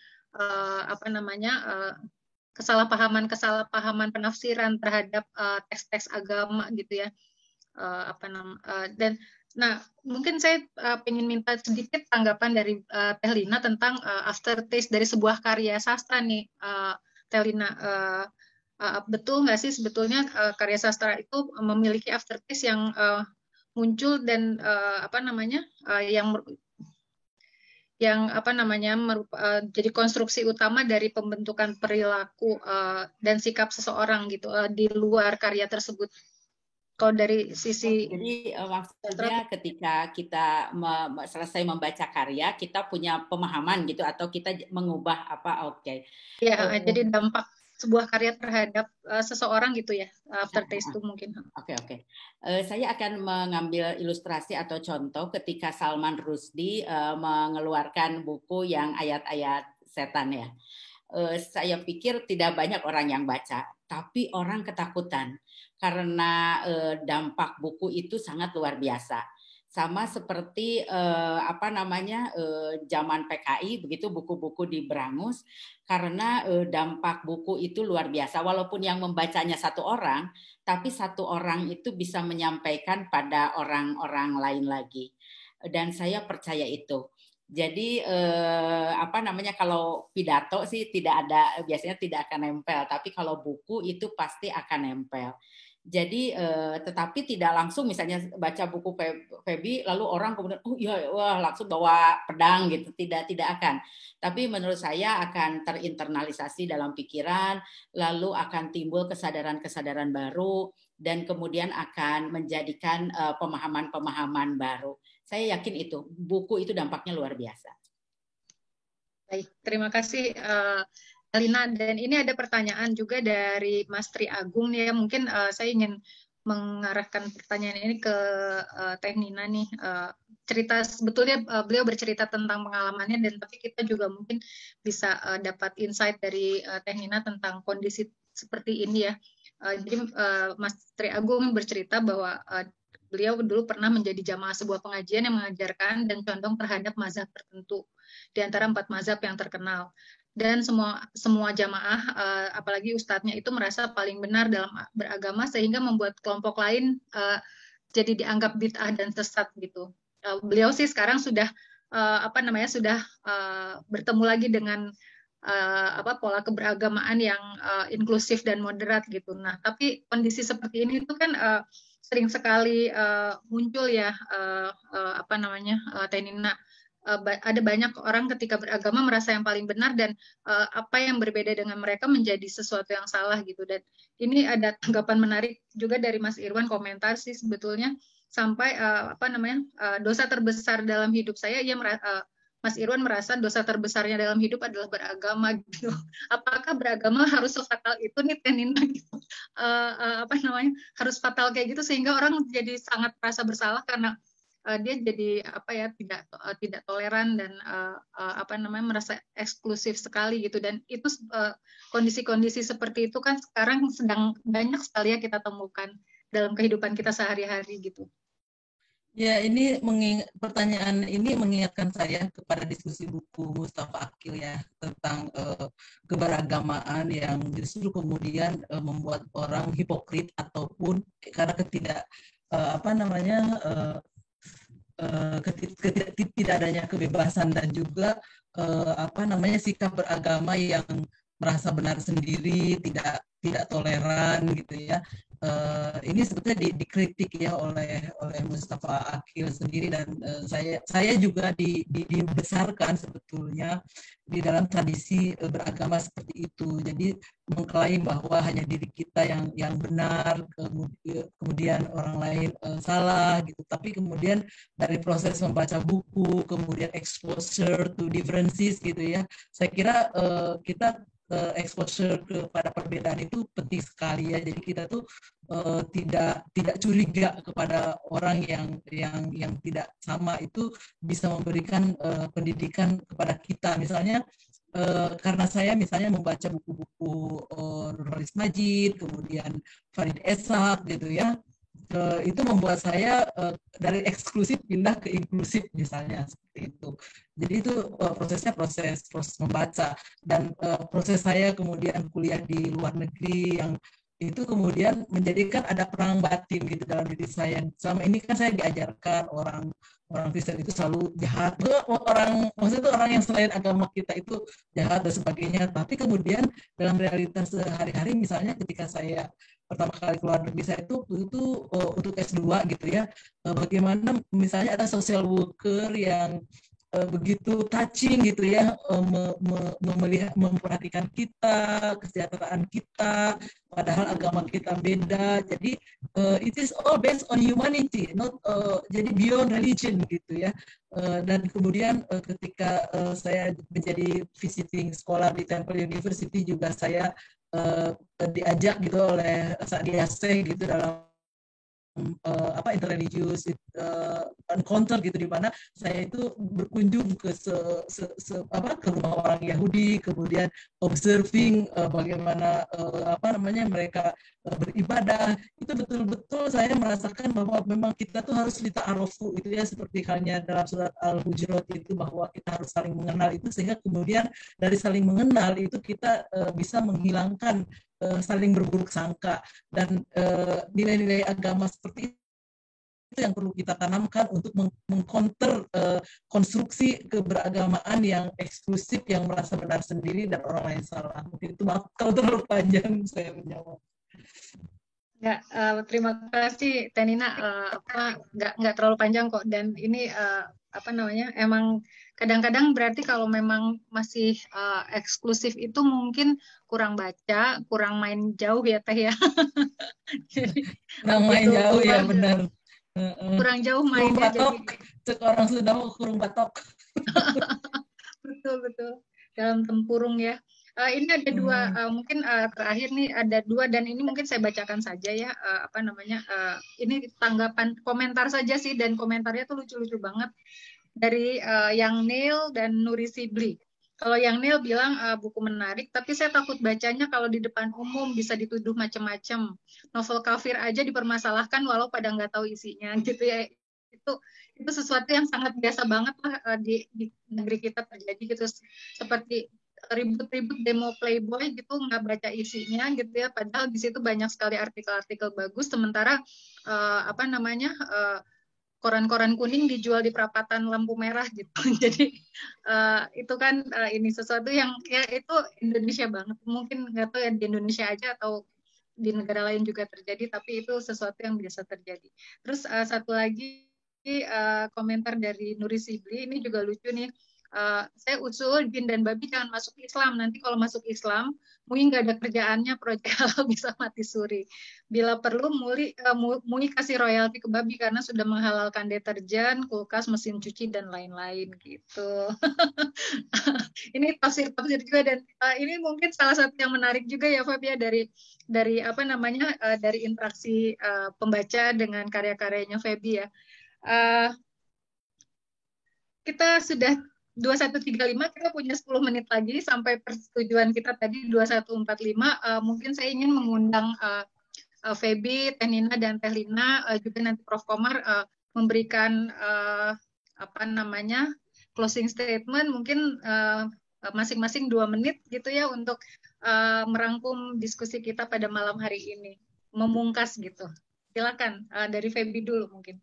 apa namanya kesalahpahaman penafsiran terhadap teks-teks agama gitu ya, dan nah mungkin saya ingin minta sedikit tanggapan dari Teh Lina tentang aftertaste dari sebuah karya sastra nih, Teh Lina. Betul nggak sih sebetulnya karya sastra itu memiliki aftertaste yang muncul dan yang jadi konstruksi utama dari pembentukan perilaku dan sikap seseorang gitu di luar karya tersebut. Kalau dari sisi maksudnya ketika kita selesai membaca karya, kita punya pemahaman gitu atau kita mengubah apa? Oke. Ya, jadi dampak sebuah karya terhadap seseorang gitu ya, aftertaste itu mungkin. Oke. Saya akan mengambil ilustrasi atau contoh ketika Salman Rushdie mengeluarkan buku yang ayat-ayat setan ya. Saya pikir tidak banyak orang yang baca, tapi orang ketakutan karena dampak buku itu sangat luar biasa. Sama seperti zaman PKI begitu, buku-buku diberangus karena dampak buku itu luar biasa. Walaupun yang membacanya satu orang, tapi satu orang itu bisa menyampaikan pada orang-orang lain lagi. Dan saya percaya itu. Jadi kalau pidato sih biasanya tidak akan nempel, tapi kalau buku itu pasti akan nempel. Jadi tetapi tidak langsung misalnya baca buku Febi lalu orang kemudian langsung bawa pedang gitu, tidak akan. Tapi menurut saya akan terinternalisasi dalam pikiran, lalu akan timbul kesadaran-kesadaran baru dan kemudian akan menjadikan pemahaman-pemahaman baru. Saya yakin itu buku itu dampaknya luar biasa. Baik, terima kasih Lina, dan ini ada pertanyaan juga dari Mas Tri Agung nih ya. Mungkin saya ingin mengarahkan pertanyaan ini ke Teh Nina nih. Sebetulnya beliau bercerita tentang pengalamannya, dan tapi kita juga mungkin bisa dapat insight dari Teh Nina tentang kondisi seperti ini ya. Jadi Mas Tri Agung bercerita bahwa beliau dulu pernah menjadi jamaah sebuah pengajian yang mengajarkan dan condong terhadap mazhab tertentu di antara 4 mazhab yang terkenal. Dan semua jamaah, apalagi ustadznya itu merasa paling benar dalam beragama sehingga membuat kelompok lain jadi dianggap bid'ah dan sesat gitu. Beliau sih sekarang sudah sudah bertemu lagi dengan pola keberagamaan yang inklusif dan moderat gitu. Nah, tapi kondisi seperti ini itu kan sering sekali muncul ya Tenina, ada banyak orang ketika beragama merasa yang paling benar dan apa yang berbeda dengan mereka menjadi sesuatu yang salah gitu. Dan ini ada tanggapan menarik juga dari Mas Irwan, komentar sih sebetulnya sampai dosa terbesar dalam hidup saya, Mas Irwan merasa dosa terbesarnya dalam hidup adalah beragama gitu. Apakah beragama harus sefatal itu nih Tenina gitu? Harus fatal kayak gitu sehingga orang jadi sangat merasa bersalah karena dia jadi tidak toleran dan merasa eksklusif sekali gitu. Dan itu kondisi-kondisi seperti itu kan sekarang sedang banyak sekali ya kita temukan dalam kehidupan kita sehari-hari gitu. Ya, pertanyaan ini mengingatkan saya kepada diskusi buku Mustafa Akil ya tentang keberagamaan yang justru kemudian membuat orang hipokrit ataupun karena tidak adanya kebebasan dan juga sikap beragama yang merasa benar sendiri, tidak toleran gitu ya. Ini sebetulnya dikritik ya oleh Mustafa Akil sendiri, dan saya juga dibesarkan sebetulnya di dalam tradisi beragama seperti itu. Jadi mengklaim bahwa hanya diri kita yang benar, kemudian orang lain salah gitu. Tapi kemudian dari proses membaca buku, kemudian exposure to differences gitu ya, saya kira kita exposure kepada perbedaan itu penting sekali ya. Jadi kita tuh tidak curiga kepada orang yang tidak sama, itu bisa memberikan pendidikan kepada kita. Misalnya karena saya misalnya membaca buku-buku Nurholis Majid, kemudian Farid Eshak gitu ya, itu membuat saya dari eksklusif pindah ke inklusif misalnya, seperti itu. Jadi itu prosesnya proses membaca, dan proses saya kemudian kuliah di luar negeri yang itu kemudian menjadikan ada perang batin gitu dalam diri saya. Selama ini kan saya diajarkan orang Kristen itu selalu jahat, maksudnya orang yang selain agama kita itu jahat dan sebagainya. Tapi kemudian dalam realitas sehari-hari, misalnya ketika saya pertama kali keluar negeri, saya itu untuk S2 gitu ya, bagaimana misalnya ada social worker yang begitu touching gitu ya, memperhatikan kita, kesejahteraan kita, padahal agama kita beda. Jadi it is all based on humanity, not jadi beyond religion gitu ya. Dan kemudian ketika saya menjadi visiting scholar di Temple University juga, saya diajak gitu oleh Sadia Seh gitu dalam interreligious encounter gitu, di mana saya itu berkunjung ke ke rumah orang Yahudi, kemudian observing bagaimana mereka beribadah. Itu betul-betul saya merasakan bahwa memang kita tuh harus dita'arufu itu ya, seperti halnya dalam surat Al-Hujurat itu, bahwa kita harus saling mengenal itu, sehingga kemudian dari saling mengenal itu kita bisa menghilangkan saling berburuk sangka, dan nilai-nilai agama seperti itu yang perlu kita tanamkan untuk mengcounter konstruksi keberagamaan yang eksklusif, yang merasa benar sendiri dan orang lain salah. Mungkin itu, maaf kalau terlalu panjang saya menjawab. Ya, terima kasih Tenina. Nggak terlalu panjang kok, dan ini emang kadang-kadang berarti kalau memang masih eksklusif itu mungkin kurang baca, kurang main jauh ya Teh ya. Kurang main jauh ya, benar. Kurang jauh mainnya. Jadi orang sudah kurang batok. Betul. Dalam tempurung ya. Ini ada dua, mungkin terakhir nih ada dua, dan ini mungkin saya bacakan saja ya, ini tanggapan komentar saja sih, dan komentarnya tuh lucu-lucu banget dari Yang Neil dan Nuri Sibli. Kalau Yang Neil bilang buku menarik, tapi saya takut bacanya kalau di depan umum bisa dituduh macam-macam. Novel kafir aja dipermasalahkan walau pada nggak tahu isinya gitu ya. Itu sesuatu yang sangat biasa banget lah di negeri kita terjadi gitu, seperti ribut-ribut demo Playboy gitu, nggak baca isinya gitu ya, padahal di situ banyak sekali artikel-artikel bagus, sementara koran-koran kuning dijual di perapatan lampu merah gitu. Jadi itu kan ini sesuatu yang ya itu Indonesia banget. Mungkin nggak tahu ya di Indonesia aja atau di negara lain juga terjadi, tapi itu sesuatu yang biasa terjadi. Terus satu lagi komentar dari Nuri Sibli, ini juga lucu nih. Saya usul Jin dan Babi jangan masuk Islam. Nanti kalau masuk Islam, Mui nggak ada kerjaannya, proyek halal bisa mati suri. Bila perlu, Mui kasih royalti ke Babi karena sudah menghalalkan deterjen, kulkas, mesin cuci, dan lain-lain gitu. Ini tafsir-tafsir juga, dan ini mungkin salah satu yang menarik juga ya Fab ya, dari apa namanya dari interaksi pembaca dengan karya-karyanya Febi ya. Kita sudah 21.35, kita punya 10 menit lagi sampai persetujuan kita tadi 21.45. Mungkin saya ingin mengundang Febi, Teh Nina, dan Teh Lina, juga nanti Prof. Komar memberikan apa namanya closing statement, mungkin masing-masing 2 menit gitu ya untuk merangkum diskusi kita pada malam hari ini, memungkas gitu. Silakan dari Febi dulu mungkin.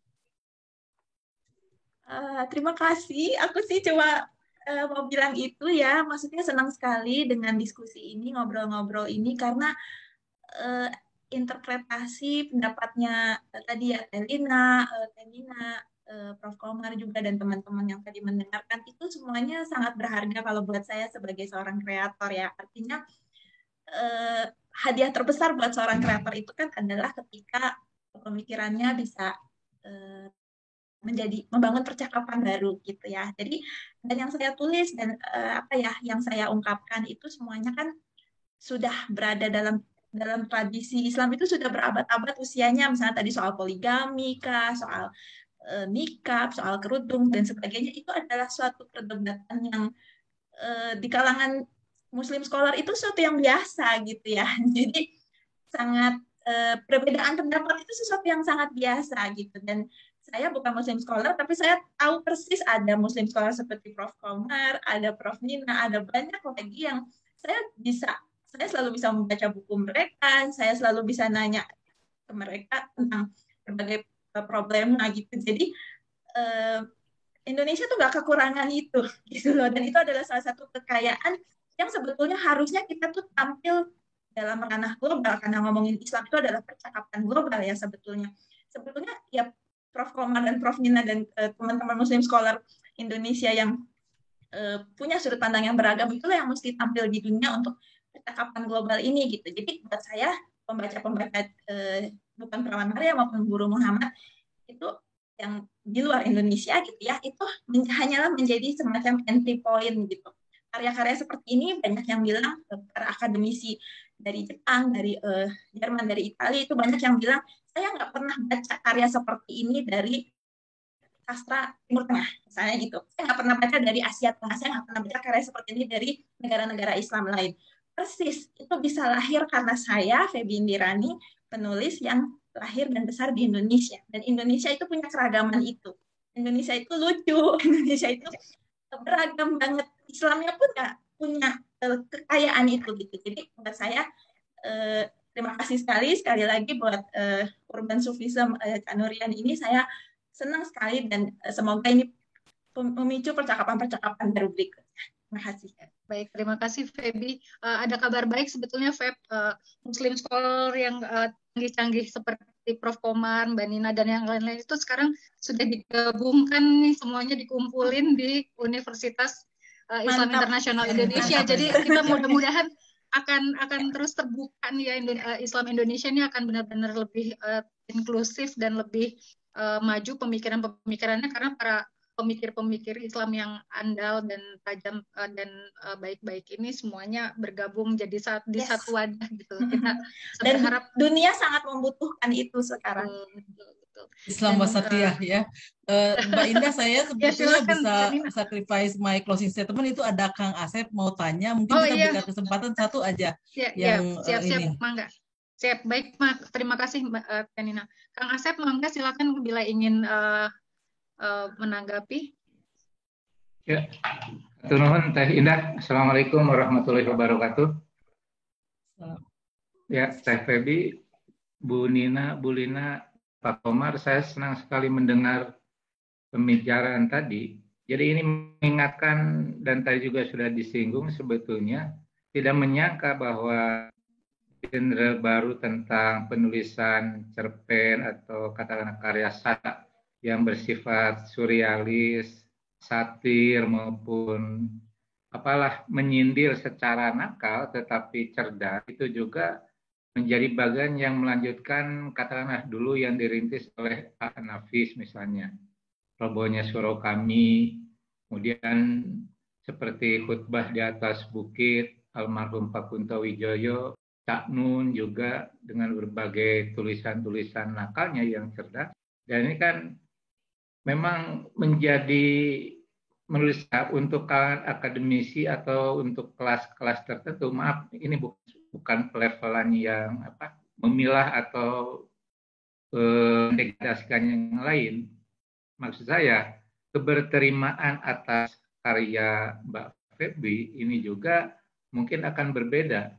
Terima kasih. Aku sih cuma mau bilang itu ya, maksudnya senang sekali dengan diskusi ini, ngobrol-ngobrol ini, karena interpretasi pendapatnya tadi ya Telina, Tenina, Prof. Komar juga, dan teman-teman yang tadi mendengarkan, itu semuanya sangat berharga kalau buat saya sebagai seorang kreator ya. Artinya hadiah terbesar buat seorang kreator itu kan adalah ketika pemikirannya bisa membangun percakapan baru gitu ya. Jadi dan yang saya tulis dan apa ya yang saya ungkapkan itu semuanya kan sudah berada dalam tradisi Islam, itu sudah berabad-abad usianya. Misalnya tadi soal poligami kah, soal nikah, soal kerudung dan sebagainya, itu adalah suatu perdebatan yang di kalangan Muslim scholar itu suatu yang biasa gitu ya. Jadi sangat perbedaan pendapat itu sesuatu yang sangat biasa gitu. Dan saya bukan Muslim scholar, tapi saya tahu persis ada Muslim scholar seperti Prof. Komar, ada Prof. Nina, ada banyak lagi yang saya selalu bisa membaca buku mereka, saya selalu bisa nanya ke mereka tentang berbagai problema gitu. Jadi Indonesia tuh gak kekurangan itu gitu loh, dan itu adalah salah satu kekayaan yang sebetulnya harusnya kita tuh tampil dalam ranah global, karena ngomongin Islam itu adalah percakapan global ya sebetulnya ya. Prof. Komar dan Prof. Nina dan teman-teman Muslim scholar Indonesia yang punya sudut pandang yang beragam, itulah yang mesti tampil di dunia untuk percakapan global ini gitu. Jadi buat saya pembaca-pembaca bukan Perawan Maria maupun Guru Muhammad itu yang di luar Indonesia gitu ya, itu hanyalah menjadi semacam entry point gitu. Karya-karya seperti ini banyak yang bilang, para akademisi dari Jepang, dari Jerman, dari Italia, itu banyak yang bilang, saya nggak pernah baca karya seperti ini dari sastra Timur Tengah, misalnya gitu. Saya nggak pernah baca dari Asia Tengah, saya nggak pernah baca karya seperti ini dari negara-negara Islam lain. Persis, itu bisa lahir karena saya, Febi Indirani, penulis yang lahir dan besar di Indonesia. Dan Indonesia itu punya keragaman itu. Indonesia itu lucu, Indonesia itu beragam banget. Islamnya pun nggak punya kekayaan itu gitu. Jadi buat saya terima kasih sekali lagi buat Urban Sufism Kanurian ini. Saya senang sekali dan semoga ini memicu percakapan-percakapan baru berikutnya. Terima kasih. Baik, terima kasih Febi. Ada kabar baik sebetulnya Feb, Muslim scholar yang canggih-canggih seperti Prof. Komar, Mbak Nina, dan yang lain-lain itu sekarang sudah digabungkan nih, semuanya dikumpulin di Universitas Islam Internasional Indonesia. Mantap. Jadi kita mudah-mudahan akan terus terbuka nih ya, Islam Indonesia ini akan benar-benar lebih inklusif dan lebih maju pemikiran-pemikirannya, karena para pemikir-pemikir Islam yang andal dan tajam dan baik-baik ini semuanya bergabung jadi di satu wadah gitu. Kita berharap dunia sangat membutuhkan itu sekarang. Betul. Islam wasatiyah ya. Mbak Indah, saya sebetulnya bisa sacrifice my closing statement. Itu ada Kang Asep mau tanya, mungkin kita berikan kesempatan satu aja yang siap-siap, mangga. Siap, baik, terima kasih Mbak Nina. Kang Asep, mangga silakan bila ingin menanggapi. Ya, nuhun Teh Indah. Assalamualaikum warahmatullahi wabarakatuh. Ya, Teh Febi, Bu Nina, Bu Lina, Pak Komar, saya senang sekali mendengar pembicaraan tadi. Jadi ini mengingatkan, dan tadi juga sudah disinggung sebetulnya, tidak menyangka bahwa genre baru tentang penulisan cerpen atau katakanlah karya sastra yang bersifat surrealis, satir maupun apalah menyindir secara nakal tetapi cerdas, itu juga menjadi bagian yang melanjutkan katakanlah dulu yang dirintis oleh Pak Nafis misalnya, Robohnya Surau Kami, kemudian seperti Khutbah di Atas Bukit, almarhum Pak Kunto Wijoyo, Cak Nun juga dengan berbagai tulisan-tulisan nakalnya yang cerdas. Dan ini kan memang menjadi menulis untuk kalangan akademisi atau untuk kelas-kelas tertentu. Maaf, ini bukan pelevelan yang memilah atau mendegradasikan yang lain. Maksud saya, keberterimaan atas karya Mbak Feby ini juga mungkin akan berbeda.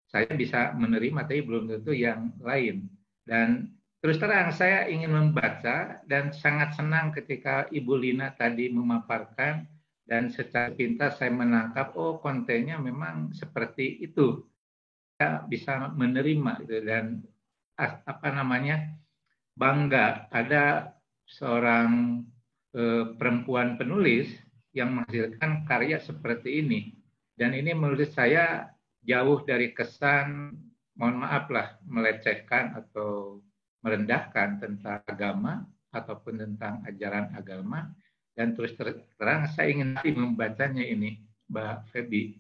Saya bisa menerima, tapi belum tentu yang lain. Dan terus terang, saya ingin membaca dan sangat senang ketika Ibu Lina tadi memaparkan dan secara pintas saya menangkap, oh kontennya memang seperti itu. Saya bisa menerima gitu, dan bangga ada seorang perempuan penulis yang menghasilkan karya seperti ini. Dan ini menurut saya jauh dari kesan, mohon maaf lah, melecehkan atau merendahkan tentang agama ataupun tentang ajaran agama. Dan terus terang saya ingin membacanya ini, Mbak Feby.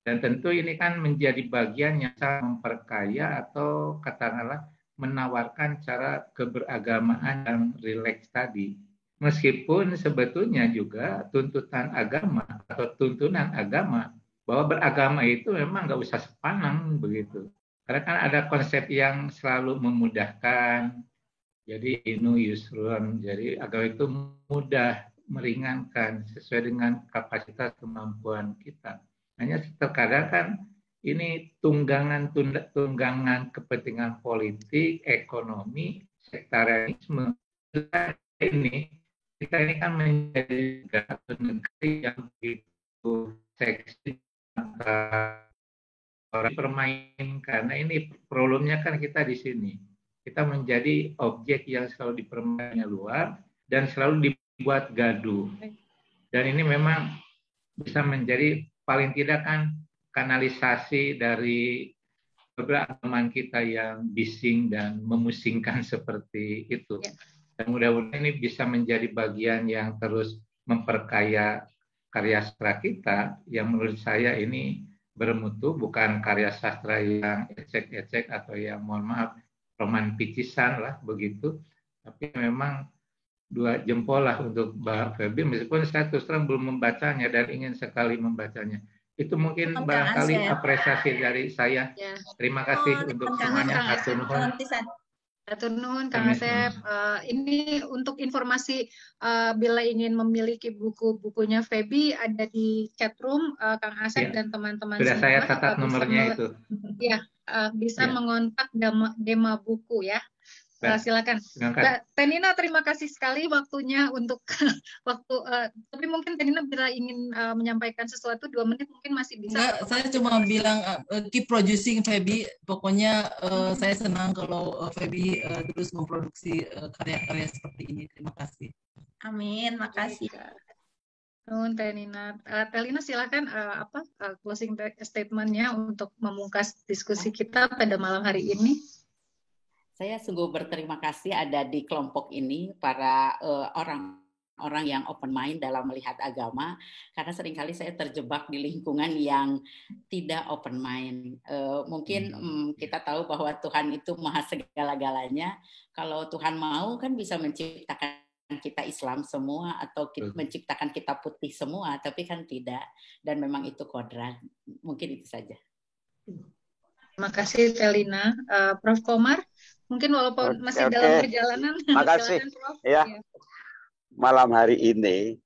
Dan tentu ini kan menjadi bagian yang sangat memperkaya atau katakanlah menawarkan cara keberagamaan yang rileks tadi. Meskipun sebetulnya juga tuntutan agama atau tuntunan agama bahwa beragama itu memang nggak usah sepanang begitu. Karena kan ada konsep yang selalu memudahkan. Jadi inu yusrun, jadi agama itu mudah, meringankan sesuai dengan kapasitas kemampuan kita. Hanya terkadang kan ini tunggangan kepentingan politik, ekonomi, sektarianisme. Ini kita ini kan menjadi negara yang begitu seksi orang dipermainkan. Nah ini problemnya kan kita di sini. Kita menjadi objek yang selalu dipermainkan luar dan selalu dibuat gaduh. Dan ini memang bisa menjadi paling tidak kan kanalisasi dari keberagaman kita yang bising dan memusingkan seperti itu. Dan mudah-mudahan ini bisa menjadi bagian yang terus memperkaya karya sastra kita yang menurut saya ini bermutu, bukan karya sastra yang ecek-ecek atau yang mohon maaf roman picisan lah begitu, tapi memang 2 jempol lah untuk Mbak Feby, meskipun saya terus terang belum membacanya dan ingin sekali membacanya. Itu mungkin barangkali apresiasi dari saya. Ya. Terima kasih untuk semuanya. Hatur nuhun. Hatur nuhun Kang Asep. Ini untuk informasi bila ingin memiliki buku-bukunya Feby ada di chatroom Kang Asep dan teman-teman semua. Sudah saya catat nomornya itu. Ya, bisa mengontak Dema Buku ya. Silakan. Tenina, terima kasih sekali waktunya untuk tapi mungkin Tenina bila ingin menyampaikan sesuatu 2 menit mungkin masih bisa. Enggak, saya cuma bilang keep producing Feby. Pokoknya saya senang kalau Feby terus memproduksi karya-karya seperti ini. Terima kasih. Amin, makasih. Tenina, Telina silakan closing statement-nya untuk memungkas diskusi kita pada malam hari ini. Saya sungguh berterima kasih ada di kelompok ini para orang yang open mind dalam melihat agama, karena seringkali saya terjebak di lingkungan yang tidak open mind. Mungkin kita tahu bahwa Tuhan itu maha segala-galanya. Kalau Tuhan mau kan bisa menciptakan kita Islam semua atau menciptakan kita putih semua, tapi kan tidak. Dan memang itu kodrat. Mungkin itu saja. Terima kasih Telina. Prof. Komar, mungkin walaupun masih dalam perjalanan. Makasih. Ya. Malam hari ini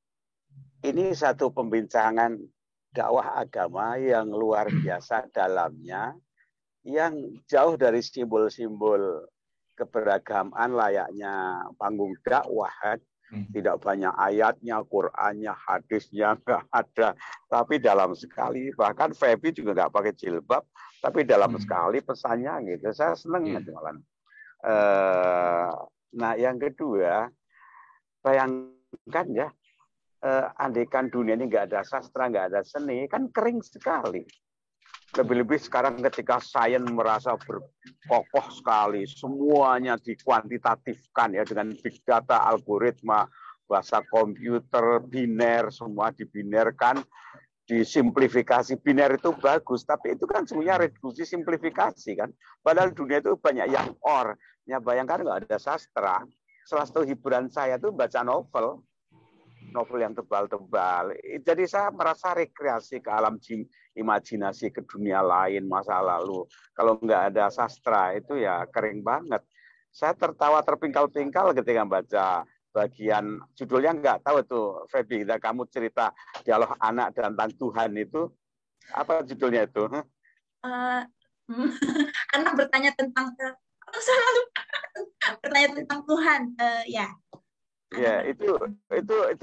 satu pembincangan dakwah agama yang luar biasa dalamnya, yang jauh dari simbol-simbol keberagaman layaknya panggung dakwah. Tidak banyak ayatnya, Qur'annya, hadisnya nggak ada. Tapi dalam sekali, bahkan Feby juga nggak pakai jilbab, tapi dalam sekali pesannya gitu. Saya seneng malah. Nah, yang kedua, bayangkan ya, andaikan dunia ini nggak ada sastra, nggak ada seni, kan kering sekali. Lebih-lebih sekarang ketika sains merasa berkokoh sekali, semuanya dikuantitatifkan ya dengan big data, algoritma, bahasa komputer, biner, semua dibinerkan, disimplifikasi. Biner itu bagus, tapi itu kan semuanya reduksi simplifikasi kan. Padahal dunia itu banyak yang or. Ya bayangkan nggak ada sastra. Salah satu hiburan saya itu baca novel yang tebal-tebal. Jadi saya merasa rekreasi ke alam imajinasi, ke dunia lain, masa lalu. Kalau nggak ada sastra itu ya kering banget. Saya tertawa terpingkal-pingkal ketika baca bagian judulnya, nggak tahu tuh Feby, kamu cerita dialog anak dan tentang Tuhan itu apa judulnya itu? Anak bertanya tentang bertanya tentang Tuhan, ya. Ya, itu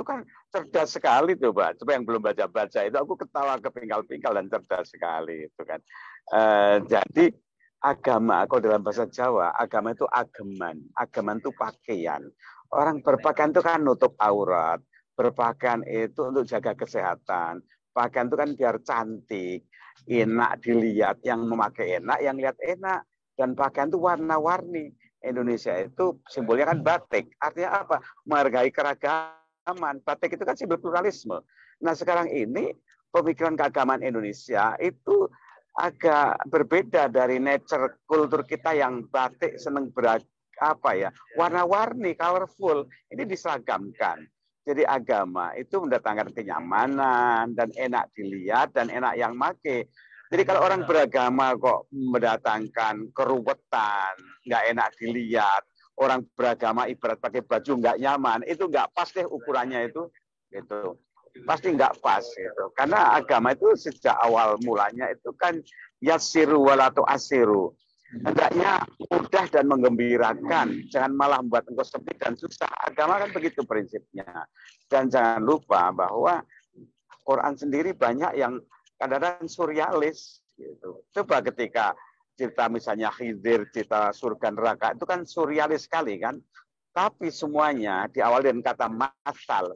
kan cerdas sekali tuh, Pak. Coba yang belum baca-baca itu aku ketawa kepingkal-pingkal dan cerdas sekali itu kan. Jadi agama, kalau dalam bahasa Jawa, agama itu ageman. Ageman itu pakaian. Orang berpakaian itu kan nutup aurat. Berpakaian itu untuk jaga kesehatan. Pakaian itu kan biar cantik, enak dilihat. Yang memakai enak, yang lihat enak. Dan pakaian itu warna-warni. Indonesia itu simbolnya kan batik. Artinya apa? Menghargai keragaman. Batik itu kan simbol pluralisme. Nah sekarang ini pemikiran keagamaan Indonesia itu agak berbeda dari nature kultur kita yang batik seneng warna-warni, colorful. Ini diseragamkan. Jadi agama itu mendatangkan kenyamanan dan enak dilihat dan enak yang make. Jadi kalau orang beragama kok mendatangkan keruwetan, nggak enak dilihat, orang beragama ibarat pakai baju nggak nyaman, itu nggak pas deh ukurannya itu, gitu. Pasti nggak pas gitu. Karena agama itu sejak awal mulanya itu kan yasiru walatu asiru. Hendaknya mudah dan menggembirakan, jangan malah membuat engkau sepi dan susah. Agama kan begitu prinsipnya. Dan jangan lupa bahwa Quran sendiri banyak yang kadang-kadang surrealis gitu. Coba ketika cerita misalnya Khidir, cerita surga neraka itu kan surrealis sekali kan. Tapi semuanya diawali dengan kata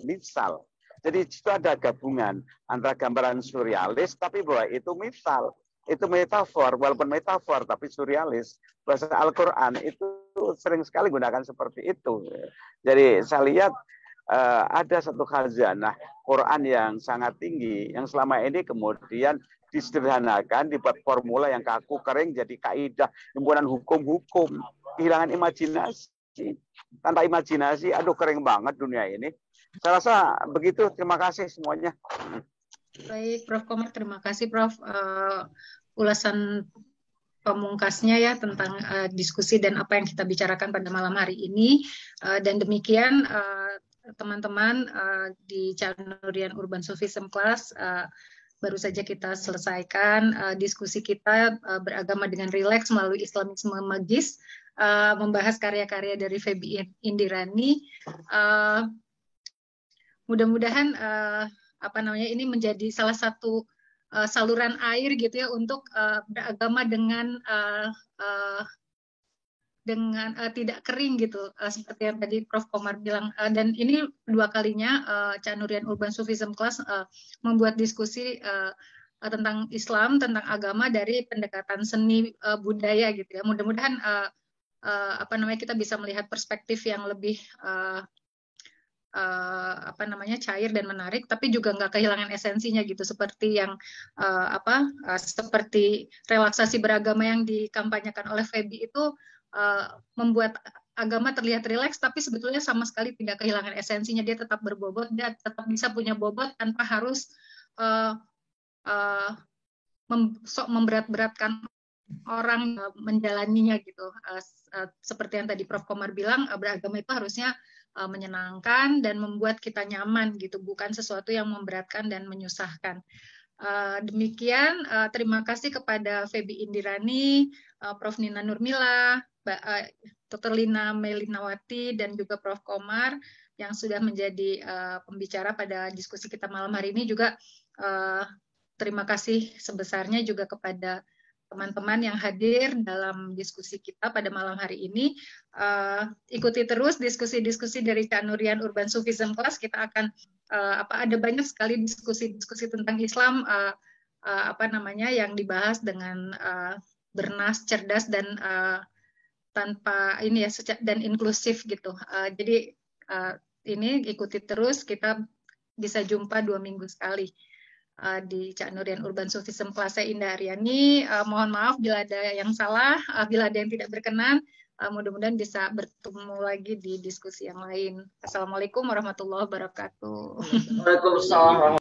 misal. Jadi itu ada gabungan antara gambaran surrealis tapi bahwa itu misal. Itu metafor, walaupun metafor tapi surrealis. Bahasa Al-Qur'an itu sering sekali gunakan seperti itu. Jadi saya lihat ada satu khazanah Quran yang sangat tinggi, yang selama ini kemudian disederhanakan, dibuat formula yang kaku kering jadi kaidah, himpunan hukum-hukum, kehilangan imajinasi. Tanpa imajinasi, aduh kering banget dunia ini. Saya rasa begitu, terima kasih semuanya. Baik, Prof. Komar, terima kasih Prof. Ulasan pemungkasnya ya tentang diskusi dan apa yang kita bicarakan pada malam hari ini. Dan demikian teman-teman di Canurian Urban Sufism Class baru saja kita selesaikan diskusi kita beragama dengan rileks melalui Islamisme Magis, membahas karya-karya dari Feby Indirani. Mudah-mudahan ini menjadi salah satu saluran air gitu ya untuk beragama dengan tidak kering gitu, seperti yang tadi Prof. Komar bilang. Dan ini dua kalinya Canurian Urban Sufism Class membuat diskusi tentang Islam, tentang agama dari pendekatan seni budaya gitu ya. Mudah-mudahan kita bisa melihat perspektif yang lebih cair dan menarik, tapi juga nggak kehilangan esensinya gitu, seperti yang seperti relaksasi beragama yang dikampanyekan oleh Feby itu membuat agama terlihat rileks, tapi sebetulnya sama sekali tidak kehilangan esensinya. Dia tetap berbobot, dia tetap bisa punya bobot tanpa harus memberat-beratkan orang menjalaninya gitu. Seperti yang tadi Prof. Komar bilang, beragama itu harusnya menyenangkan dan membuat kita nyaman gitu, bukan sesuatu yang memberatkan dan menyusahkan. Demikian, terima kasih kepada Feby Indirani, Prof. Nina Nurmila, Dr. Lina Melinawati, dan juga Prof. Komar yang sudah menjadi pembicara pada diskusi kita malam hari ini. Juga terima kasih sebesarnya juga kepada teman-teman yang hadir dalam diskusi kita pada malam hari ini. Ikuti terus diskusi-diskusi dari Cak Nurian Urban Sufism Class. Kita akan ada banyak sekali diskusi-diskusi tentang Islam yang dibahas dengan bernas, cerdas, dan tanpa ini ya, dan inklusif gitu. Jadi ini ikuti terus, kita bisa jumpa 2 minggu sekali di Cak Nurian Urban Sufism Class. Saya Indah Aryani. Mohon maaf bila ada yang salah, bila ada yang tidak berkenan. Mudah-mudahan bisa bertemu lagi di diskusi yang lain. Assalamualaikum warahmatullahi wabarakatuh. Waalaikumsalam.